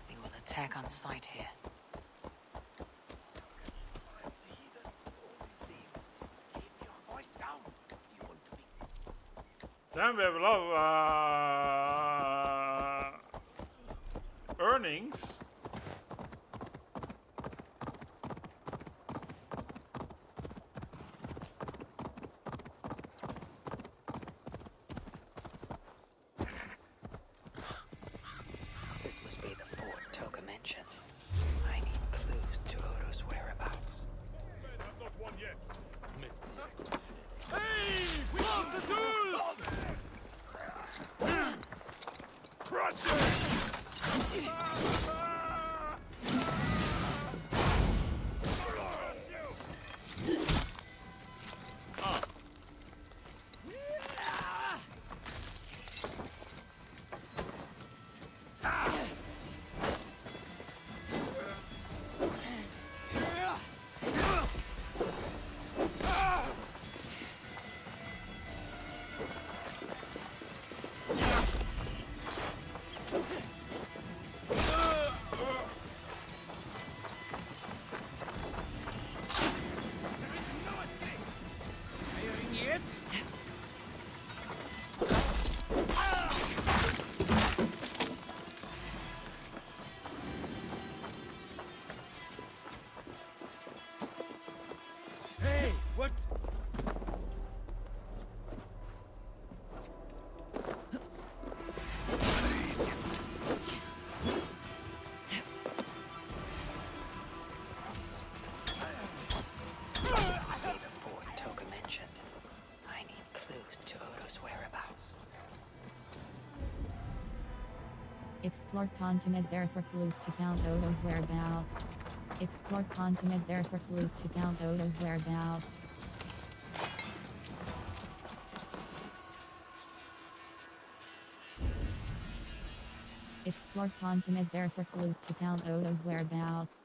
F: They will attack on sight here.
B: Then we have a lot of earnings.
F: This must be the fort Toka mentioned. I need clues to Odo's whereabouts.
H: I've not won yet. Hey! We want the duel! Crush it!
P: Hey, what?
F: This must be the fort Toka mentioned. I need clues to Odo's whereabouts.
C: Explore Pontemazera for clues to count Odo's whereabouts. Explore Pontemazera for clues to count Odo's whereabouts. Explore Pontemazera for clues to count Odo's whereabouts.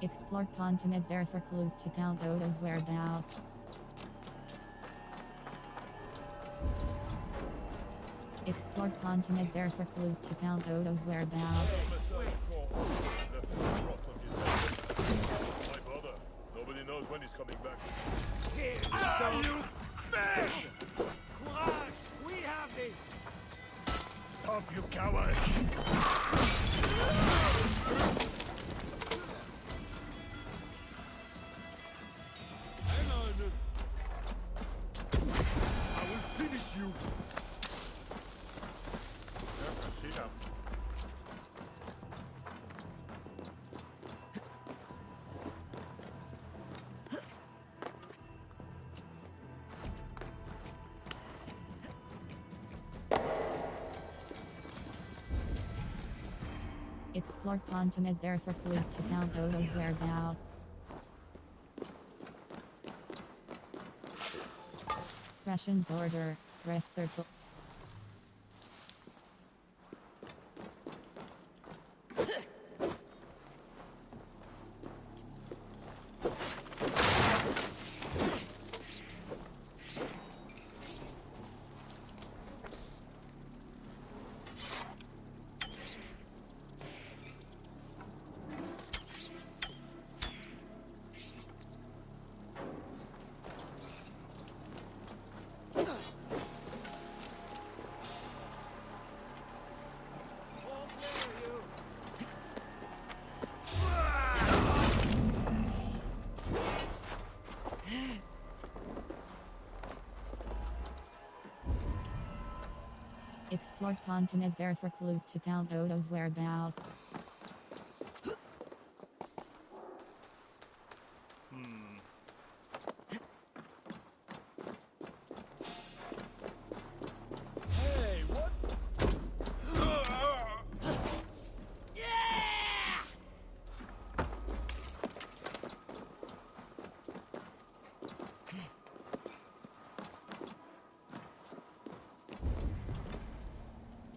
C: Explore Pontemazera for clues to count Odo's whereabouts. Explore Pontonazaire for clues to Count Odo's whereabouts.
H: My brother. Nobody knows when he's coming back.
J: You man! Courage! We have this!
H: Stop, you coward!
J: Hang on! I will finish you!
C: Explore Pontonazaire for clues to Count Odo's whereabouts. Rations order. Press circle. Explore Pontonazaire for clues to Count Odo's whereabouts.
H: Hey, what?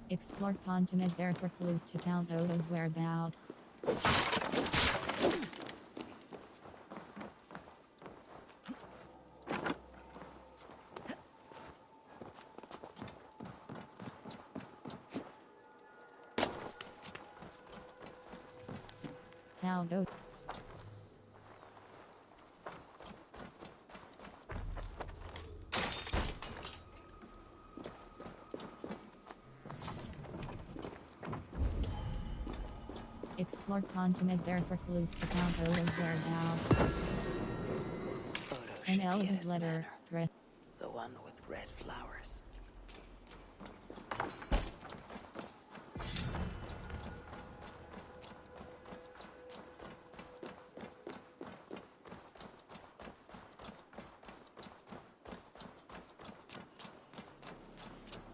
C: Explore Pontonazaire for clues to Count Odo's whereabouts. Count Odo. Explore Pontonazaire for clues to Count Odo's whereabouts.
F: Odo
C: An
F: should be at
C: elegant
F: his
C: letter.
F: manor.
C: Dress.
F: The one with red flowers.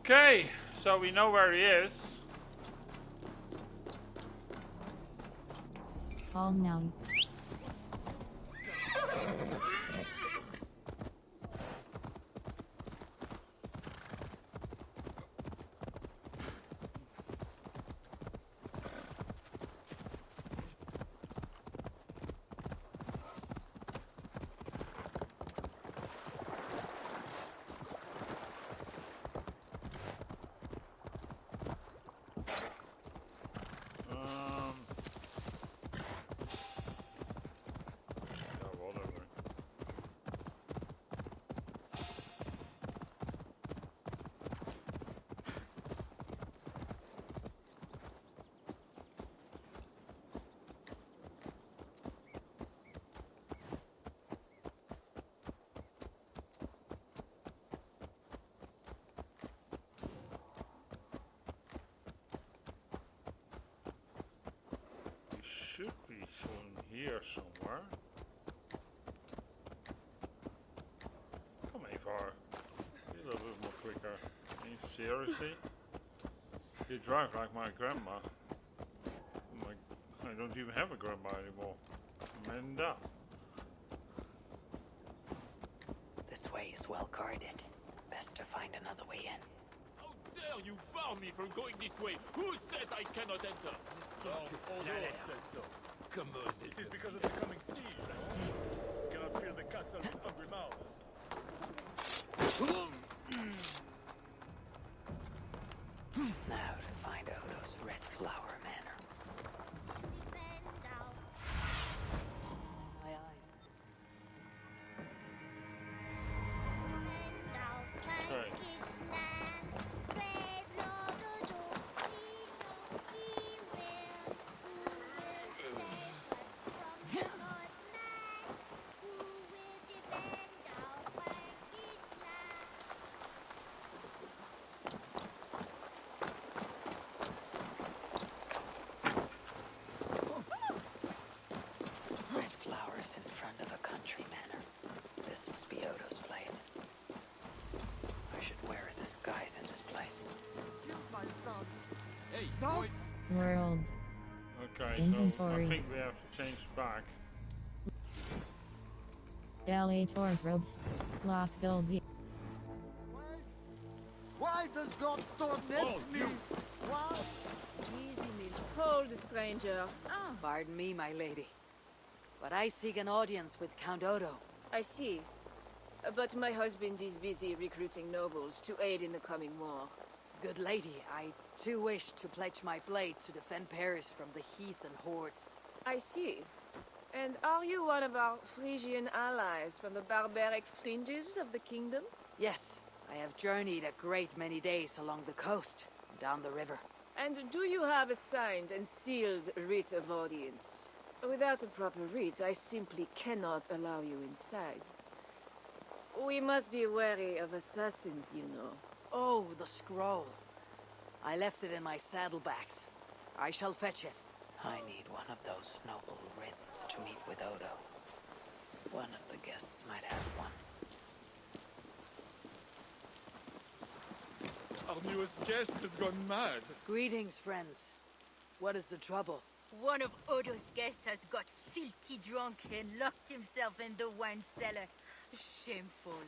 B: Okay, so we know where he is.
C: Calm down.
B: Should be soon here somewhere. Come Avar. Be a little bit more quicker. Are you seriously? You drive like my grandma. I don't even have a grandma anymore. Amanda.
F: This way is well guarded. Best to find another way in.
H: How dare you bar me from going this way? Who says I cannot enter? Well, Odo says so. It is because of the coming siege that cannot fill the castle with hungry mouths.
F: Now to find Odo's Red Flower Manor. Aye, aye. Red flowers in front of a country manor. This must be Odo's place. I should wear a disguise in this place.
N: Hey,
M: No.
C: World.
B: Okay, so I
C: Inventory.
B: think we have to change back.
C: Eleator's robe. Lock build the.
M: Why does God torment me? Why?
L: Easy, hold, stranger.
V: Pardon me, my lady. But I seek an audience with Count Odo.
L: I see. But my husband is busy recruiting nobles to aid in the coming war.
V: Good lady, I too wish to pledge my blade to defend Paris from the heathen hordes.
L: I see. And are you one of our Frisian allies from the barbaric fringes of the kingdom?
V: Yes, I have journeyed a great many days along the coast and down the river.
L: And do you have a signed and sealed writ of audience? Without a proper writ, I simply cannot allow you inside. We must be wary of assassins, you know.
V: Oh, the scroll. I left it in my saddlebags. I shall fetch it.
F: I need one of those noble writs to meet with Odo. One of the guests might have one.
H: Our newest guest has gone mad.
V: Greetings, friends. What is the trouble?
K: One of Odo's guests has got filthy drunk and locked himself in the wine cellar. Shameful.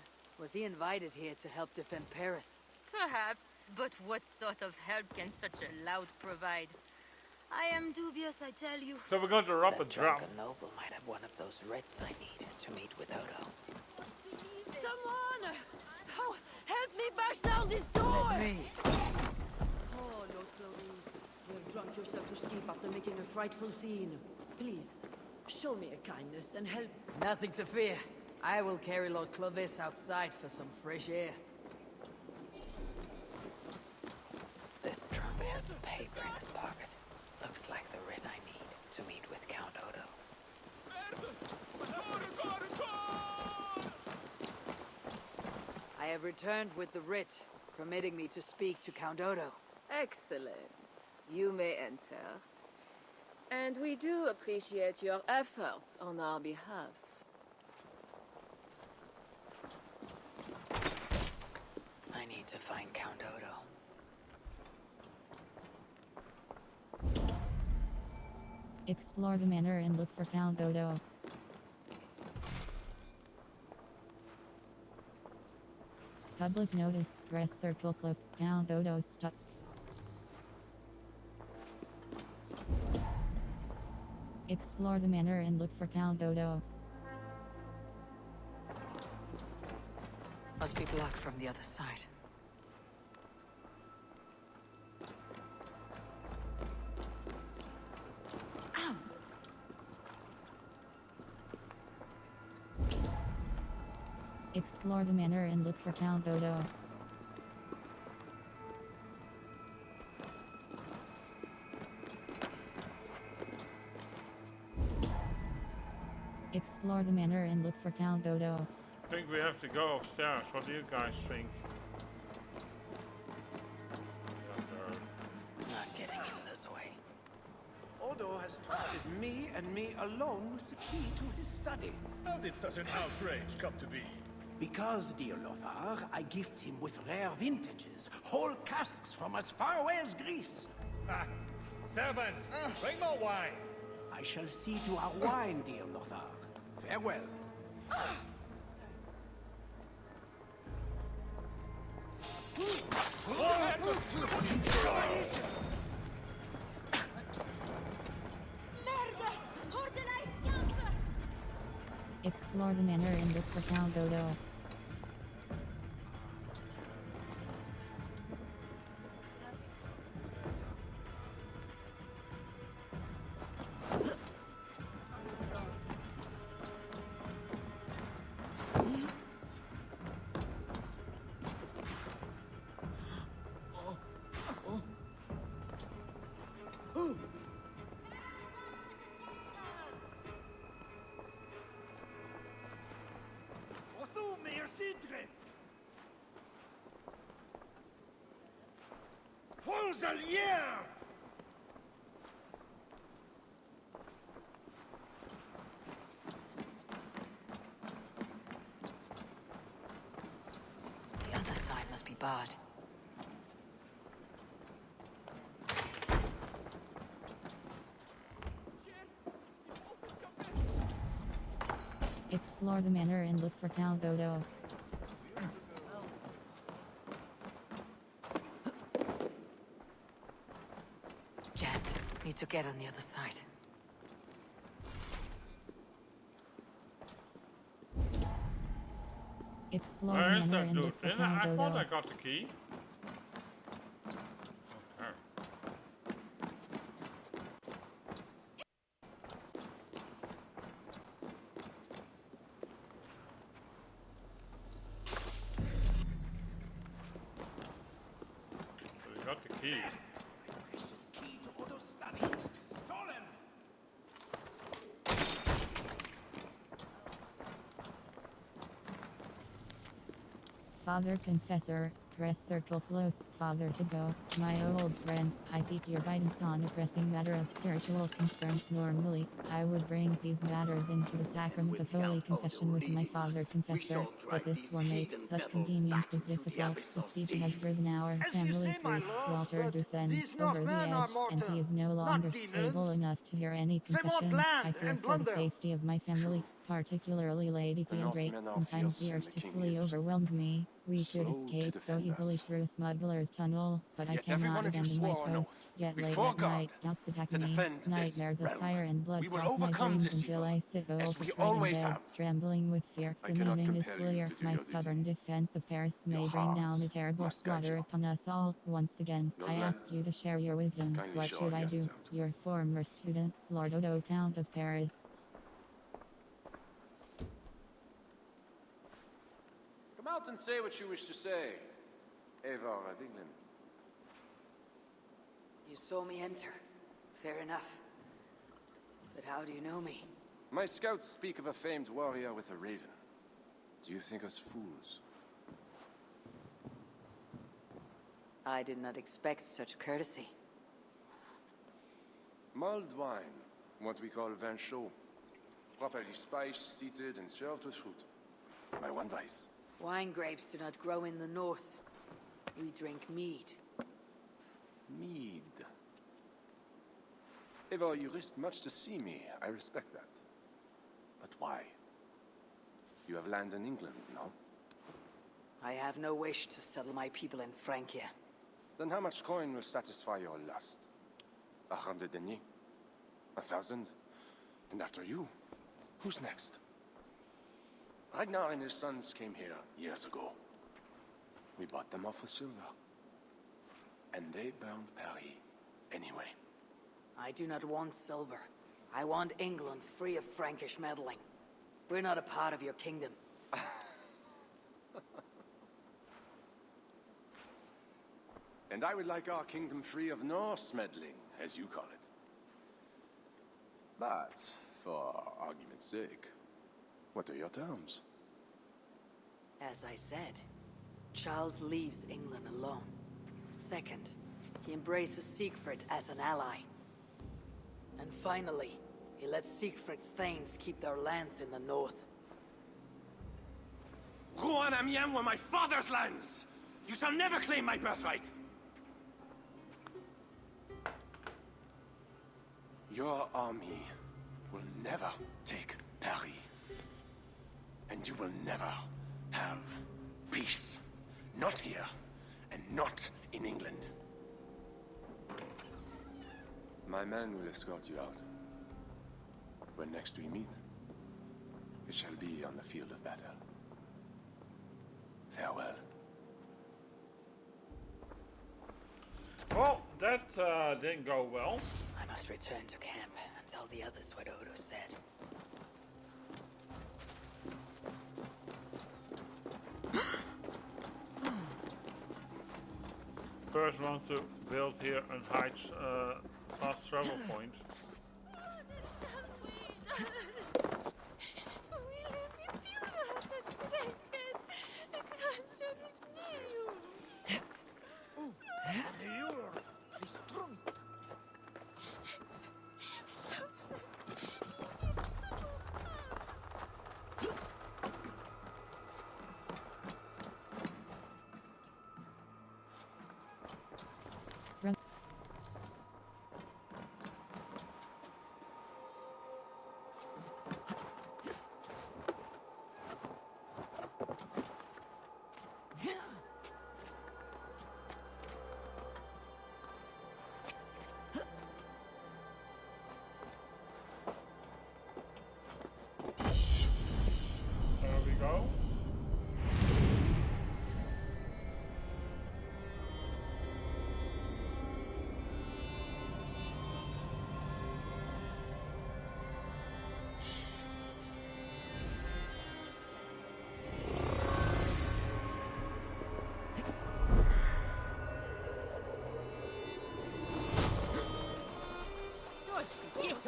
V: Was he invited here to help defend Paris?
K: Perhaps, but what sort of help can such a lout provide? I am dubious, I tell you.
B: So we're going to rob a
F: That
B: drum.
F: drunken noble might have one of those writs I need to meet with Odo.
Q: Someone! Oh, help me bash down this door!
V: Let me.
Q: Oh, Lord Clovis, you have drunk yourself to sleep after making a frightful scene. Please, show me a kindness and help.
V: Nothing to fear. I will carry Lord Clovis outside for some fresh air.
F: This trunk has a paper in his pocket. Looks like the writ I need to meet with Count Odo.
V: I have returned with the writ, permitting me to speak to Count Odo.
L: Excellent. You may enter. And we do appreciate your efforts on our behalf.
F: I need to find Count Odo.
C: Explore the manor and look for Count Odo. Public notice, dress circle close, Count Odo stuck. Explore the manor and look for Count Odo.
V: Must be blocked from the other side.
C: Explore the manor and look for Count Odo. Explore the manor and look for Count Odo.
B: I think we have to go upstairs. What do you guys think?
F: Not getting in this way.
N: Odo has trusted me and me alone with the key to his study.
H: How did such an outrage come to be?
N: Because, dear Lothar, I gift him with rare vintages, whole casks from as far away as Greece.
H: Ah, servant, bring more wine.
N: I shall see to our wine, dear Lothar. Farewell.
K: Merda! Hordelai scamper!
C: Explore the manor and look for Count Odo.
J: rien!
F: The other side must be barred.
C: Explore the manor and look for Count Odo.
F: Jammed. Need to get on the other side.
C: Explore
B: Where
C: the
B: is
C: manor
B: that
C: and
B: dude?
C: look for
B: I
C: Count
B: thought
C: Odo.
B: I got the key. Okay. So we got the key.
N: Precious key to Odo's study. Stolen!
C: Father Confessor, press circle close, Father to go. My old friend, I seek your guidance on a pressing matter of spiritual concern. Normally, I would bring these matters into the sacrament of Holy Confession with my Father Confessor, but this war makes such conveniences difficult. The siege has driven our family priest, Walter Dusen, over the edge, and he is no longer stable enough to hear any confession. I fear for the safety of my family, particularly Lady Theodrake. Sometimes the urge to flee overwhelms me. We could escape so easily through Smuggler's Tunnel, but I cannot abandon my post. Yet late at night, doubts attack me. Nightmares of fire and blood stalk my dreams until I sit bolt upright in bed, trembling with fear. The meaning is clear. My stubborn defense of Paris may bring down a terrible slaughter upon us all. Once again, I ask you to share your wisdom. What should I do? Your former student, Lord Odo, Count of Paris.
A: Come out and say what you wish to say, Eivor of England.
V: You saw me enter. Fair enough. But how do you know me?
A: My scouts speak of a famed warrior with a raven. Do you think us fools?
V: I did not expect such courtesy.
A: Mulled wine, what we call vin chaud. Properly spiced, seated, and served with fruit. My one vice.
V: Wine grapes do not grow in the north. We drink mead.
A: Mead. Eivor, you risked much to see me. I respect that. But why? You have land in England, no?
V: I have no wish to settle my people in Francia.
A: Then how much coin will satisfy your lust? 100 deniers? 1,000? And after you, who's next? Ragnar and his sons came here years ago. We bought them off with silver. And they burned Paris anyway.
V: I do not want silver. I want England free of Frankish meddling. We're not a part of your kingdom.
A: And I would like our kingdom free of Norse meddling, as you call it. But, for argument's sake, what are your terms?
V: As I said, Charles leaves England alone. Second, he embraces Siegfried as an ally. And finally, he lets Siegfried's thanes keep their lands in the north.
J: Rouen and Amiens were my father's lands! You shall never claim my birthright!
A: Your army will never take Paris. And you will never have peace. Not here, and not in England. My men will escort you out. When next we meet, it shall be on the field of battle. Farewell.
B: Well, that didn't go well.
F: I must return to camp and tell the others what Odo said.
B: First one to build here a heights fast travel point.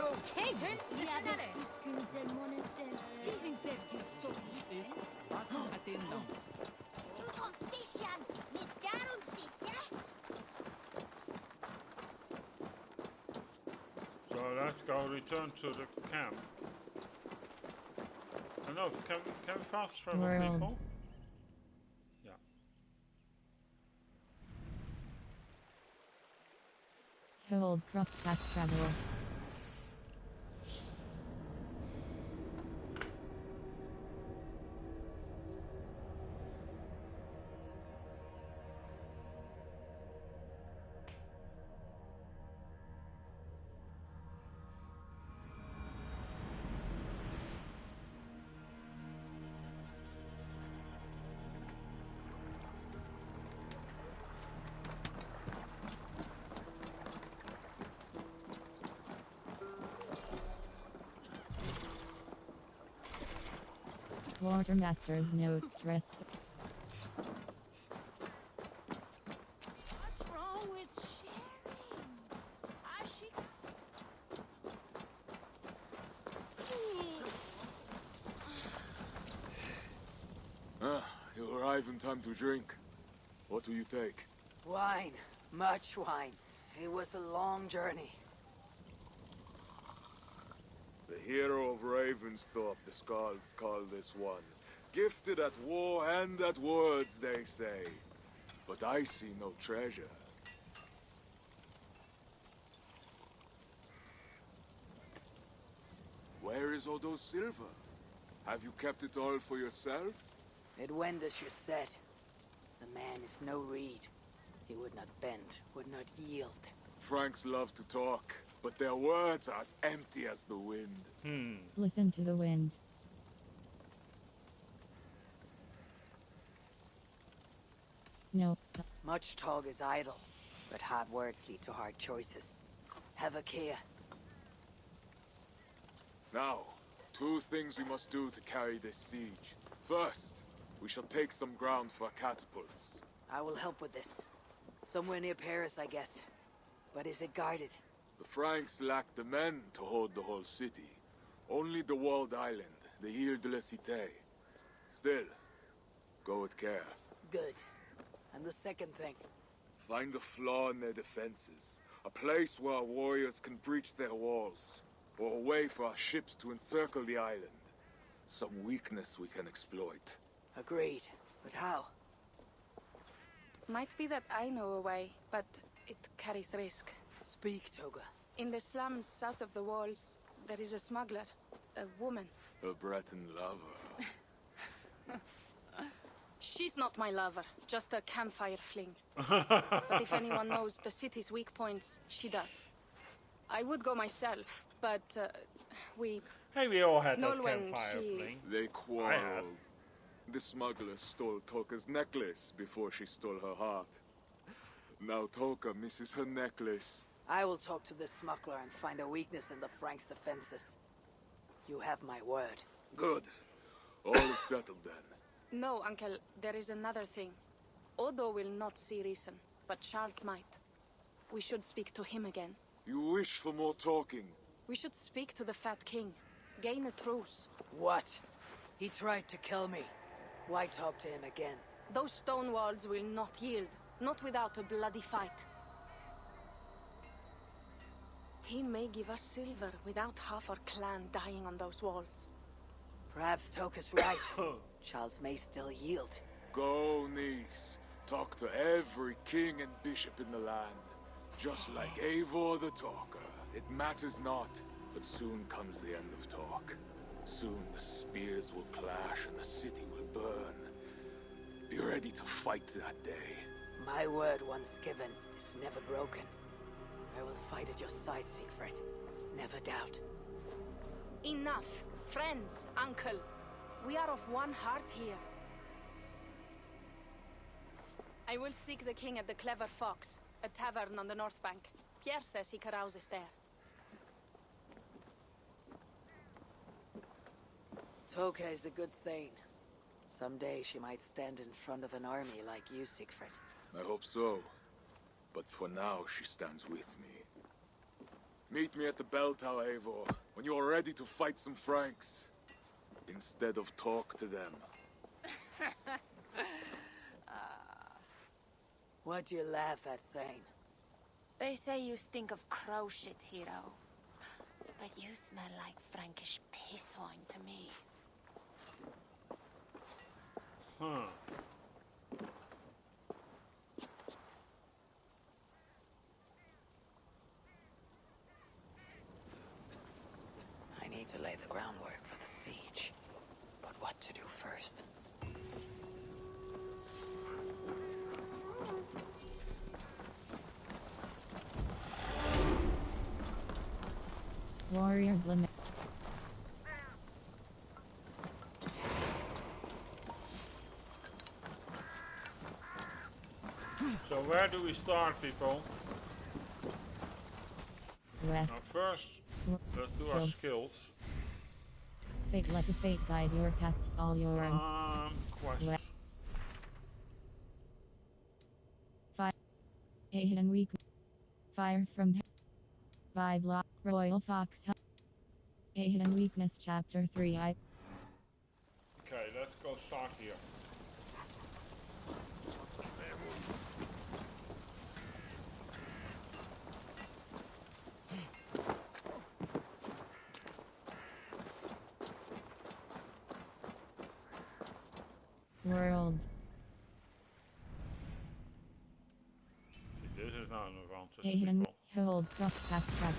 B: So let's go return to the camp. I know, can we fast travel people? Yeah.
C: Hold cross fast travel. Quartermaster's note, dress.
G: What's wrong with sharing?
I: You arrive in time to drink. What do you take?
V: Wine. Much wine. It was a long journey.
I: The hero of Ravensthorpe, the Skalds call this one. Gifted at war and at words, they say. But I see no treasure. Where is Odo's silver? Have you kept it all for yourself?
V: It went as you said. The man is no reed. He would not bend, would not yield.
I: Franks love to talk, but their words are as empty as the wind.
C: Listen to the wind. No.
V: Much talk is idle, but hard words lead to hard choices. Have a care.
I: Now, two things we must do to carry this siege. First, we shall take some ground for catapults.
V: I will help with this. Somewhere near Paris, I guess. But is it guarded?
I: The Franks lack the men to hold the whole city. Only the walled island, the Ile de la Cité. Still, go with care.
V: Good. And the second thing?
I: Find a flaw in their defenses. A place where our warriors can breach their walls. Or a way for our ships to encircle the island. Some weakness we can exploit.
V: Agreed. But how?
D: Might be that I know a way, but it carries risk.
V: Speak, Toga.
D: In the slums south of the walls, there is a smuggler. A woman.
I: A Breton lover.
D: She's not my lover, just a campfire fling. But if anyone knows the city's weak points, she does. I would go myself, but we...
B: Hey, we all had that
D: Nolwenn,
B: campfire
D: she...
B: fling.
I: They quarreled. The smuggler stole Toka's necklace before she stole her heart. Now Toka misses her necklace.
V: I will talk to this smuggler and find a weakness in the Franks' defenses. You have my word.
I: Good. All is settled then.
D: No, Uncle, there is another thing. Odo will not see reason, but Charles might. We should speak to him again.
I: You wish for more talking?
D: We should speak to the Fat King. Gain a truce.
V: What? He tried to kill me. Why talk to him again?
D: Those stone walls will not yield. Not without a bloody fight. He may give us silver without half our clan dying on those walls.
V: Perhaps Toka's right. Charles may still yield.
I: Go, niece. Talk to every king and bishop in the land. Just like Eivor the Talker. It matters not, but soon comes the end of talk. Soon the spears will clash and the city will burn. Be ready to fight that day.
V: My word once given is never broken. I will fight at your side, Siegfried. Never doubt.
D: Enough. Friends, uncle. We are of one heart here. I will seek the king at the Clever Fox, a tavern on the north bank. Pierre says he carouses there.
V: Toka is a good thane. Someday she might stand in front of an army like you, Siegfried.
I: I hope so. But for now, she stands with me. Meet me at the bell tower, Eivor, when you are ready to fight some Franks. Instead of talk to them.
V: What'd you laugh at, Thane?
G: They say you stink of crow shit, hero. But you smell like Frankish piss wine to me.
V: I need to lay the groundwork for the siege. But what to do first?
C: Warriors limit.
B: So where do we start, people?
C: West.
B: Now first, let's do our skills.
C: Fate, let the fate guide your path, all yours.
B: Quest.
C: Fire. A hidden weak. Fire from 5 lock. Royal Fox. A hidden weakness, chapter 3.
B: Okay, let's go start here.
C: World.
B: See, this is not an advantage.
C: A hidden hold cross pass track.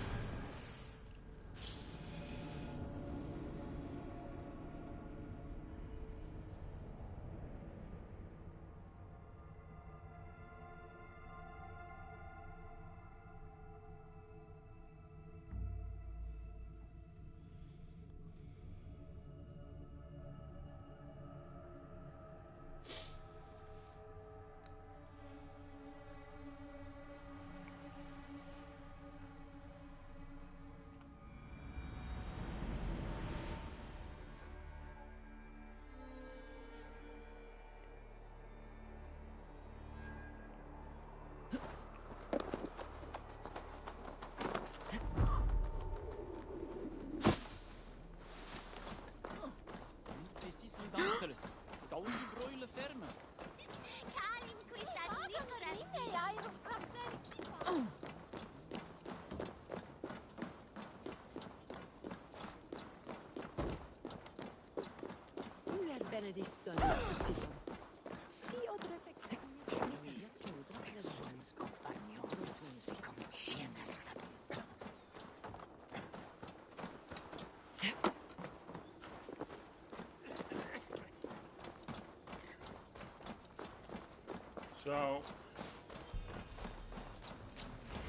B: So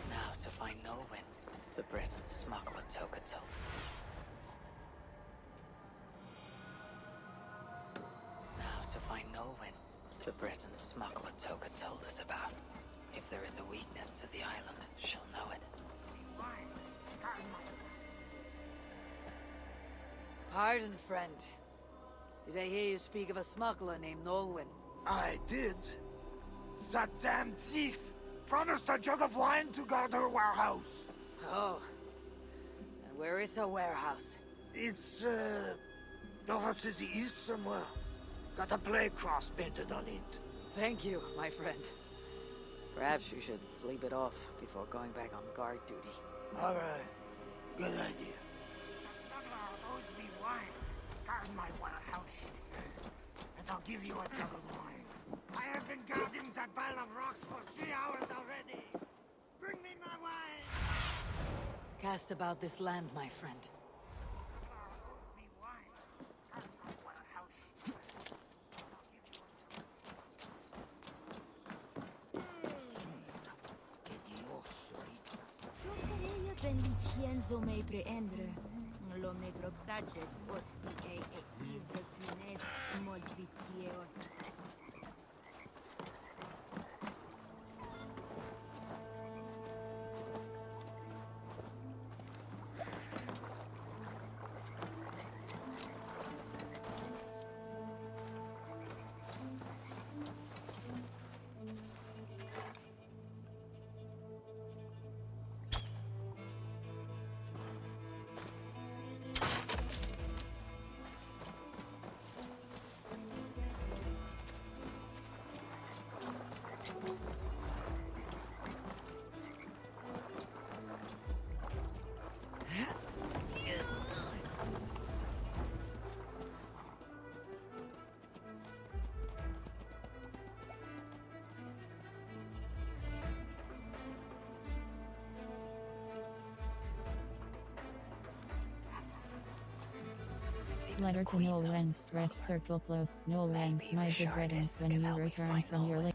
V: now to find Nolwenn, the Breton smuggler Tokatel. Now to find Nolwenn, the Breton smuggler Toka told us about. If there is a weakness to the island, she'll know it.
E: Pardon, friend. Did I hear you speak of a smuggler named Nolwenn?
M: I did. That damn thief promised a jug of wine to guard her warehouse.
E: Oh. And where is her warehouse?
M: It's, over to the east somewhere. Got a plague cross painted on it.
E: Thank you, my friend. Perhaps you should sleep it off before going back on guard duty.
M: All right. Good idea. The smuggler owes me wine. Guard my warehouse, she says. And I'll give you a jug of wine. I have been guarding that pile of rocks for 3 hours already. Bring me my wine!
E: Cast about this land, my friend.
K: Licenzo me preendre. Lo me dropsages os e livre punes mod vicieos.
C: Letter to Nolwen. Rest circle close. Nolwen, my good riddance when you return from your lake.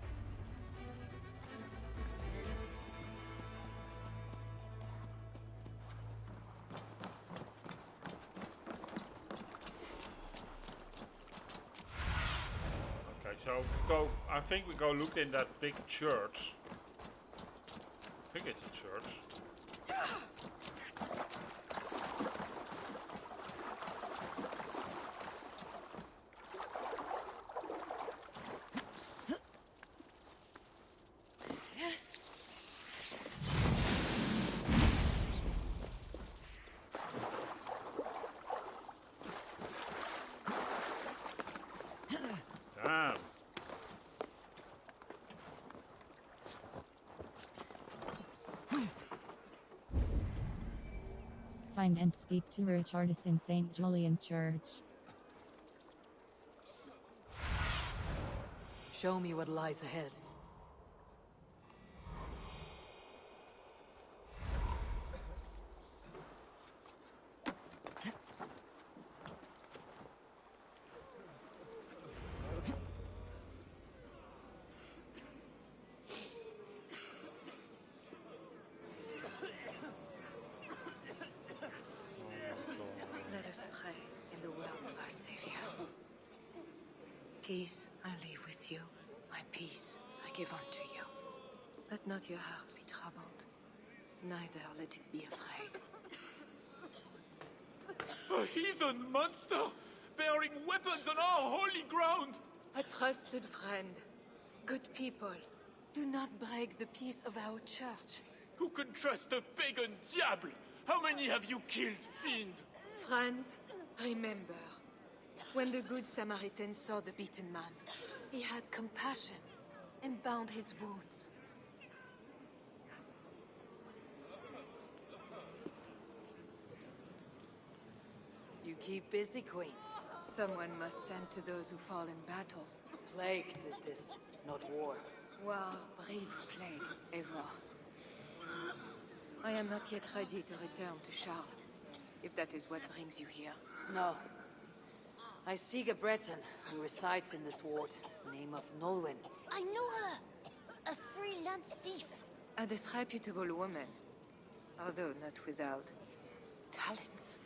B: Okay, so go. I think we go look in that big church. I think it's a church. Damn.
C: Find and speak to Richardus in St. Julian Church.
V: Show me what lies ahead.
R: Let us pray in the words of our Savior. Peace I leave with you, my peace I give unto you. Let not your heart be troubled, neither let it be afraid.
I: A heathen monster bearing weapons on our holy ground!
R: A trusted friend, good people, do not break the peace of our church.
I: Who can trust a pagan diable? How many have you killed, fiend?
R: Friends, remember, when the Good Samaritan saw the beaten man, he had compassion and bound his wounds.
V: You keep busy, Queen.
R: Someone must stand to those who fall in battle.
V: Plague did this, not war.
R: War breeds plague, Eivor. I am not yet ready to return to Charles, if that is what brings you here.
V: No. I seek a Breton who resides in this ward, name of Nolwen.
K: I know her! A freelance thief.
R: A disreputable woman, although not without talents.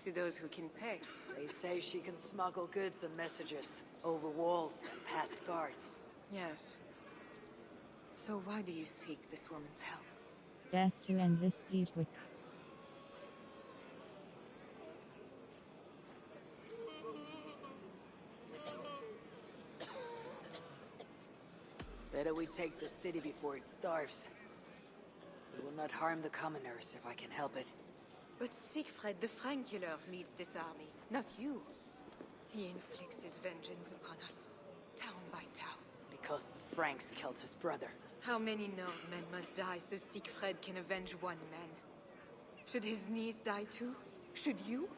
R: To those who can pay.
V: They say she can smuggle goods and messages over walls and past guards.
R: Yes. So why do you seek this woman's help?
C: Best to end this siege quick.
V: Better we take the city before it starves. We will not harm the commoners if I can help it.
R: But Siegfried the Frank killer leads this army, not you. He inflicts his vengeance upon us, town by town.
V: Because the Franks killed his brother.
R: How many Northmen must die so Siegfried can avenge one man? Should his niece die too? Should you?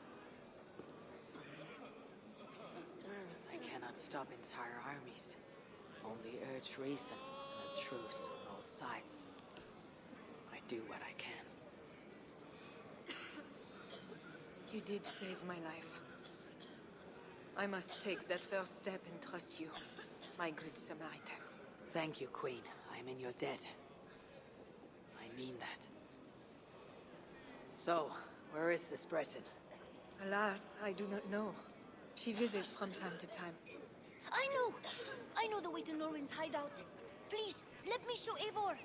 V: I cannot stop entire armies. Only urge reason and a truce on all sides. I do what I can.
R: You did save my life. I must take that first step and trust you, my good Samaritan.
V: Thank you, Queen. I'm in your debt. I mean that. So, where is this Breton?
R: Alas, I do not know. She visits from time to time.
K: I know! I know the way to Norwin's hideout. Please, let me show Eivor.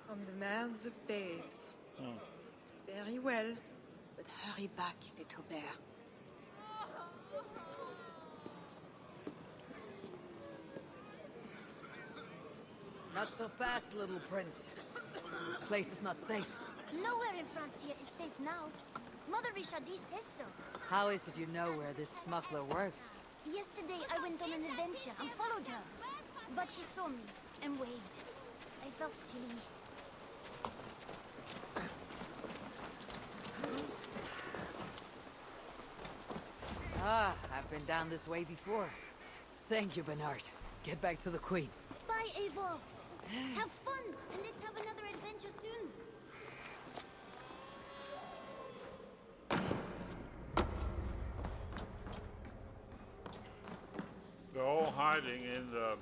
R: From the mouths of babes. Very well. But hurry back, little bear.
V: Not so fast, little prince. This place is not safe.
K: Nowhere in Francia is safe now. Mother Richardie says so.
V: How is it you know where this smuggler works?
K: Yesterday I went on an adventure and followed her. But she saw me and waved. I felt silly.
V: Ah, I've been down this way before. Thank you, Bernard. Get back to the Queen.
K: Bye, Eivor. Have fun, and let's have another adventure soon.
B: hiding in the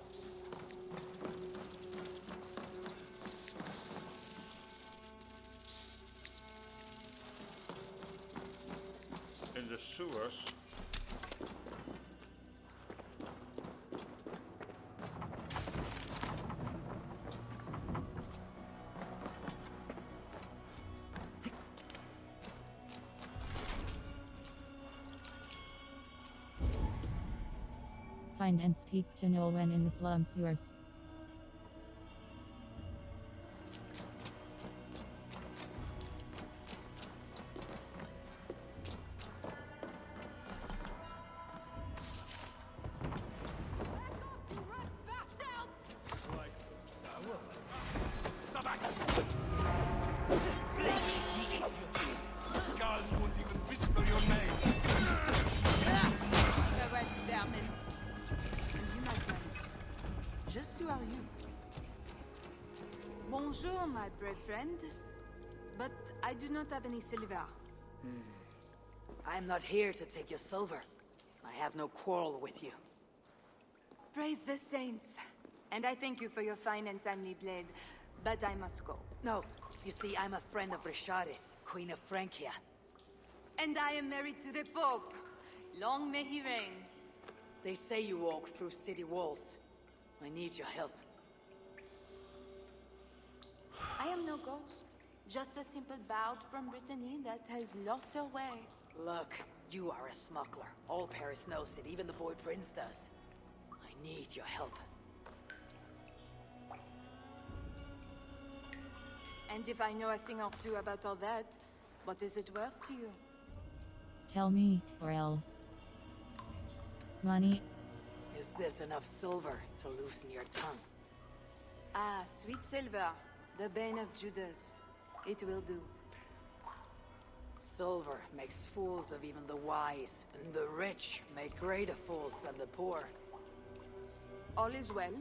B: sewers.
C: Find and speak to Nolwenn in the slum sewers.
O: Skulls won't even whisper your name.
Q: Farewell, vermin. And you, my friend. Just who are you? Bonjour, my brave friend. But I do not have any silver.
V: I am not here to take your silver. I have no quarrel with you.
Q: Praise the saints. And I thank you for your fine and timely blade. But I must go.
V: No, you see, I'm a friend of Risharis, Queen of Francia.
Q: And I am married to the Pope. Long may he reign.
V: They say you walk through city walls. I need your help.
Q: I am no ghost. Just a simple bard from Brittany that has lost her way.
V: Look, you are a smuggler. All Paris knows it, even the boy Prince does. I need your help.
Q: And if I know a thing or two about all that, what is it worth to you?
C: Tell me, or else. Money.
V: Is this enough silver to loosen your tongue?
Q: Ah, sweet silver, the bane of Judas. It will do.
V: Silver makes fools of even the wise, and the rich make greater fools than the poor.
Q: All is well.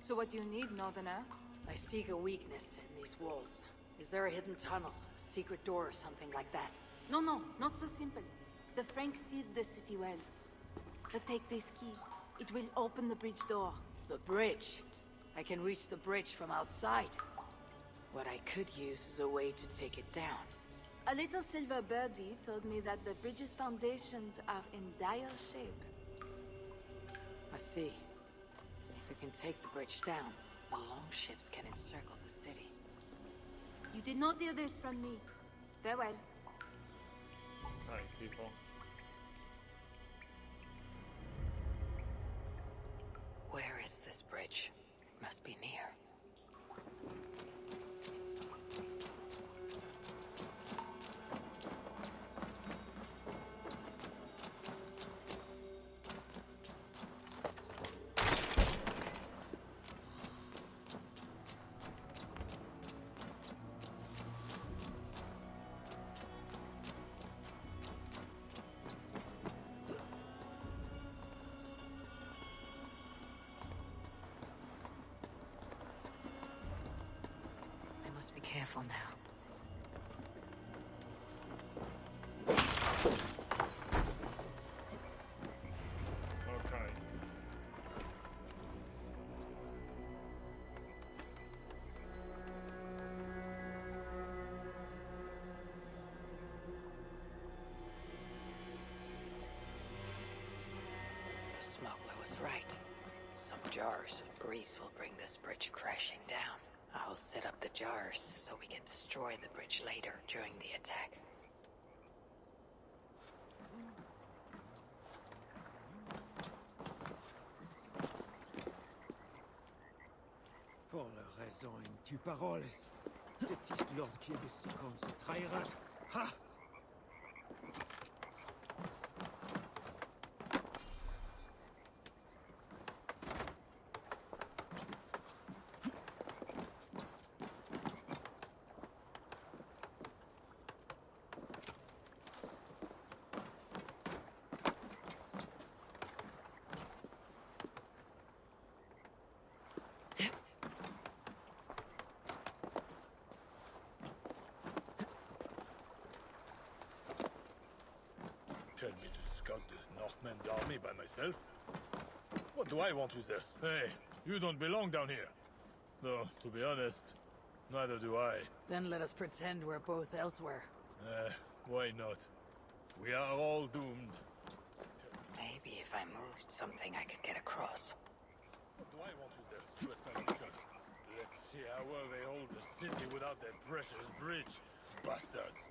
Q: So what do you need, Northerner?
V: I seek a weakness in these walls. Is there a hidden tunnel, a secret door or something like that?
Q: No, not so simple. The Franks sealed the city well. But take this key. It will open the bridge door.
V: The bridge? I can reach the bridge from outside. What I could use is a way to take it down.
Q: A little silver birdie told me that the bridge's foundations are in dire shape.
V: I see. If we can take the bridge down, the longships can encircle the city.
Q: You did not hear this from me. Farewell.
B: Thank people.
V: Where is this bridge? It must be near. Be careful now.
B: Okay.
V: The smuggler was right. Some jars of grease will bring this bridge crashing down. I'll set up the jars so we can destroy the bridge later during the attack.
J: Pour la raison une tue parole. C'est Lord qui est ici comme se trahira. Ha!
H: Tell me to scout the Northmen's army by myself? What do I want with this? Hey, you don't belong down here. Though, to be honest, neither do I.
V: Then let us pretend we're both elsewhere.
H: Why not? We are all doomed.
F: Maybe if I moved something I could get across.
H: What do I want with this suicide mission? Let's see how well they hold the city without their precious bridge. Bastards.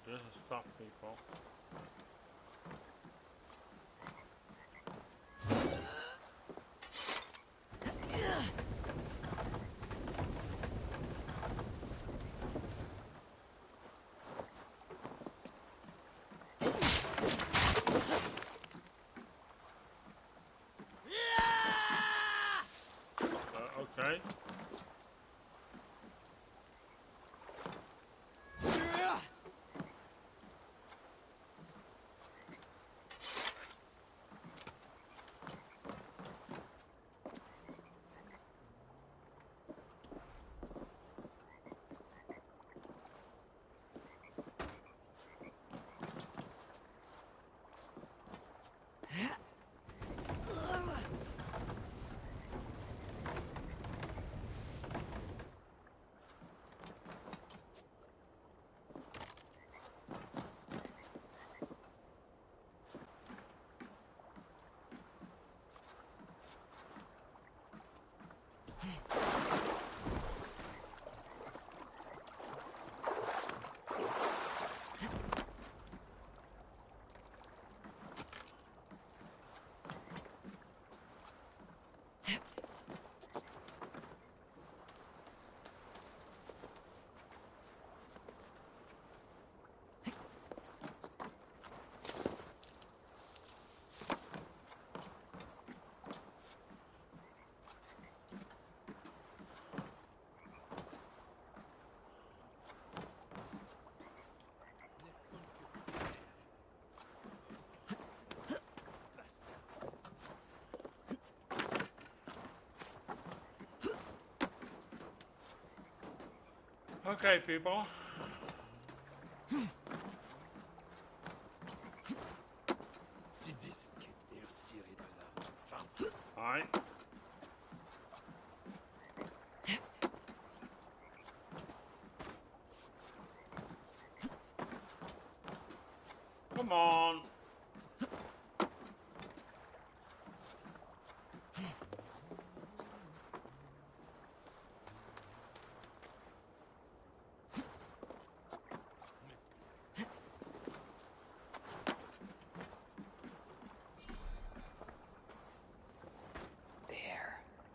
B: This is tough, people. Okay. Okay, people. Alright. Come on.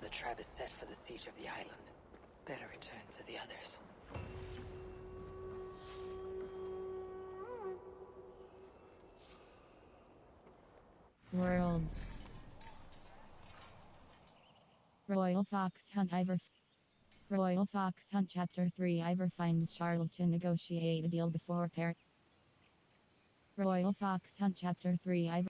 F: The trap is set for the siege of the island. Better return to the others.
C: World. Royal Fox Hunt Royal Fox Hunt Chapter 3 Ivor finds Charles to negotiate a deal before Paris. Royal Fox Hunt Chapter 3 Ivor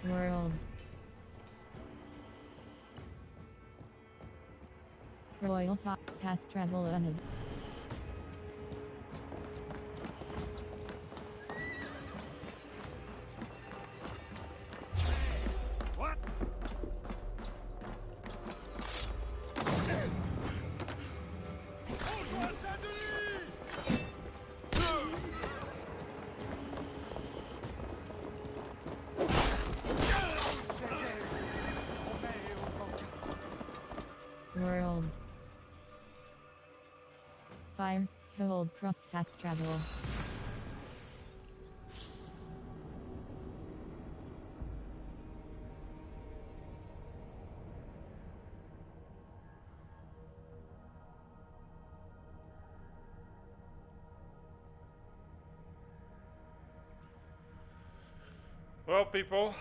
C: World. Royal fast travel unad.
H: What?
C: World. Fire, hold cross fast travel.
B: Well, people.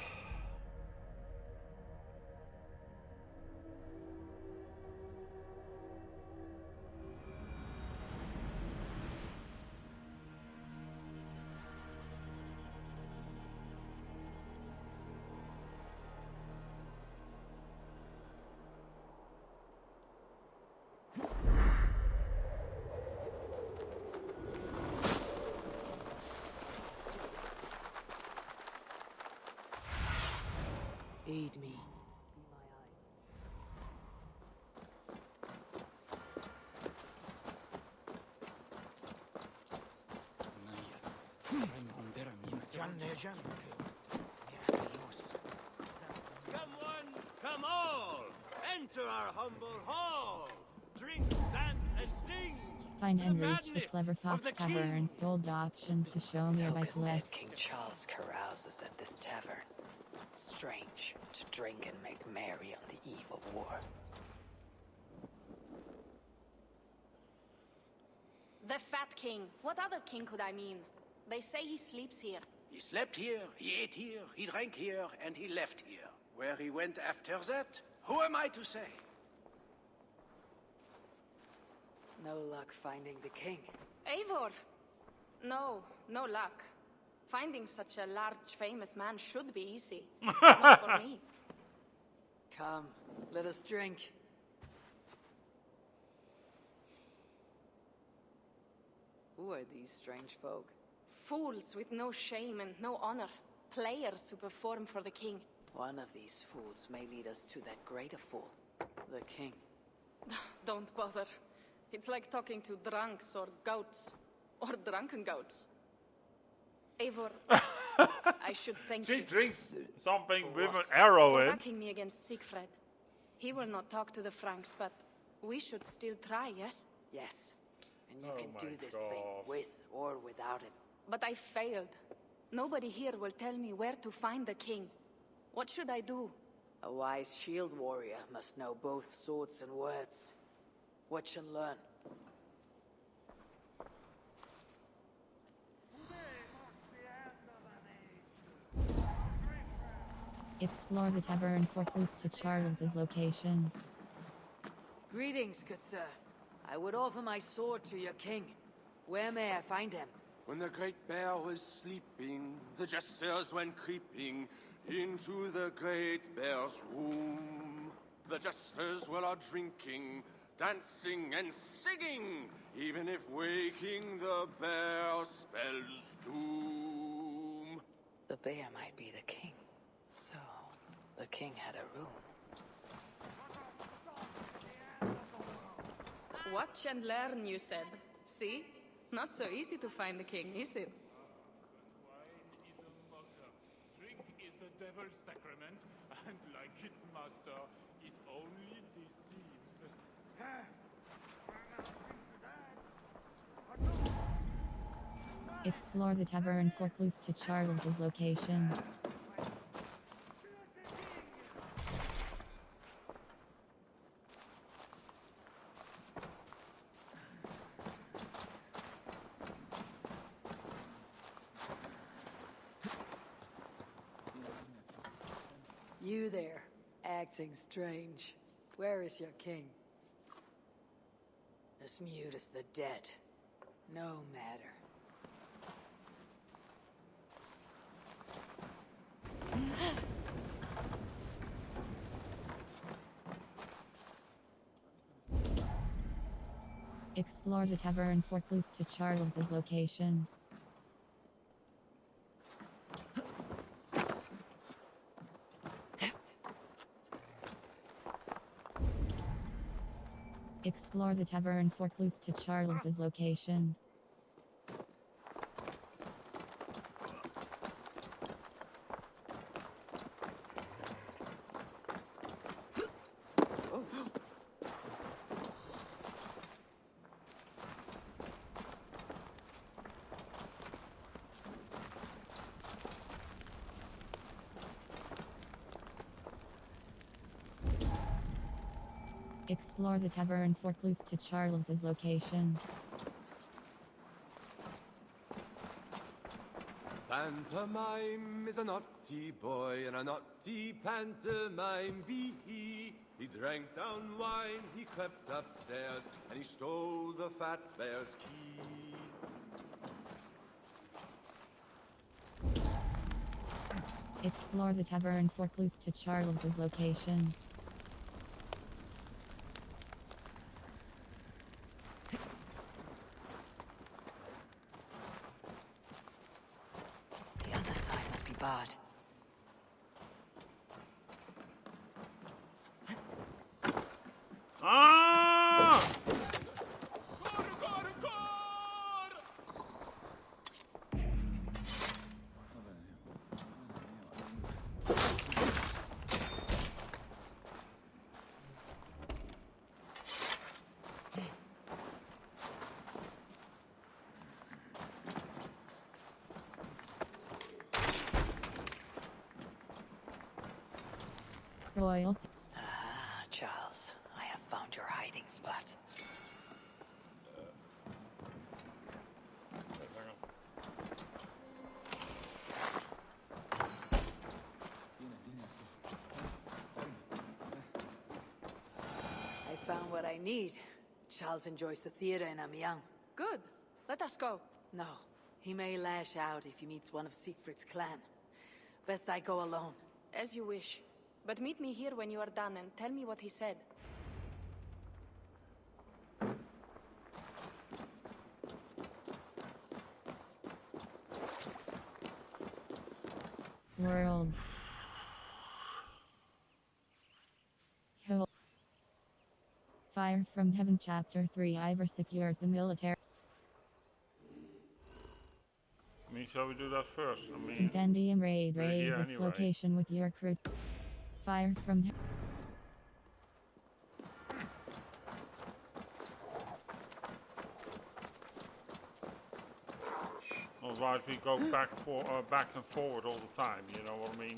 E: Aid me.
J: Come one, come all, enter our humble hall. Drink, dance, and sing.
C: Find
J: to
C: and
J: the
C: reach the
J: madness
C: Clever
J: of
C: Fox
J: the
C: Tavern. Gold options to show nearby
V: Toka said
C: quests.
V: King Charles carouses at this tavern. Strange to drink and make merry on the eve of war.
D: The Fat King. What other king could I mean? They say he sleeps here.
N: He slept here, he ate here, he drank here, and he left here. Where he went after that, who am I to say?
V: No luck finding the king.
D: Eivor! No, no luck. Finding such a large, famous man should be easy. Not for me.
V: Come, let us drink. Who are these strange folk?
D: Fools with no shame and no honor. Players who perform for the king.
V: One of these fools may lead us to that greater fool, the king.
D: Don't bother. It's like talking to drunks or goats. Or drunken goats. Eivor, I should thank you.
B: She drinks something
D: For
B: with an
D: what?
B: arrow
D: For
B: in.
D: backing me against Siegfried. He will not talk to the Franks, but we should still try, yes?
V: Yes. And you
B: Oh
V: can do
B: my
V: this thing
B: God.
V: with or without him.
D: But I failed. Nobody here will tell me where to find the king. What should I do?
V: A wise shield warrior must know both swords and words. Watch and learn.
C: Explore the tavern for clues to Charles's location.
V: Greetings, good sir. I would offer my sword to your king. Where may I find him?
A: When the great bear was sleeping, the jesters went creeping into the great bear's room. The jesters were all drinking, dancing and singing, even if waking the bear spells doom.
V: The bear might be the king. So,
E: The king had a room.
D: Watch and learn, you said. See? Not so easy to find the king, is it?
H: Drink is the devil's sacrament, and like its master, it only deceives.
C: Explore the tavern for clues to Charles's location.
V: You there, acting strange. Where is your king? As mute as the dead. No matter.
C: Explore the tavern for clues to Charles's location. Explore the tavern for clues to Charles's location. Explore the tavern for clues to Charles's location.
T: Pantomime is a naughty boy and a naughty pantomime bee. He drank down wine, he crept upstairs, and he stole the fat bear's key.
C: Explore the tavern for clues to Charles's location.
V: The other side must be barred.
B: Ah!
C: Royal.
V: Ah, Charles, I have found your hiding spot. I found what I need. Charles enjoys the theater in Amiens.
D: Good. Let us go.
V: No, he may lash out if he meets one of Siegfried's clan. Best I go alone.
D: As you wish. But meet me here when you are done and tell me what he said.
C: World. Hill. Fire from Heaven Chapter 3. Ivor secures the military.
B: I mean, shall we do that first? I mean,
C: Compendium raid.
B: we're
C: Raid
B: here
C: this
B: anyway.
C: location with your crew. Fire from Heaven.
B: Otherwise, we go back and forward all the time. You know what I mean?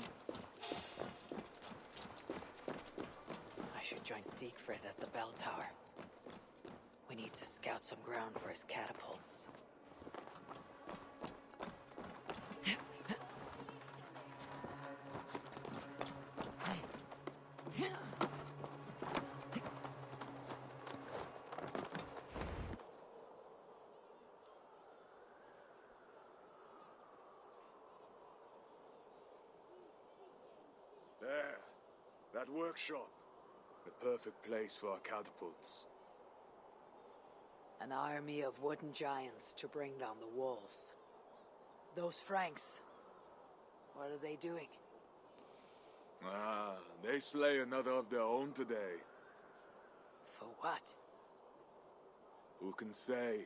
V: I should join Siegfried at the bell tower. We need to scout some ground for his catapults.
U: There. That workshop. The perfect place for our catapults.
V: An army of wooden giants to bring down the walls. Those Franks, what are they doing?
I: Ah, they slay another of their own today.
E: For what?
I: Who can say?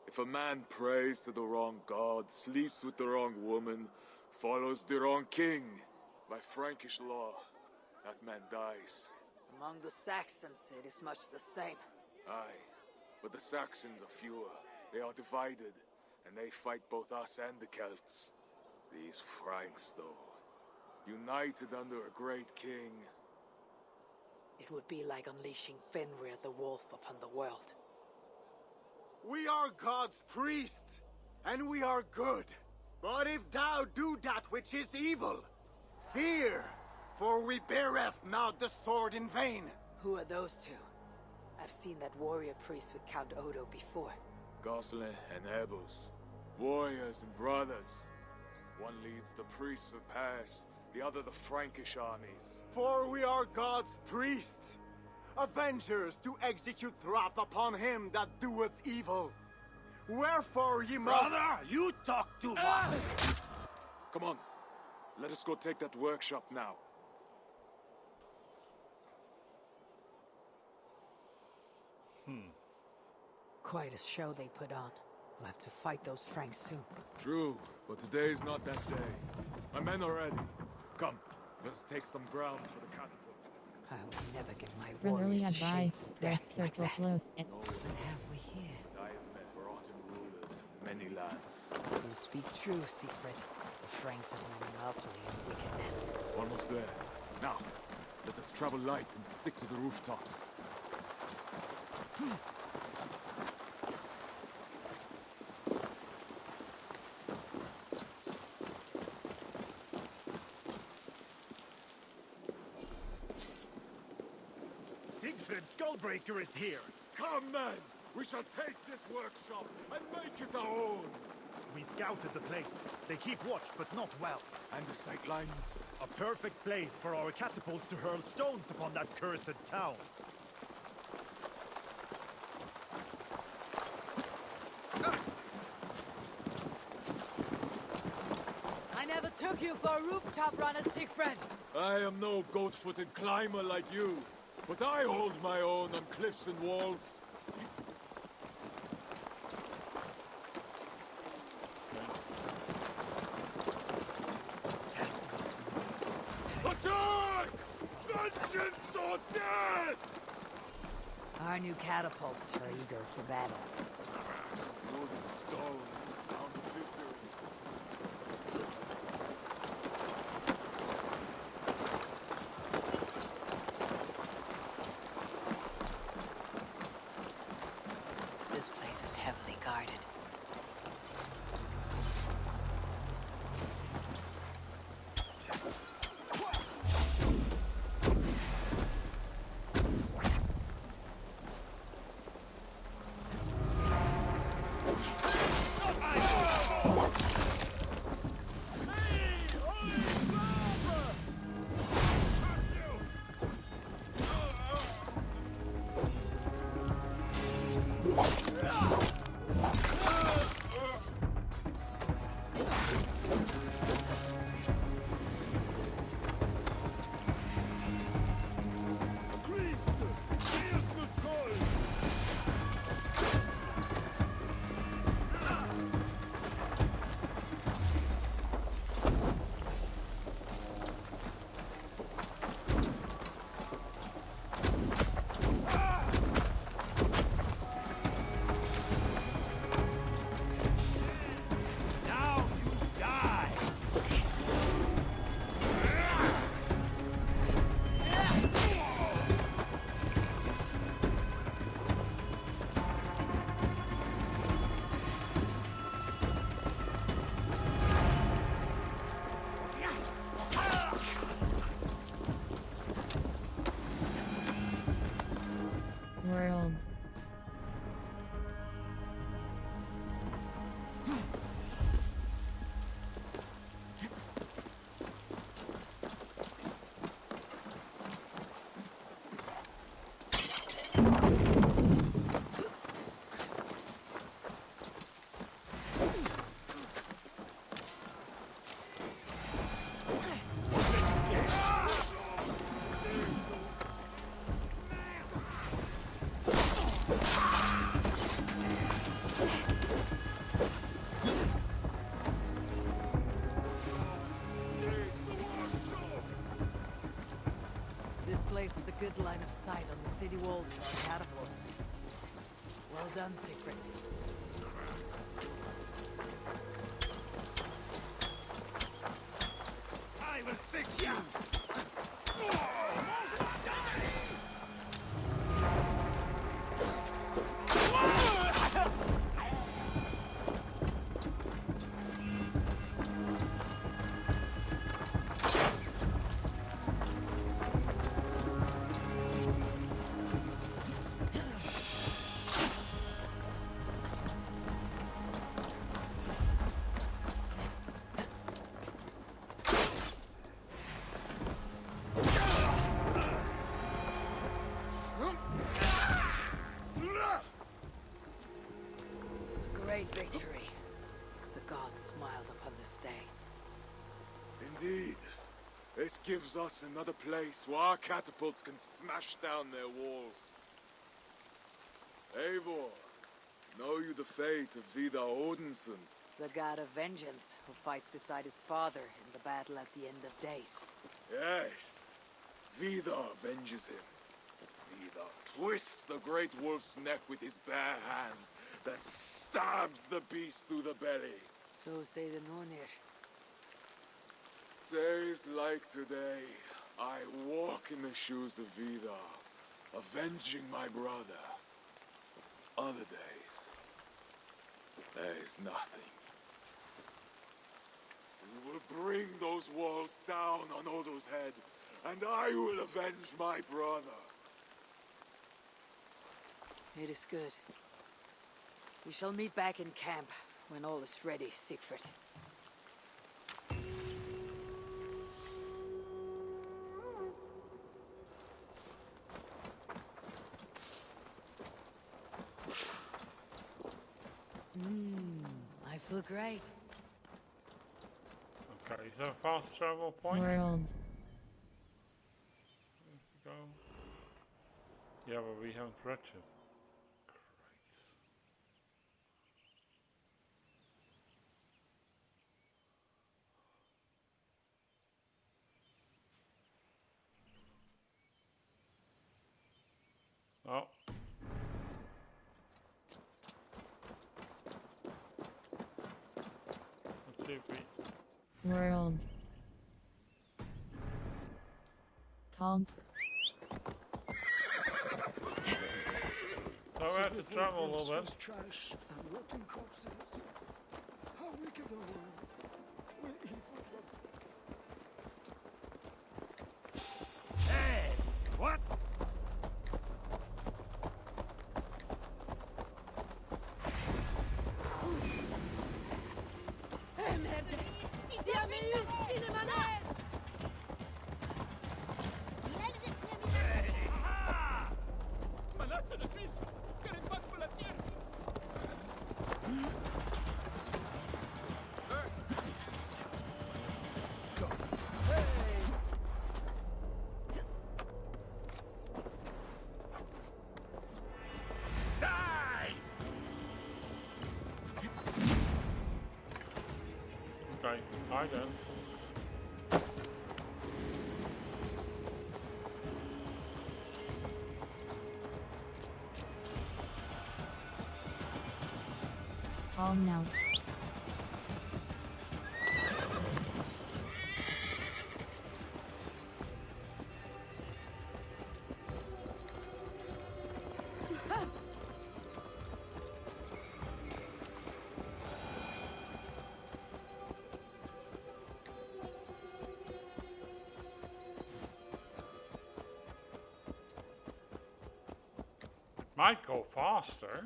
I: If a man prays to the wrong god, sleeps with the wrong woman, follows the wrong king, by Frankish law, that man dies.
E: Among the Saxons, it is much the same.
I: Aye, but the Saxons are fewer. They are divided, and they fight both us and the Celts. These Franks, though, united under a great king.
E: It would be like unleashing Fenrir the Wolf upon the world.
P: We are God's priests, and we are good. But if thou do that which is evil, fear, for we beareth not the sword in vain.
E: Who are those two? I've seen that warrior priest with Count Odo before.
I: Gosling and Ebels, warriors and brothers. One leads the priests of Paris, the other the Frankish armies.
P: For we are God's priests, avengers to execute wrath upon him that doeth evil. Wherefore ye must—
N: Brother, you talk too much!
I: Come on, let us go take that workshop now.
E: Quite a show they put on. We'll have to fight those Franks soon.
I: True, but today's not that day. My men are ready. Come, let's take some ground for the catapult.
E: I will never give my
C: Brotherly
E: warriors a
C: advice,
E: shameful
C: press
E: death like
C: circle
E: that.
C: close and
E: What have we here?
I: I have met rotten rulers in many lands.
E: You speak true, Siegfried. The Franks have no monopoly on wickedness.
I: Almost there. Now, let us travel light and stick to the rooftops.
N: Siegfried Skullbreaker is here.
I: Come, men! We shall take this workshop and make it our own!
N: We scouted the place. They keep watch, but not well.
I: And the sight lines?
N: A perfect place for our catapults to hurl stones upon that cursed town.
E: I never took you for a rooftop runner, Siegfried.
I: I am no goat-footed climber like you, but I hold my own on cliffs and walls. Attack! Vengeance or death!
E: Our new catapults are eager for battle.
I: Wood and stone, the sound of victory.
E: This place is heavily guarded. This place is a good line of sight on the city walls for our catapults. Well done, Siegfried.
H: I will fix you!
E: Great victory. The gods smiled upon this day.
I: Indeed. This gives us another place where our catapults can smash down their walls. Eivor, know you the fate of Vidar Odinson?
E: The god of vengeance, who fights beside his father in the battle at the end of days.
I: Yes. Vidar avenges him. Vidar twists the great wolf's neck with his bare hands, then stabs the beast through the belly.
E: So say the Nornir.
I: Days like today, I walk in the shoes of Vidar, avenging my brother. Other days, there is nothing. We will bring those walls down on Odo's head, and I will avenge my brother.
E: It is good. We shall meet back in camp when all is ready, Siegfried. I feel great.
B: Okay, is there a fast travel point?
C: World.
B: Let's go. Yeah, but we haven't read it. Oh. Let's see if we...
C: World. Calm.
B: So we have to travel a little bit.
M: Trash and rotten corpses. How wicked a world.
H: Hey! What?
Q: Merde! Siamo in cinéma!
H: Malazzo de Suisse! Qu'arrête pas de la tienne!
B: Okay, hi then.
C: Calm now.
B: Might go faster.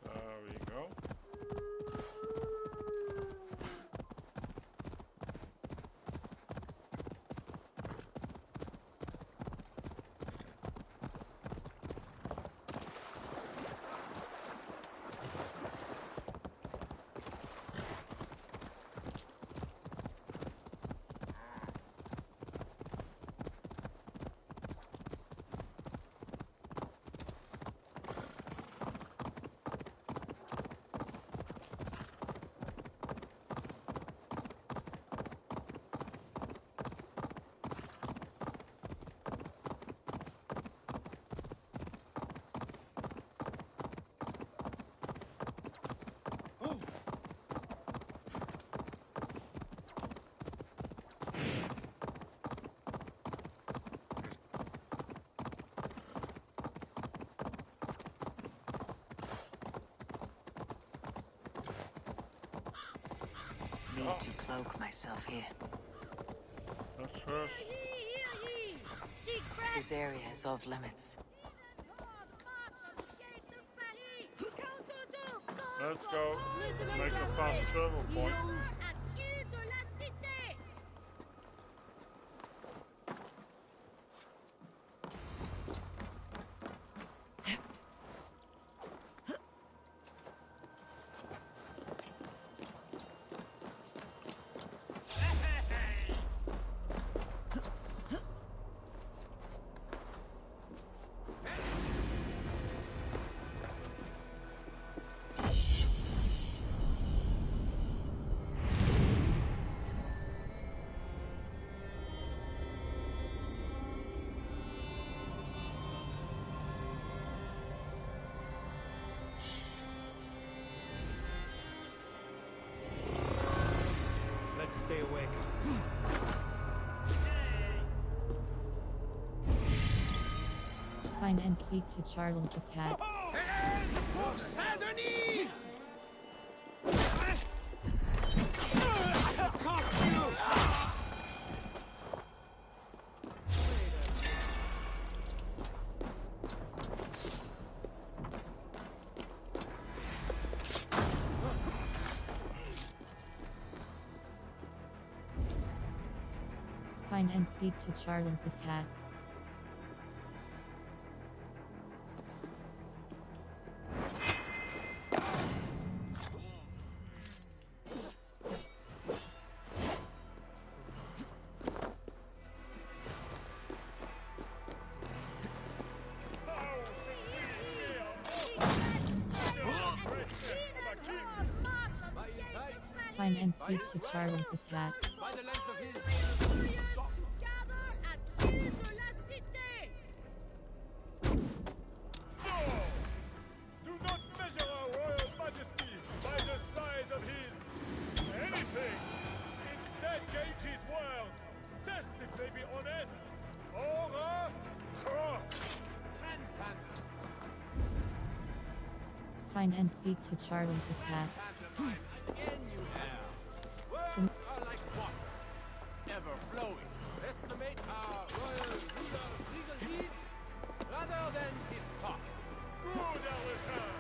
B: There we go.
F: need to cloak myself here.
B: That's first.
F: This area is off limits.
B: Let's go. Make a fast travel point.
H: Let's stay awake.
C: Find and speak to Charles the cat.
N: Saint-Denis!
C: Find and speak to Charles the cat. Find and speak to Charles the cat.
N: By the length of his...
H: Do not measure our royal majesty by the size of his anything. Instead, gauge his words. Test if they be honest or a crook.
C: Find and speak to Charles the cat.
N: Again you have. Words are like water, ever flowing. Estimate our royal ruler legal needs rather than his talk.
H: Good, Alistair.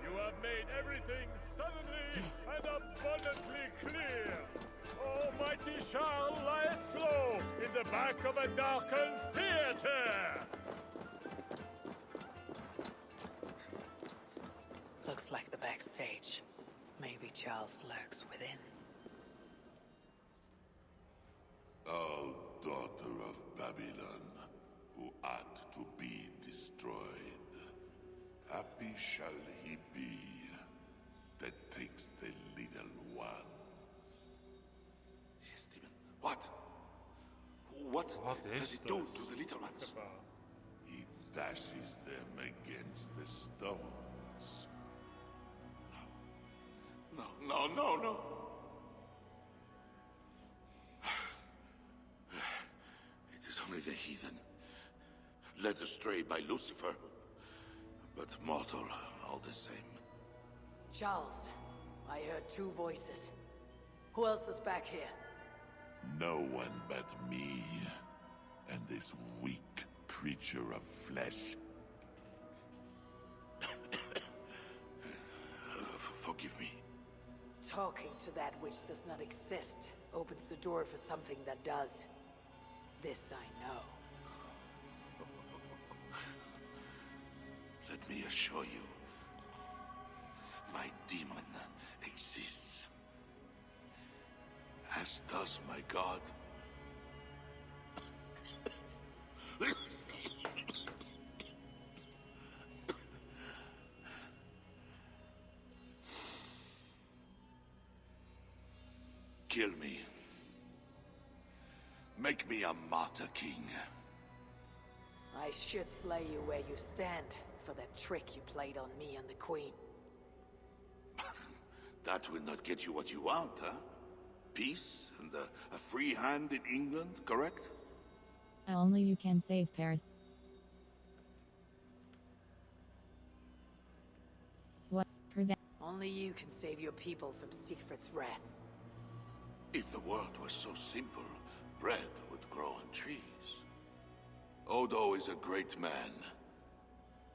H: You have made everything suddenly and abundantly clear. Almighty Charles lies slow in the back of a darkened theater.
F: Looks like the backstage. Maybe Charles lurks within.
O: O daughter of Babylon, who ought to be destroyed, happy shall he be that takes the little ones.
L: Yes, demon. What? What does it do to the little ones?
O: He dashes them against the stones.
L: No, no, no. It is only the heathen, led astray by Lucifer, but mortal all the same.
V: Charles, I heard two voices. Who else is back here?
O: No one but me, and this weak creature of flesh.
L: Forgive me.
V: Talking to that which does not exist opens the door for something that does. This I know.
L: Let me assure you, my demon exists. As does my god. Kill me. Make me a martyr king.
V: I should slay you where you stand for that trick you played on me and the Queen.
L: That will not get you what you want, huh? Peace and a free hand in England, correct?
C: Only you can save Paris. What? Prevent.
V: Only you can save your people from Siegfried's wrath.
L: If the world was so simple, bread would grow on trees. Odo is a great man,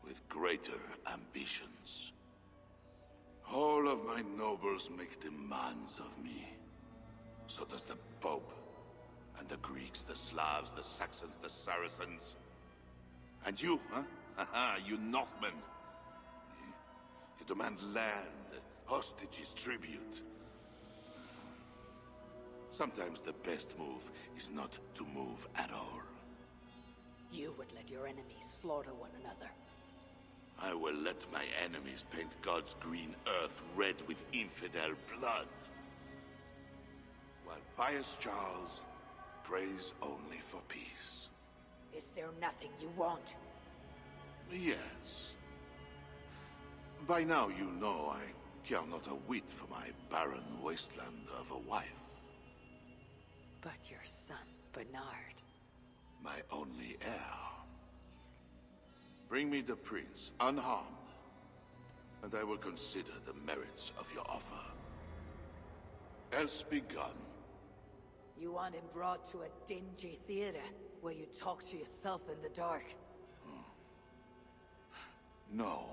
L: with greater ambitions. All of my nobles make demands of me. So does the Pope, and the Greeks, the Slavs, the Saxons, the Saracens. And you, huh? Haha, you Northmen. You demand land, hostages, tribute. Sometimes the best move is not to move at all.
V: You would let your enemies slaughter one another.
L: I will let my enemies paint God's green earth red with infidel blood. While pious Charles prays only for peace.
V: Is there nothing you want?
L: Yes. By now you know I care not a whit for my barren wasteland of a wife.
V: But your son, Bernard.
L: My only heir. Bring me the prince, unharmed, and I will consider the merits of your offer. Else be gone.
V: You want him brought to a dingy theater, where you talk to yourself in the dark?
L: No.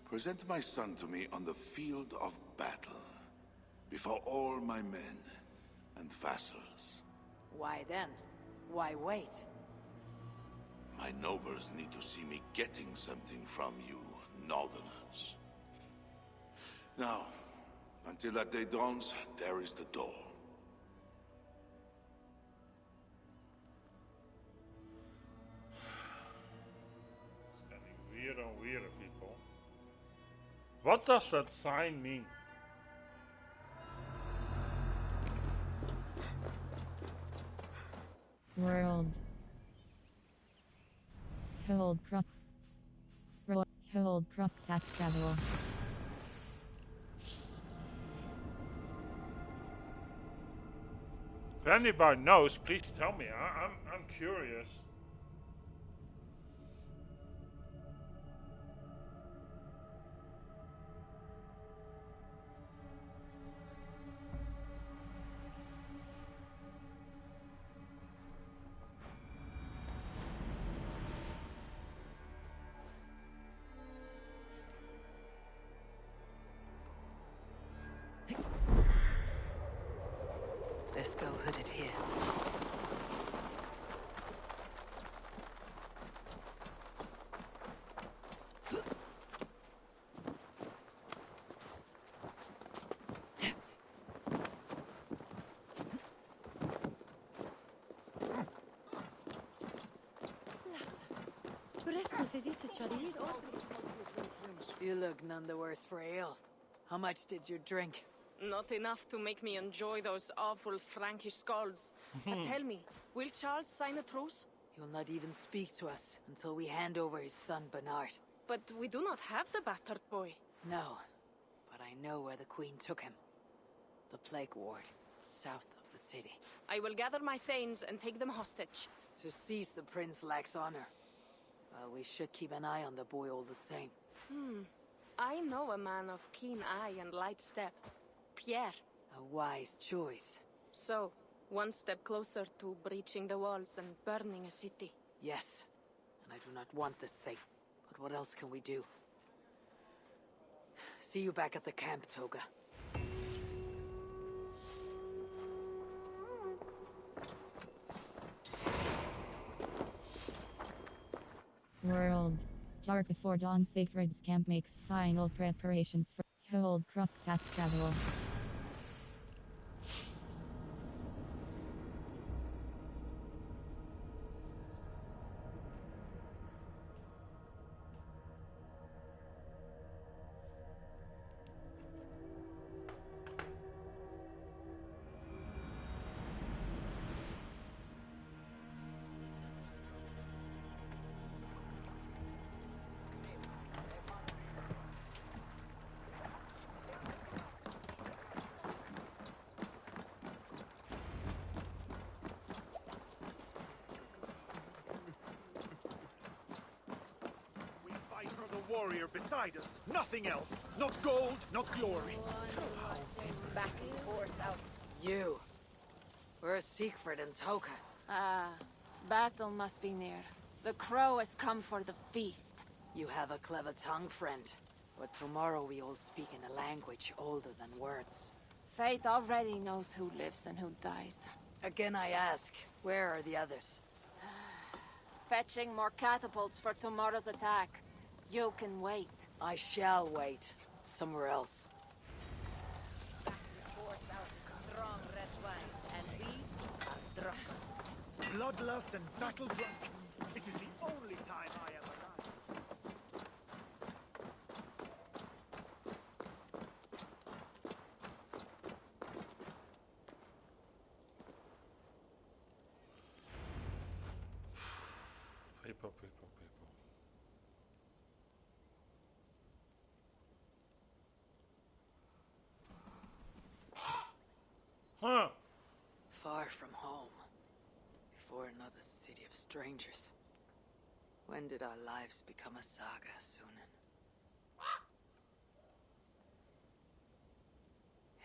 L: Present my son to me on the field of battle, before all my men and vassals.
V: Why then? Why wait?
L: My nobles need to see me getting something from you, Northerners. Now, until that day dawns, there is the door.
B: It's getting weirder and weirder, people. What does that sign mean?
C: World. Hold cross. Hold cross fast travel.
B: If anybody knows, please tell me. I'm curious.
E: Let's go hooded here.
V: You look none the worse for ale. How much did you drink?
D: Not enough to make me enjoy those awful Frankish skalds. But tell me, will Charles sign a truce?
V: He will not even speak to us until we hand over his son Bernard.
D: But we do not have the bastard boy.
V: No, but I know where the Queen took him. The Plague Ward, south of the city.
D: I will gather my thanes and take them hostage.
V: To seize the prince lacks honor. Well, we should keep an eye on the boy all the same.
D: I know a man of keen eye and light step. Pierre.
V: A wise choice.
D: So, one step closer to breaching the walls and burning a city.
V: Yes, and I do not want this thing. But what else can we do? See you back at the camp, Toga.
C: World. Dark before dawn, Siegfried's camp makes final preparations for Hold cross fast travel.
G: warrior beside us. Nothing else. Not gold, not glory.
D: Battle pours out.
V: You. Where's Siegfried and Toka?
S: Battle must be near. The crow has come for the feast.
V: You have a clever tongue, friend. But tomorrow we all speak in a language older than words.
S: Fate already knows who lives and who dies.
V: Again I ask, where are the others?
S: Fetching more catapults for tomorrow's attack. You can wait.
V: I shall wait. Somewhere else.
D: Pours out strong red wine, and we are drunk.
G: Bloodlust and battle drunk. It is the only time I am alive.
B: People. Huh.
V: Far from home. Before another city of strangers. When did our lives become a saga, Sunan?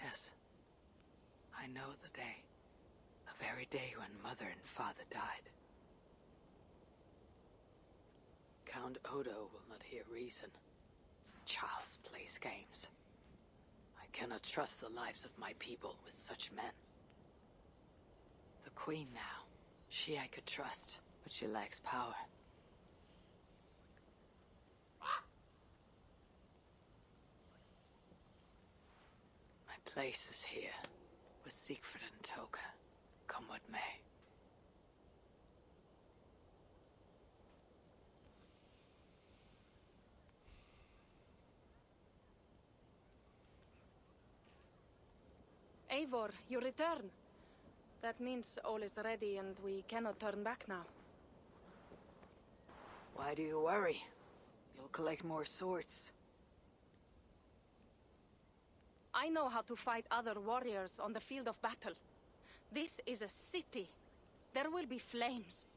V: Yes. I know the day. The very day when Mother and Father died. Count Odo will not hear reason. Charles plays games. I cannot trust the lives of my people with such men. The Queen now. She I could trust, but she lacks power. My place is here, with Siegfried and Toka, come what may.
D: Eivor, you return. That means all is ready and we cannot turn back now.
V: Why do you worry? You'll collect more swords.
D: I know how to fight other warriors on the field of battle. This is a city. There will be flames.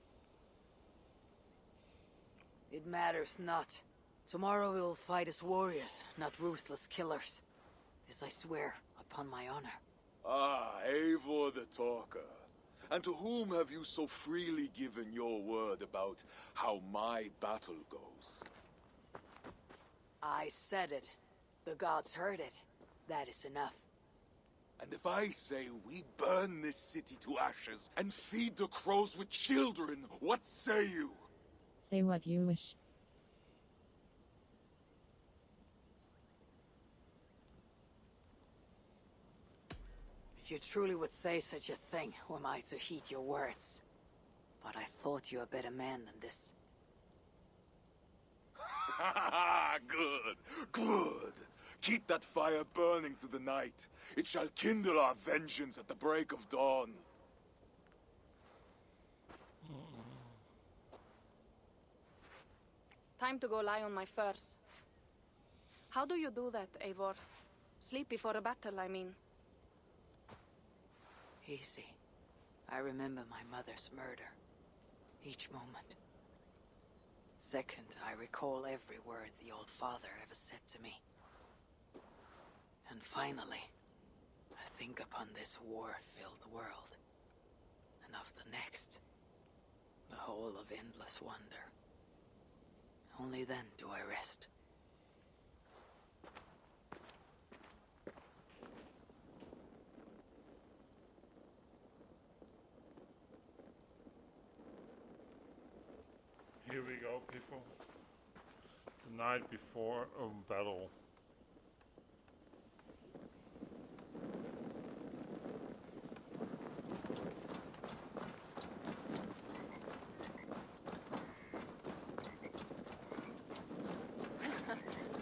V: It matters not. Tomorrow we will fight as warriors, not ruthless killers. This I swear, upon my honor.
I: Ah, Eivor the Talker. And to whom have you so freely given your word about how my battle goes?
V: I said it. The gods heard it. That is enough.
I: And if I say we burn this city to ashes and feed the crows with children, what say you?
C: Say what you wish.
V: If you truly would say such a thing, who am I to heed your words? But I thought you a better man than this.
I: Good, good. Keep that fire burning through the night. It shall kindle our vengeance at the break of dawn.
D: Time to go lie on my furs. How do you do that, Eivor? Sleep before a battle, I mean.
V: Easy. I remember my mother's murder. Each moment. Second, I recall every word the old father ever said to me. And finally, I think upon this war-filled world. And of the next. The whole of endless wonder. Only then do I rest.
B: Here we go, people. The night before a battle.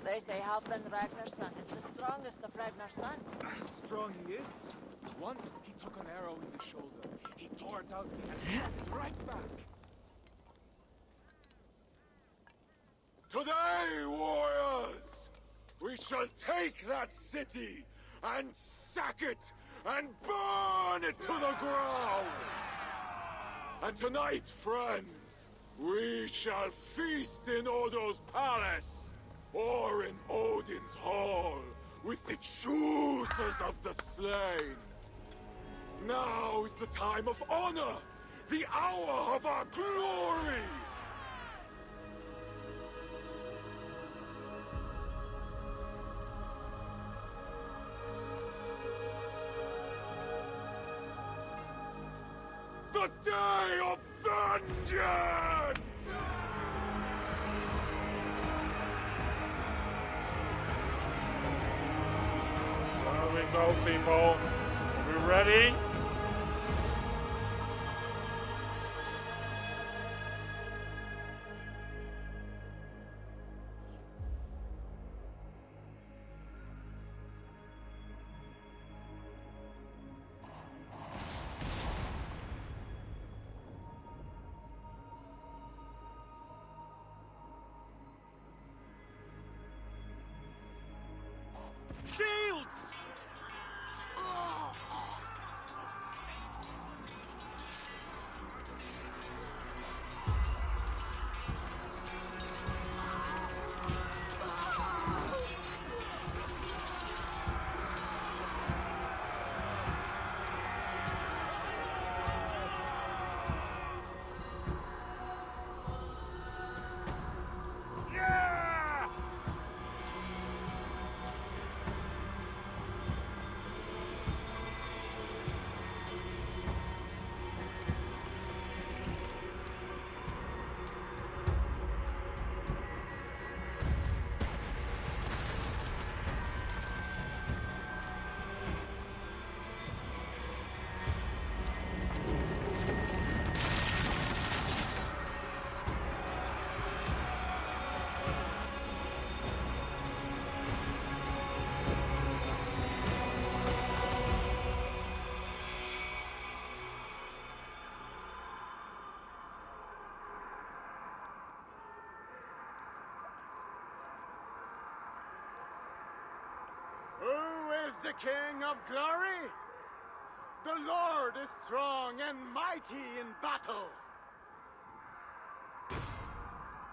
S: They say Halfdan Ragnar's son is the strongest of Ragnar's sons.
U: Strong he is. Once he took an arrow in the shoulder. He tore it out and shot it right back.
I: Today, warriors, we shall take that city and sack it and burn it to the ground. And tonight, friends, we shall feast in Odo's palace. or in Odin's hall with the choosers of the slain. Now is the time of honor, the hour of our glory! The day of vengeance!
B: There we go, people. Are we ready?
P: Shields! Who is the King of Glory? The Lord is strong and mighty in battle.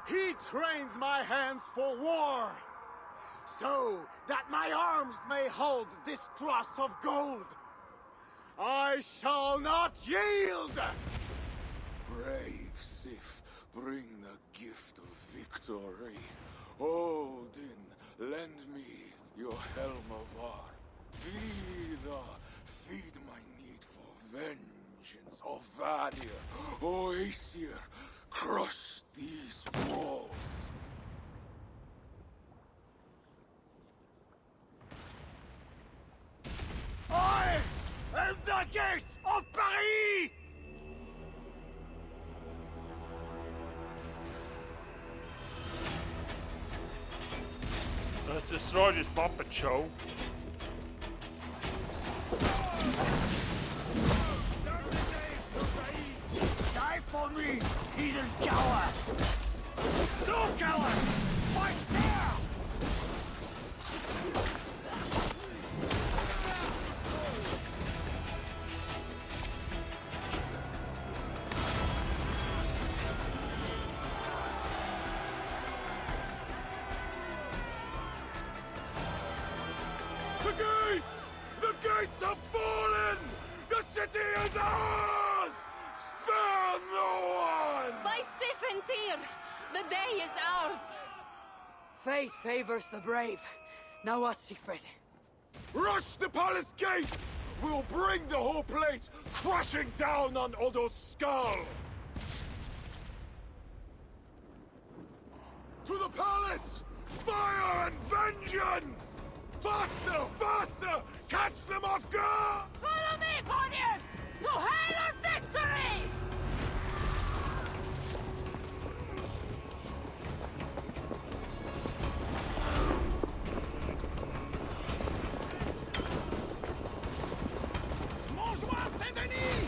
P: He trains my hands for war, so that my arms may hold this cross of gold. I shall not yield!
I: Brave Sif, bring the gift of victory. Odin, lend me your helm of Ar. Vidar, feed my need for vengeance. O Vadir, O Aesir, crush these walls.
P: I am the gate of Paris!
B: Let's destroy this puppet show.
P: Die for me, heathen coward! No coward! Fight fair!
I: The gates! The gates have fallen! The city is ours! Spare no one!
D: By Sif and Tyr, the day is ours.
V: Fate favors the brave. Now what, Siegfried?
I: Rush the palace gates! We'll bring the whole place crashing down on Odo's skull! To the palace! Fire and vengeance! Faster! Faster! Catch them off guard!
S: Follow me, poniers! To hell or victory!
H: Bonjour, Saint-Denis!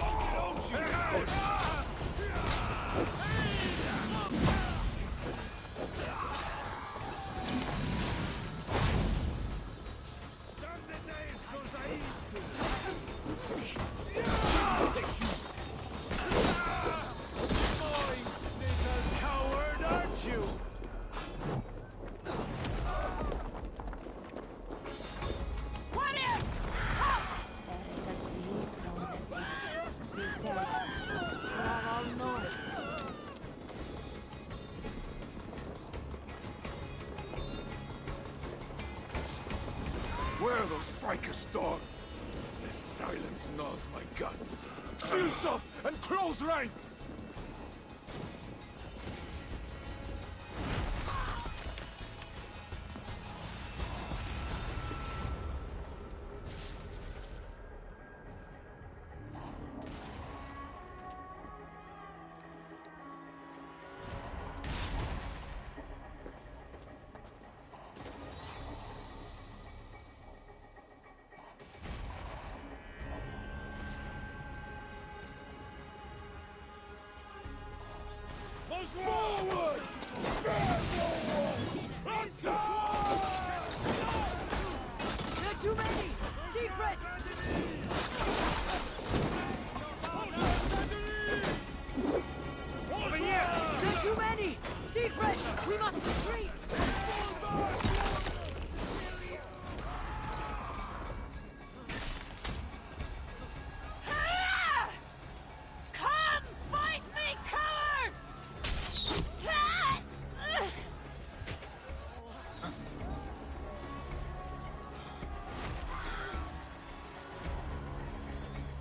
I: Where are those Frankish dogs? This silence gnaws my guts. Shields up and close ranks!
H: Forward!
V: There are too many! Secret!
H: Over here!
V: There are too many! Secret! We must retreat!
S: Come fight me, cowards!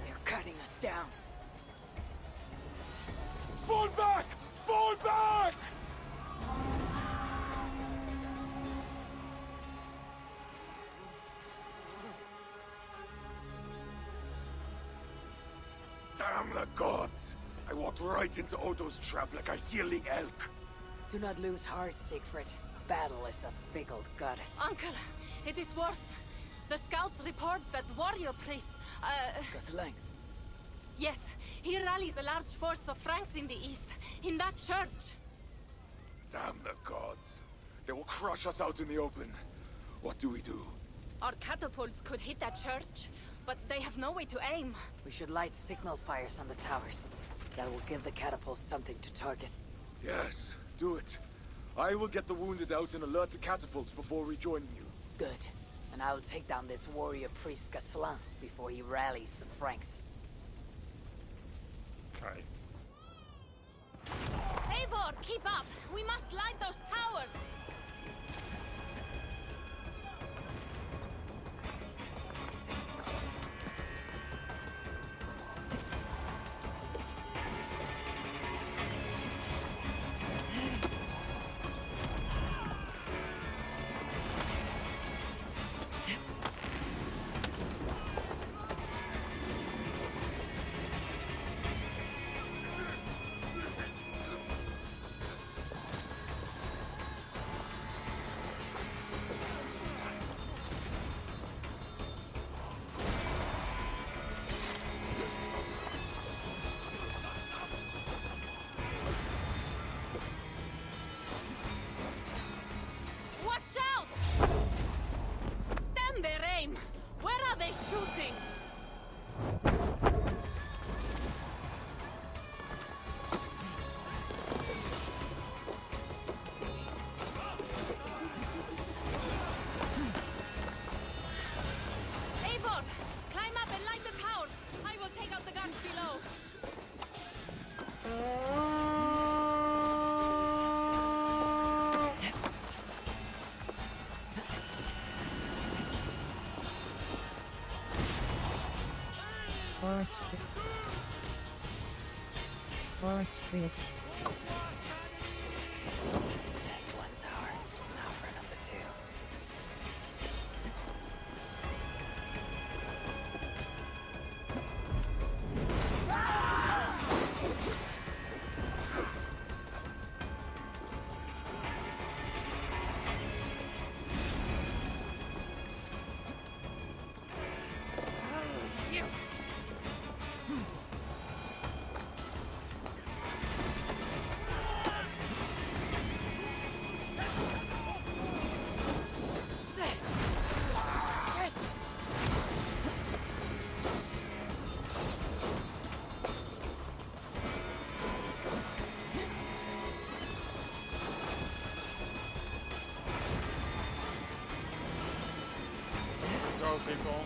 V: They're cutting us down.
I: Fall back! Fall back! Damn the gods! I walked right into Odo's trap like a healing elk.
V: Do not lose heart, Siegfried. Battle is a fickle goddess.
D: Uncle, it is worse. The scouts report that warrior priest,
V: Gosling.
D: yes, he rallies a large force of Franks in the east, in that church.
I: Damn the gods. They will crush us out in the open. What do we do?
D: Our catapults could hit that church, but they have no way to aim.
V: We should light signal fires on the towers. That will give the catapults something to target.
I: Yes, do it. I will get the wounded out and alert the catapults before rejoining you.
V: Good. And I will take down this warrior priest Gosselin before he rallies the Franks.
B: Okay.
D: Eivor, keep up! We must light those towers! Watch out! Damn their aim! Where are they shooting? Eivor, climb up and light the towers. I will take out the guards below.
C: Forward Street.
V: That's one tower. Now for number 2.
S: You!
B: Go, people.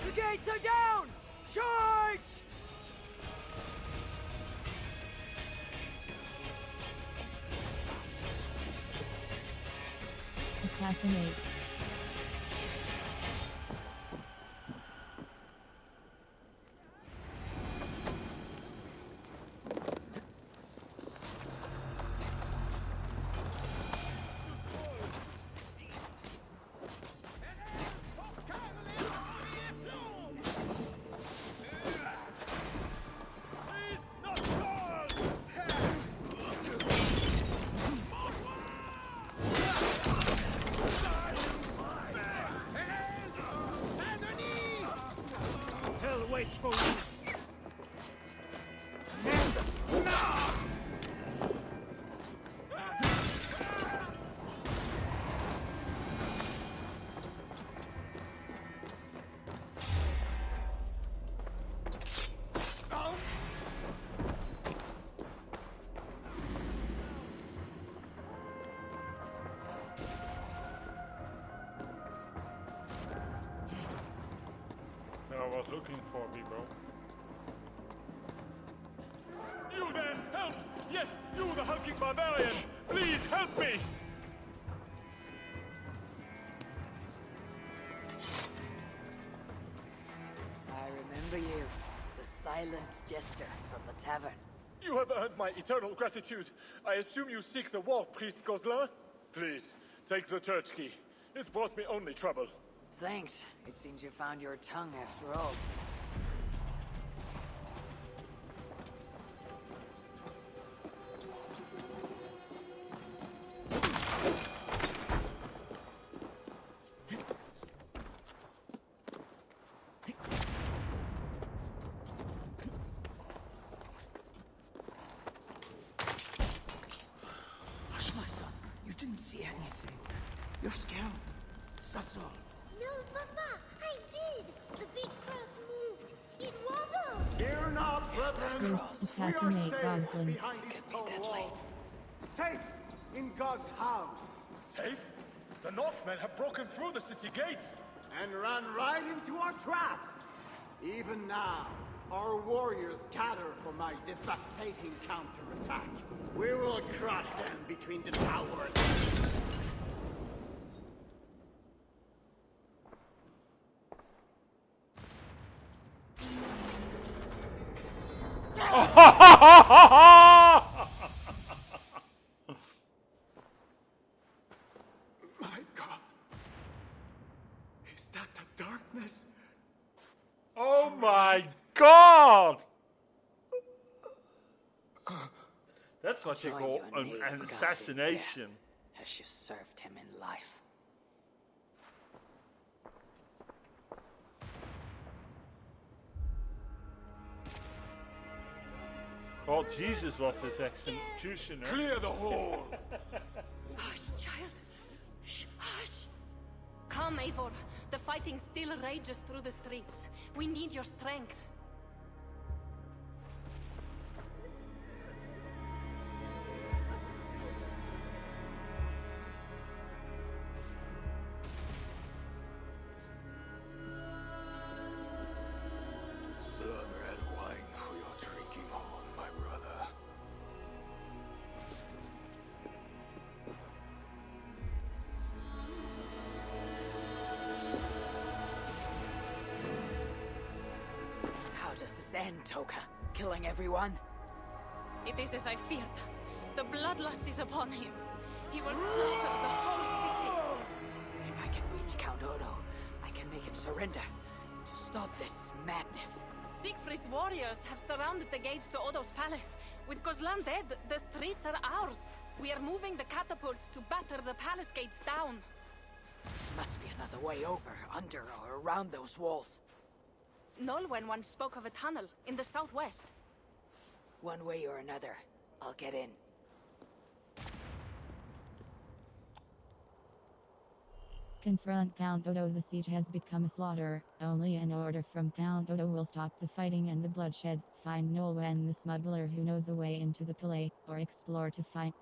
V: The gates are down!
J: Charge!
C: Assassinate.
G: Hell waits for you.
B: I was looking for people.
H: You there! Help! Yes, you, the hulking barbarian! Please help me!
V: I remember you, the silent jester from the tavern.
H: You have earned my eternal gratitude. I assume you seek the war priest Gozlan? Please, take the church key. It's brought me only trouble.
V: Thanks. It seems you found your tongue after all.
M: Hush, my son. You didn't see anything. You're scared. That's all.
K: No, Papa, I did. The big cross moved. It wobbled.
P: Fear not, brethren.
C: Assassinate Gosling.
P: Behind these stone walls. Safe in God's house.
H: Safe? The Northmen have broken through the city gates.
P: And ran right into our trap. Even now, our warriors gather for my devastating counterattack. We will crush them between the towers. My God. Is that the darkness?
B: Oh my god! That's what you
V: Join
B: call
V: your
B: an
V: knave god in
B: assassination.
V: death, as you served him in life.
B: Oh, Jesus was his executioner.
I: Clear the hall!
D: Hush, child. Shh, hush. Come, Eivor. The fighting still rages through the streets. We need your strength.
I: Some red wine for your drinking home, my brother.
V: How does this end, Toka? Killing everyone?
D: It is as I feared. The bloodlust is upon him. He will slaughter the whole city.
V: If I can reach Count Odo, I can make him surrender. To stop this madness.
D: Siegfried's warriors have surrounded the gates to Odo's palace. With Gozlan dead, the streets are ours. We are moving the catapults to batter the palace gates down.
V: Must be another way over, under, or around those walls.
D: Nolwenn once spoke of a tunnel in the southwest.
V: One way or another, I'll get in.
C: Confront Count Odo. The siege has become a slaughter. Only an order from Count Odo will stop the fighting and the bloodshed. Find Nolwenn the smuggler who knows the way into the Palais, or explore to find...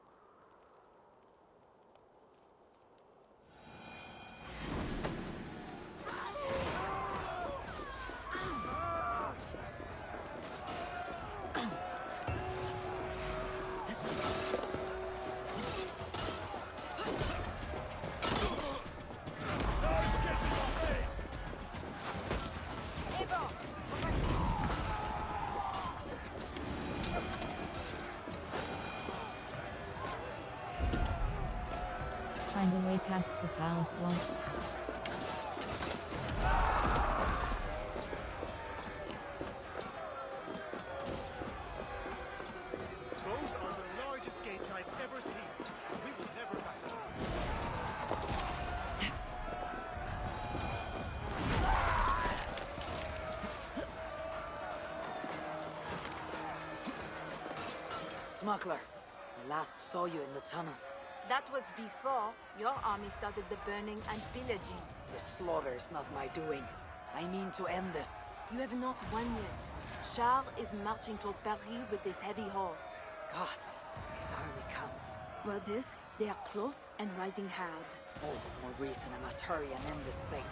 C: Find a way past the palace walls.
G: Those are the largest gates I've ever seen. We will never back down.
V: Smuggler, I last saw you in the tunnels.
A: That was before your army started the burning and pillaging.
V: The slaughter is not my doing. I mean to end this.
A: You have not won yet. Charles is marching toward Paris with his heavy horse.
V: Gods, his army comes.
A: Well, they are close and riding hard.
V: All the more reason I must hurry and end this thing.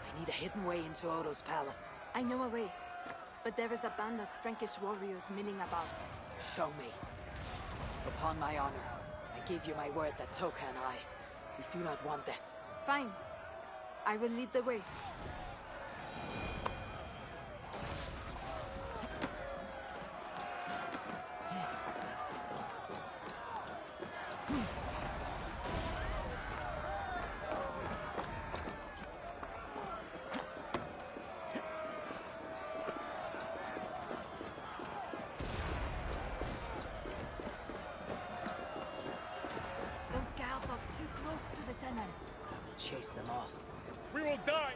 V: I need a hidden way into Odo's palace.
A: I know a way, but there is a band of Frankish warriors milling about.
V: Show me. Upon my honor, I give you my word that Toka and we do not want this.
A: Fine. I will lead the way. Those guards are too close to the tunnel.
V: I will chase them off.
H: We will die!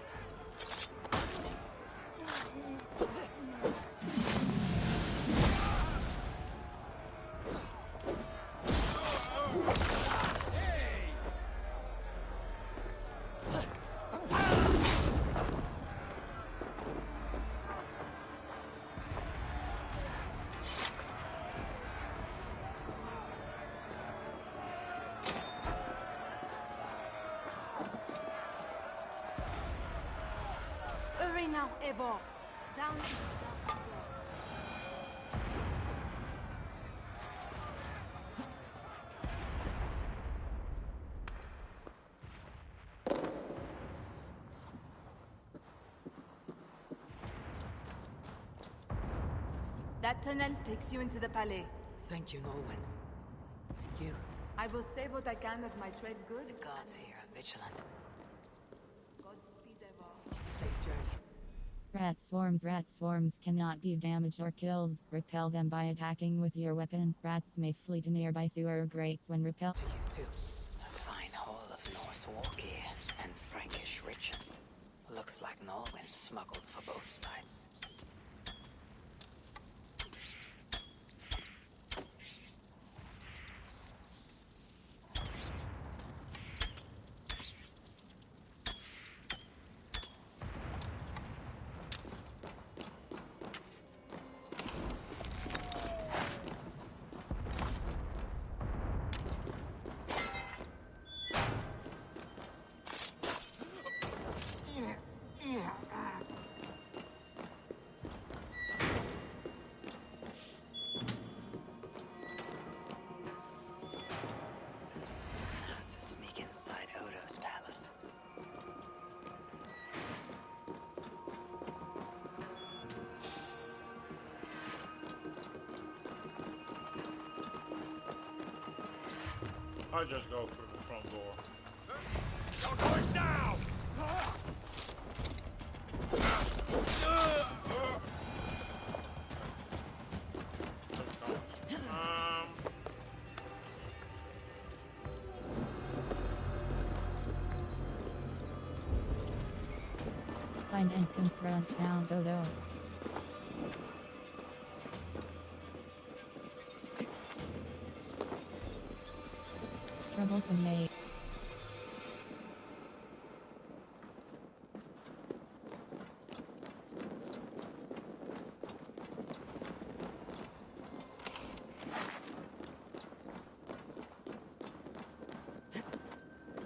A: Hurry now, Eivor. Down into the dark. That tunnel takes you into the palais.
V: Thank you, Nolwenn. And you?
A: I will save what I can of my trade goods.
V: The gods here are vigilant.
A: Godspeed, Eivor.
V: Safe journey.
C: Rat swarms cannot be damaged or killed. Repel them by attacking with your weapon. Rats may flee to nearby sewer grates when repelled.
V: To you too. A fine haul of Norse war gear and Frankish riches. Looks like Nolwenn smuggled for both sides.
B: I just go through the front door.
H: You're going down!
C: Find and confront Count Odo. Troublesome mate.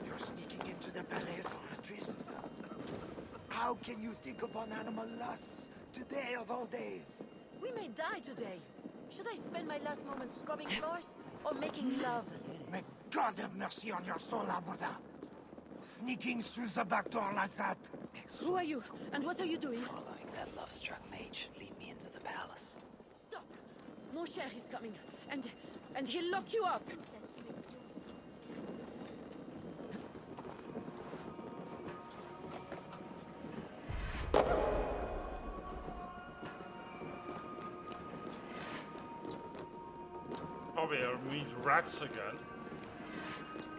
M: You're sneaking into the palais for a tryst. How can you think upon animal lusts today of all days?
A: We may die today. Should I spend my last moments scrubbing floors or making love?
M: May God have mercy on your soul, Aborda. Sneaking through the back door like that.
A: Who are you? And what are you doing?
V: Following that love-struck mage, lead me into the palace.
A: Stop! Mon cher is coming, and he'll lock you up.
B: rats again.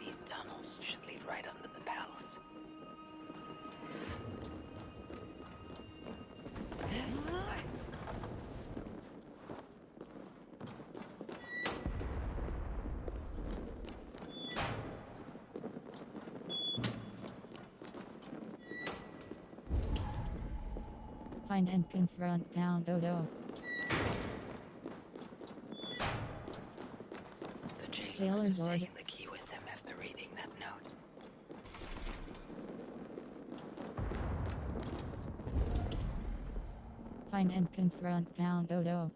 F: These tunnels should lead right under the palace.
C: Find and confront Count Odo.
F: The jailer
C: Jailer's
F: must have
C: order.
F: taken the key with him after reading that note.
C: Find and confront Count Odo.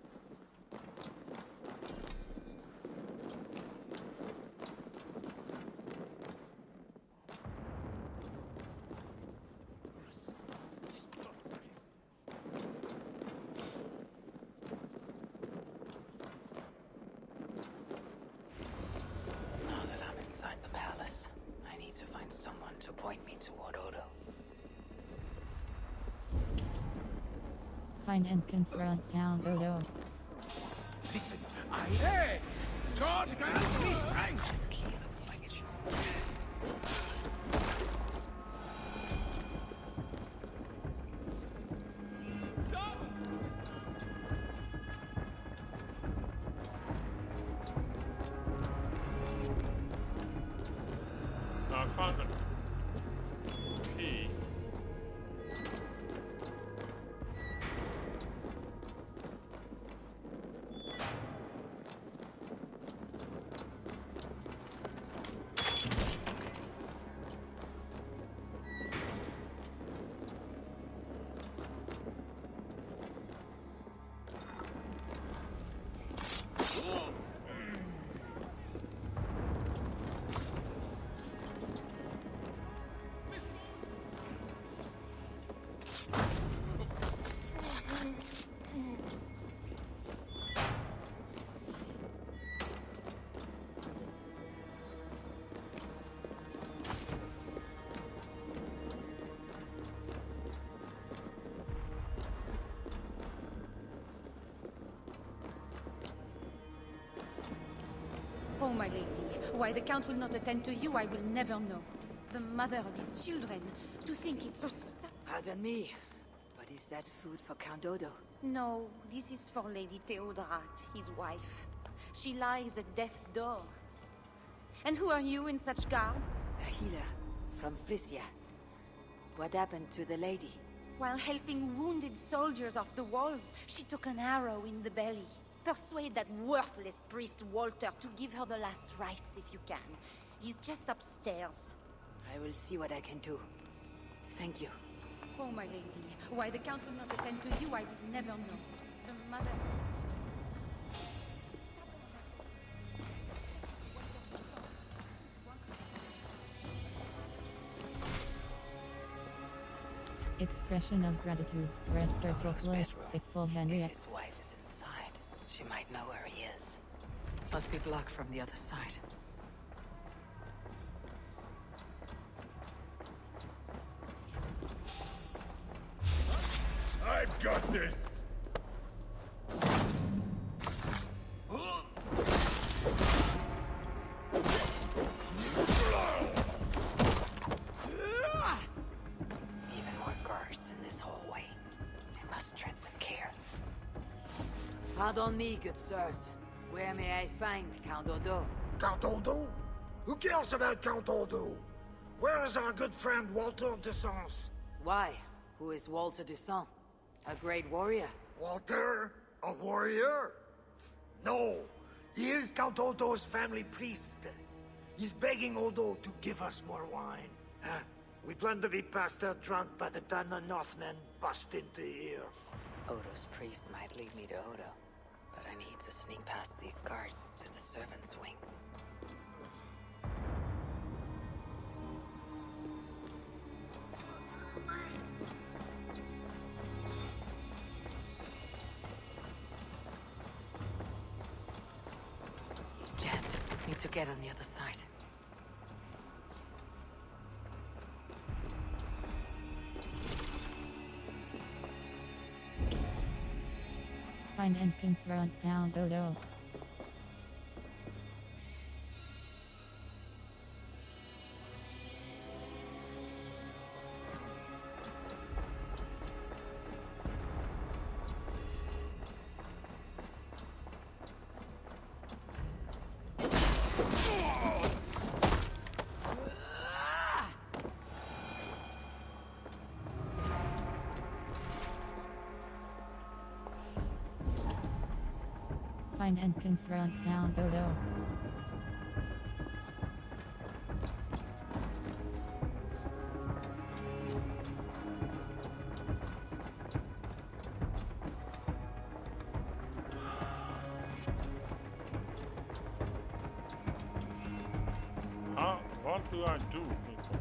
F: Now that I'm inside the palace, I need to find someone to point me toward Odo.
C: Find and confront Count Odo.
N: Listen, Hey! God grant me strength!
F: This key looks like it should...
B: I found a key.
R: Oh, my lady, why the Count will not attend to you, I will never know. The mother of his children, to think it's so
V: Pardon me, but is that food for Count Odo?
R: No, this is for Lady Theodorat, his wife. She lies at death's door. And who are you in such garb?
V: A healer from Frisia. What happened to the lady?
R: While helping wounded soldiers off the walls, she took an arrow in the belly. Persuade that worthless priest Walter to give her the last rites if you can. He's just upstairs.
V: I will see what I can do. Thank you.
R: Oh, my lady, why the Count will not attend to you, I will never know. The mother...
C: Expression of gratitude. Red circle close. Faithful
F: If
C: Henriette.
F: his wife is inside, she might know where he is. Must be blocked from the other side.
H: I've got this!
F: Even more guards in this hallway. I must tread with care.
V: Pardon me, good sirs. Where may I find Count Odo?
M: Count Odo? Who cares about Count Odo? Where is our good friend Walter de Sens?
V: Why? Who is Walter Dusan? A great warrior?
M: Walter? A warrior? No. He is Count Odo's family priest. He's begging Odo to give us more wine. We plan to be passed out drunk by the time the Northmen bust into here.
F: Odo's priest might lead me to Odo, but I need to sneak past these guards to the servants' wing. Jammed. Need to get on the other side.
C: Find and confront Count Odo. Find and confront Count Odo.
B: What do I do, people?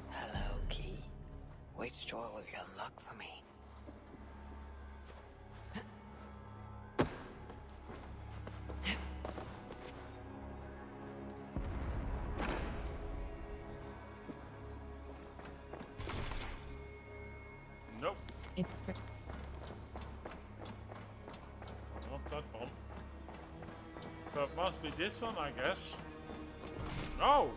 F: Hello, Key. Which door will you unlock for me?
B: Nope.
C: It's
B: Not that one. So it must be this one, I guess. No!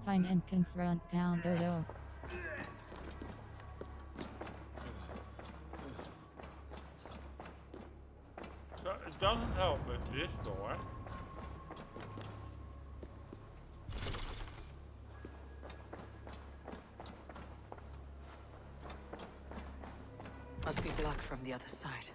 C: Find and confront Count Odo.
B: It doesn't help with this door.
V: Must be blocked from the other side.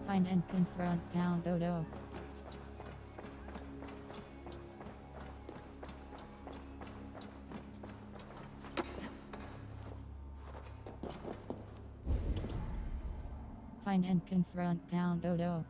C: Find and confront Count Odo. Find and confront Count Odo.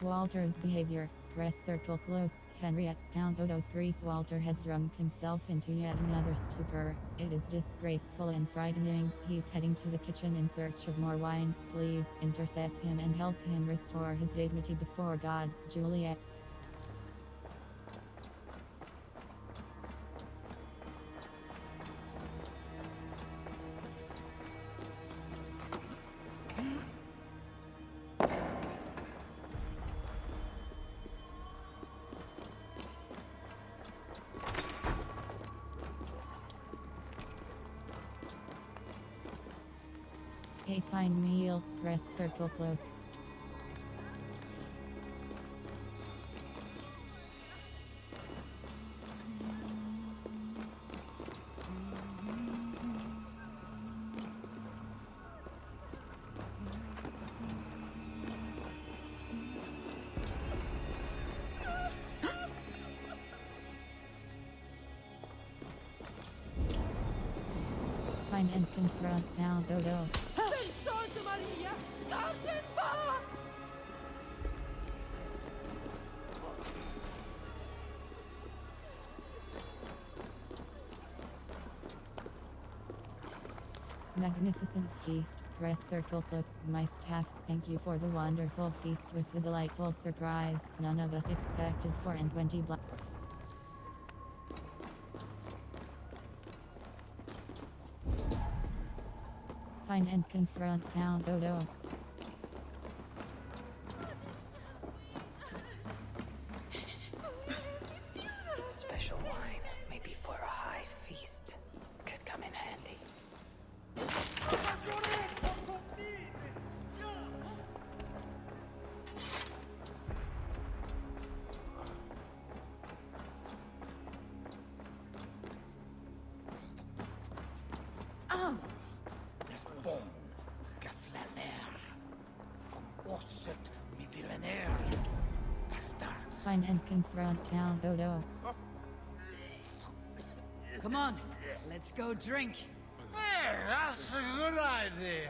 C: Walter's behavior. Press circle close. Henriette. Count Odo's priest Walter has drunk himself into yet another stupor. It is disgraceful and frightening. He's heading to the kitchen in search of more wine. Please intercept him and help him restore his dignity before God. Juliet. A fine meal, press circle close. Find and confront Count Odo.
A: Salsa Maria! Gardenbar!
C: Magnificent feast. Press circle close. My staff, thank you for the wonderful feast with the delightful surprise none of us expected. 4 and 20 block. Find and confront Count Odo.
F: Special wine, maybe for a high feast, could come in handy.
M: Bon, Gaflaner. Osset mi villainer. Bastards.
C: Find and confront Count Odo.
V: Come on, let's go drink.
J: Hey, that's a good idea.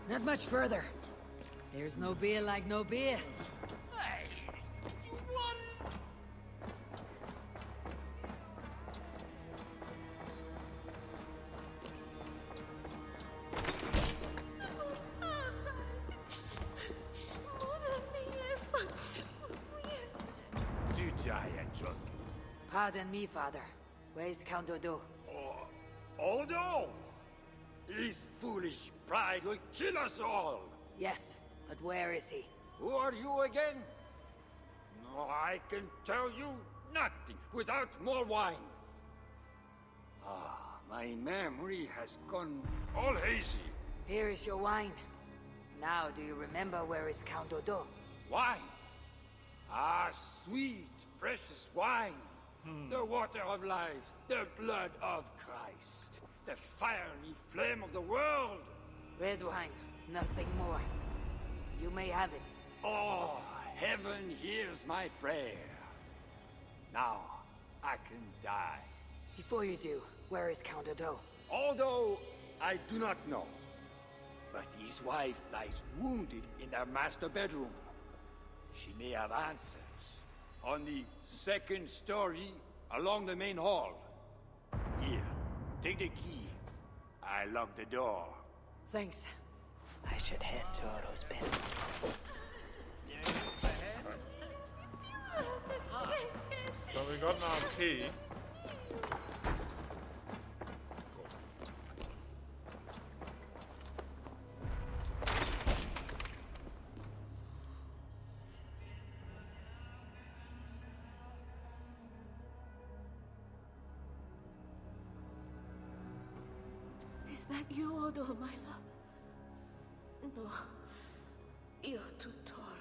V: Not much further. There's no beer like no beer.
J: Hey, what?
N: Du giant drunk.
V: Pardon me, father. Where's Count Odo?
N: Odo! His foolish pride will kill us all!
V: Yes, but where is he?
N: Who are you again? No, I can tell you nothing without more wine. Ah, my memory has gone all hazy.
V: Here is your wine. Now, do you remember where is Count Odo?
N: Wine? Ah, sweet, precious wine. The water of life, the blood of Christ, the fiery flame of the world.
V: Red wine, nothing more. You may have it.
N: Oh, heaven hears my prayer. Now, I can die.
V: Before you do, where is Count Odo?
N: Although I do not know. But his wife lies wounded in their master bedroom. She may have answers. On the second story, along the main hall. Here, take the key. I lock the door.
V: Thanks.
F: I should head to Odo's bed.
B: So we got now a key.
A: Is that you, Odo, my love? No. You're too tall.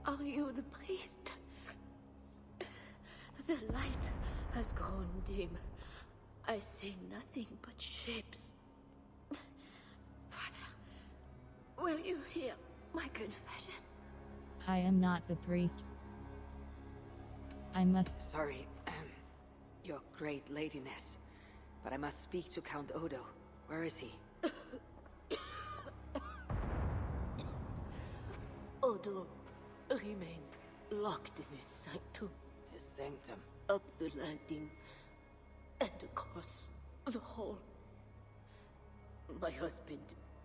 A: Are you the priest? The light has grown dim. I see nothing but shapes. Father, will you hear my confession?
C: I am not the priest. I must.
V: Sorry, your great ladiness. But I must speak to Count Odo. Where is he?
A: Odo remains locked in his sanctum.
V: His sanctum?
A: Up the landing and across the hall. My husband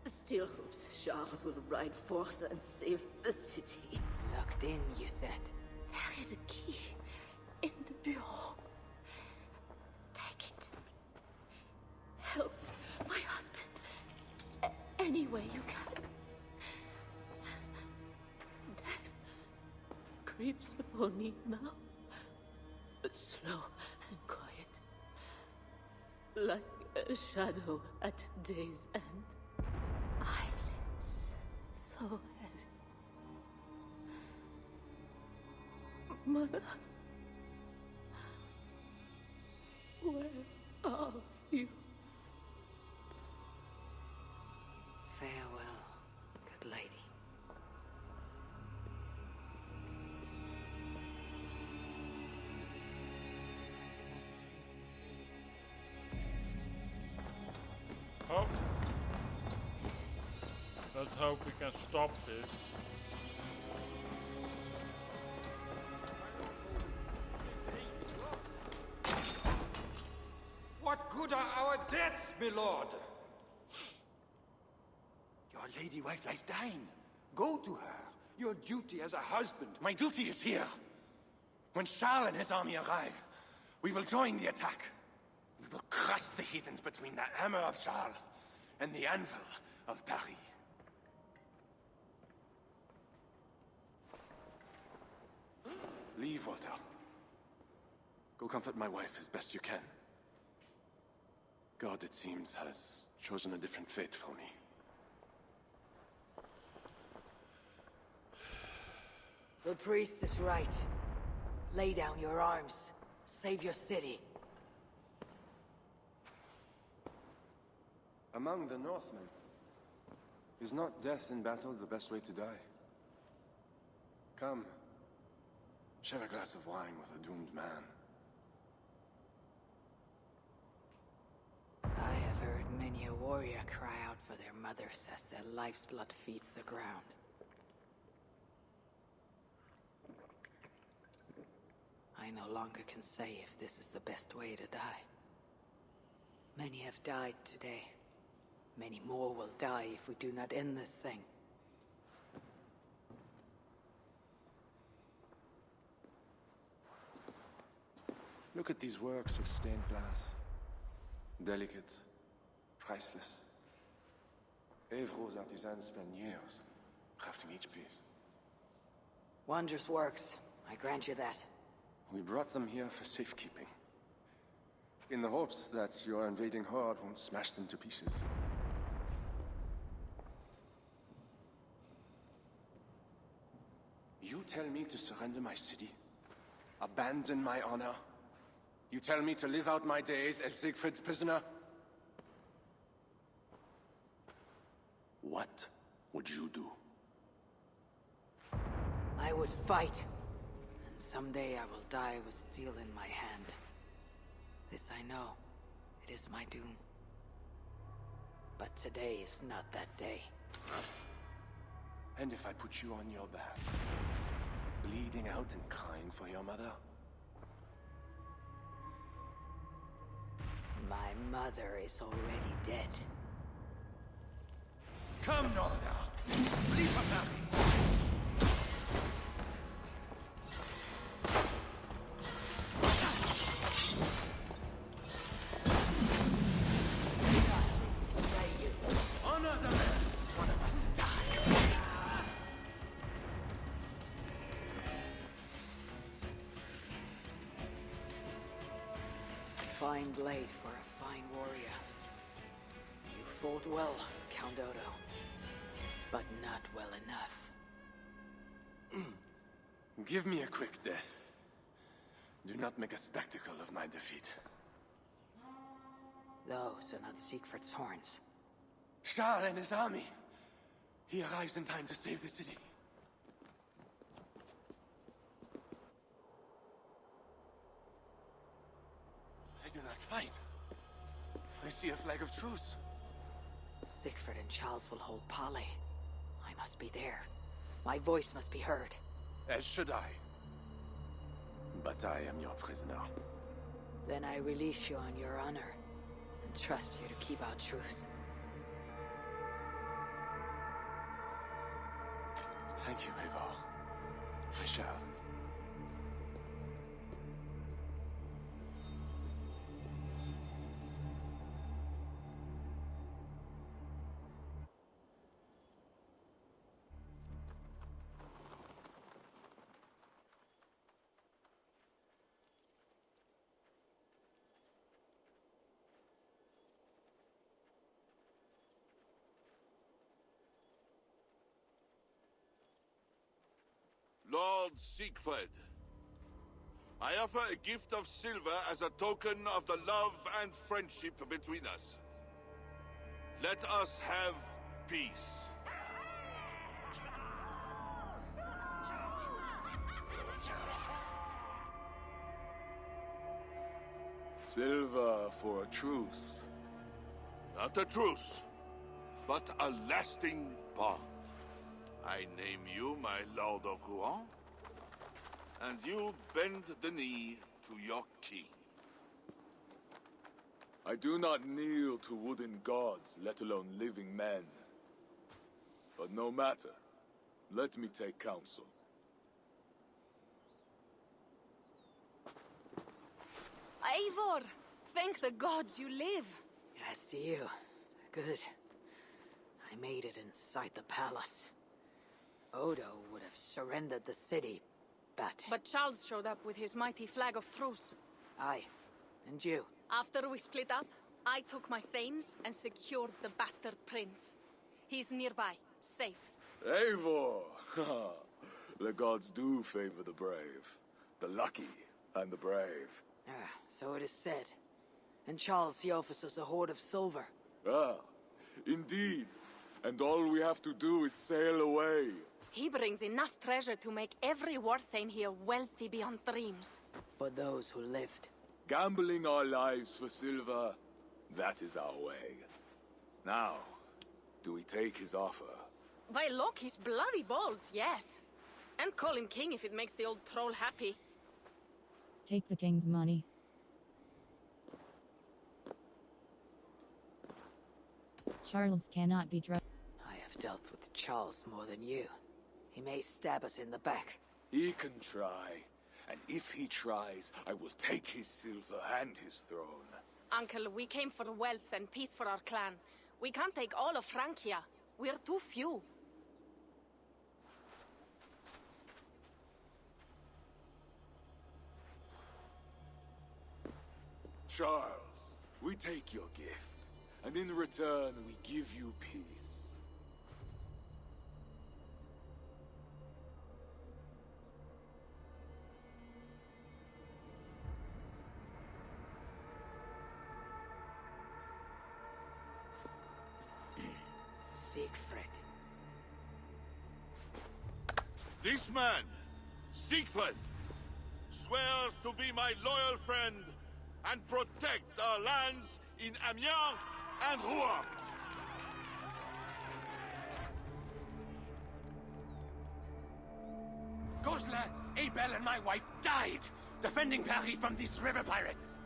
A: still hopes Charles will ride forth and save the city.
V: Locked in, you said.
A: There is a key in the bureau. Take it. Help my husband any way you can. Death creeps upon me now. slow and quiet, like a shadow at day's end. Eyelids so heavy. Mother, where are you?
E: Farewell, good lady.
B: Oh. Let's hope we can stop this.
Q: What good are our deaths, my lord? Your lady wife lies dying. Go to her. Your duty as a husband. My duty is here. When Charles and his army arrive, we will join the attack. We will crush the heathens between the hammer of Charles and the anvil of Paris. Leave, Walter. Go comfort my wife as best you can. God, it seems, has chosen a different fate for me.
E: The priest is right. Lay down your arms. Save your city.
Q: Among the Northmen, is not death in battle the best way to die? Come. Share a glass of wine with a doomed man.
E: I have heard many a warrior cry out for their mothers as their life's blood feeds the ground. I no longer can say if this is the best way to die. Many have died today. Many more will die if we do not end this thing.
Q: Look at these works of stained glass. Delicate, priceless. Evro's artisans spend years crafting each piece.
E: Wondrous works. I grant you that.
Q: We brought them here for safekeeping. In the hopes that your invading horde won't smash them to pieces. You tell me to surrender my city? Abandon my honor? You tell me to live out my days as Siegfried's prisoner?
L: What would you do?
E: I would fight. And someday I will die with steel in my hand. This I know. It is my doom. But today is not that day.
Q: And if I put you on your back, bleeding out and crying for your mother?
E: My mother is already dead.
Q: Come, Northerner! Flee from Paris! Honor the man! One of us die!
E: Fine blade for a fine warrior. You fought well, Count Odo. But not well enough.
Q: Give me a quick death. Do not make a spectacle of my defeat.
E: Those are not Siegfried's horns.
Q: Charles and his army. He arrives in time to save the city. They do not fight. I see a flag of truce.
E: Siegfried and Charles will hold parley. I must be there. My voice must be heard.
Q: As should I. But I am your prisoner.
E: Then I release you on your honor, and trust you to keep our truce.
Q: Thank you, Eivor. I shall.
L: called Siegfried. I offer a gift of silver as a token of the love and friendship between us. Let us have peace.
I: Silver for a truce.
L: Not a truce, but a lasting bond. I name you my Lord of Rouen, and you bend the knee to your king.
I: I do not kneel to wooden gods, let alone living men. But no matter. Let me take counsel.
D: Eivor! Thank the gods you live!
V: As to you, good. I made it inside the palace. Odo would have surrendered the city, but...
D: But Charles showed up with his mighty flag of truce.
V: Aye, and you?
D: After we split up, I took my thanes and secured the bastard prince. He's nearby, safe.
I: Eivor! The gods do favor the brave. The lucky and the brave.
V: Ah, so it is said. And Charles, he offers us a hoard of silver.
I: Ah, indeed. And all we have to do is sail away.
D: He brings enough treasure to make every Warthane here wealthy beyond dreams.
V: For those who lived.
I: Gambling our lives for silver, that is our way. Now, do we take his offer?
D: By Loki's bloody balls, yes. And call him king if it makes the old troll happy.
C: Take the king's money. Charles cannot be trusted.
V: I have dealt with Charles more than you. He may stab us in the back.
I: He can try. And if he tries, I will take his silver and his throne.
D: Uncle, we came for wealth and peace for our clan. We can't take all of Francia. We're too few.
I: Charles, we take your gift, and in return we give you peace.
V: Siegfried.
L: This man, Siegfried, swears to be my loyal friend and protect our lands in Amiens and Rouen.
Q: Gosselin, Abel and my wife died defending Paris from these river pirates.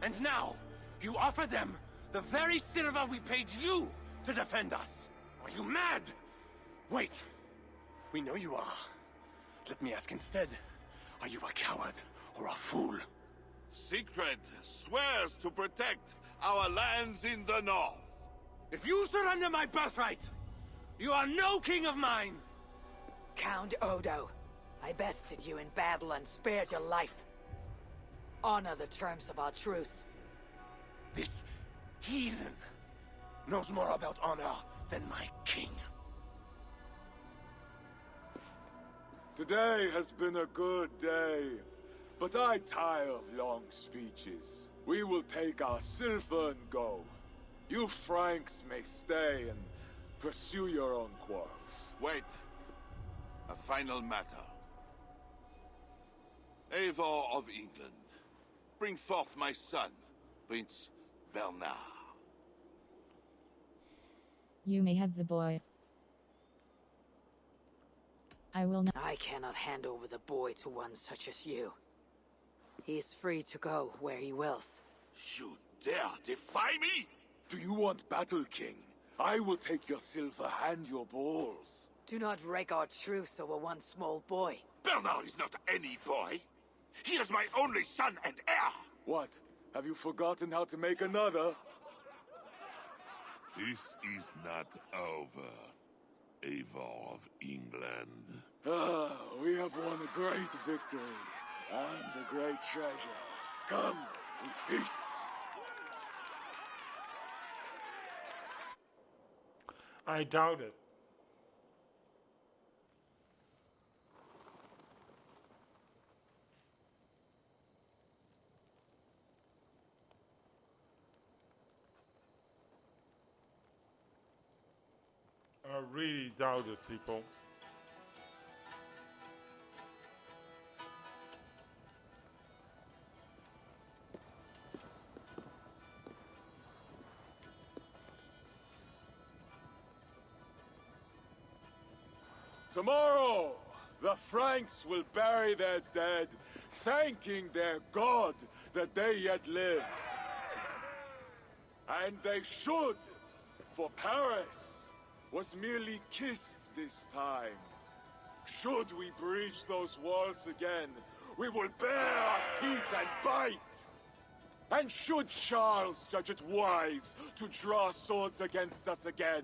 Q: And now, you offer them the very silver we paid you to defend us. Are you mad? Wait. We know you are. Let me ask instead. Are you a coward or a fool?
L: Siegfried swears to protect our lands in the north.
Q: If you surrender my birthright, you are no king of mine!
V: Count Odo, I bested you in battle and spared your life. Honor the terms of our truce.
Q: This heathen knows more about honor than my king.
I: Today has been a good day, but I tire of long speeches. We will take our silver and go. You Franks may stay and pursue your own quarrels.
L: Wait. A final matter. Eivor of England, bring forth my son, Prince Bernard.
C: You may have the boy. I will not.
V: I cannot hand over the boy to one such as you. He is free to go where he wills.
L: You dare defy me?
I: Do you want battle, King? I will take your silver and your balls.
V: Do not wreck our truce over one small boy.
L: Bernard is not any boy. He is my only son and heir.
I: What? Have you forgotten how to make another?
L: This is not over, Eivor of England.
I: Ah, we have won a great victory and a great treasure. Come, we feast.
B: I doubt it. I really doubt it, people.
I: Tomorrow, the Franks will bury their dead, thanking their god that they yet live. And they should, for Paris was merely kissed this time. Should we breach those walls again, we will bare our teeth and bite. And should Charles judge it wise to draw swords against us again,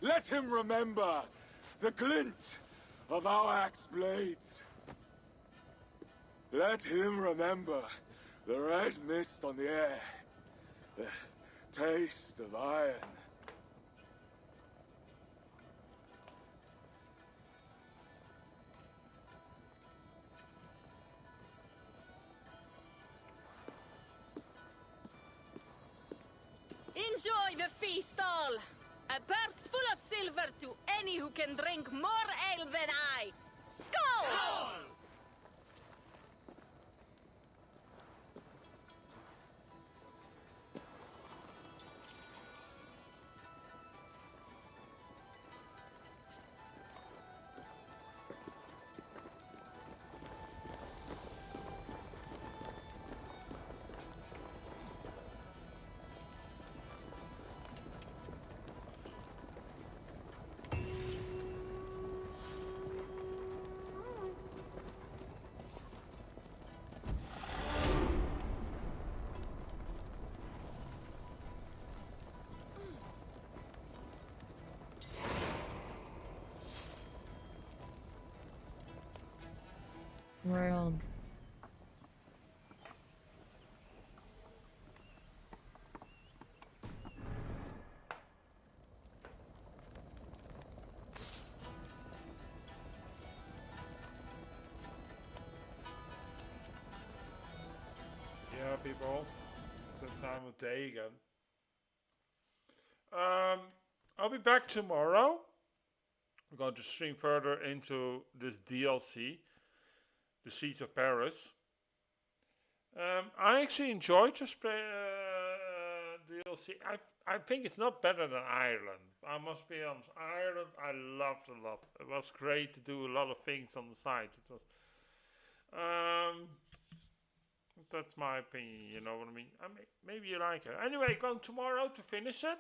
I: let him remember the glint of our axe blades. Let him remember the red mist on the air, the taste of iron.
D: Enjoy the feast all! A purse full of silver to any who can drink more ale than I! Skål! Skål!
C: World.
B: Yeah, people. It's the time of day again. I'll be back tomorrow. I'm going to stream further into this DLC, The Siege of Paris. I actually enjoyed this DLC. I think it's not better than Ireland. I must be honest. Ireland, I loved a lot. It was great to do a lot of things on the side. It was. That's my opinion. You know what I mean? Maybe you like it. Anyway, going tomorrow to finish it.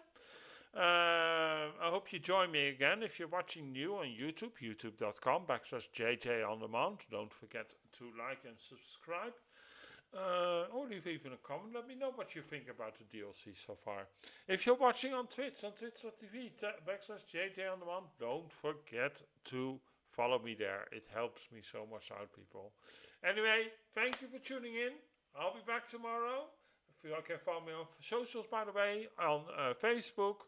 B: I hope you join me again. If you're watching new on YouTube, youtube.com/JJ on demand. Don't forget to like and subscribe. Or leave even a comment. Let me know what you think about the DLC so far. If you're watching on Twitch, on twitch.tv/JJ on demand, don't forget to follow me there. It helps me so much out, people. Anyway, thank you for tuning in. I'll be back tomorrow. If you can follow me on socials, by the way, on Facebook,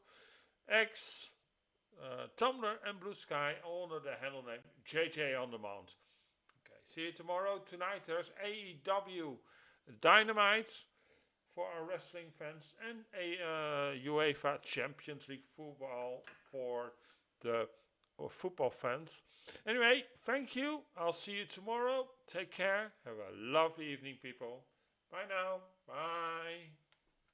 B: X, Tumblr, and Blue Sky, all under the handle name JJ on Demand. Okay, see you tomorrow. Tonight there's AEW Dynamite for our wrestling fans and a UEFA Champions League football for the football fans. Anyway, thank you. I'll see you tomorrow. Take care. Have a lovely evening, people. Bye now. Bye.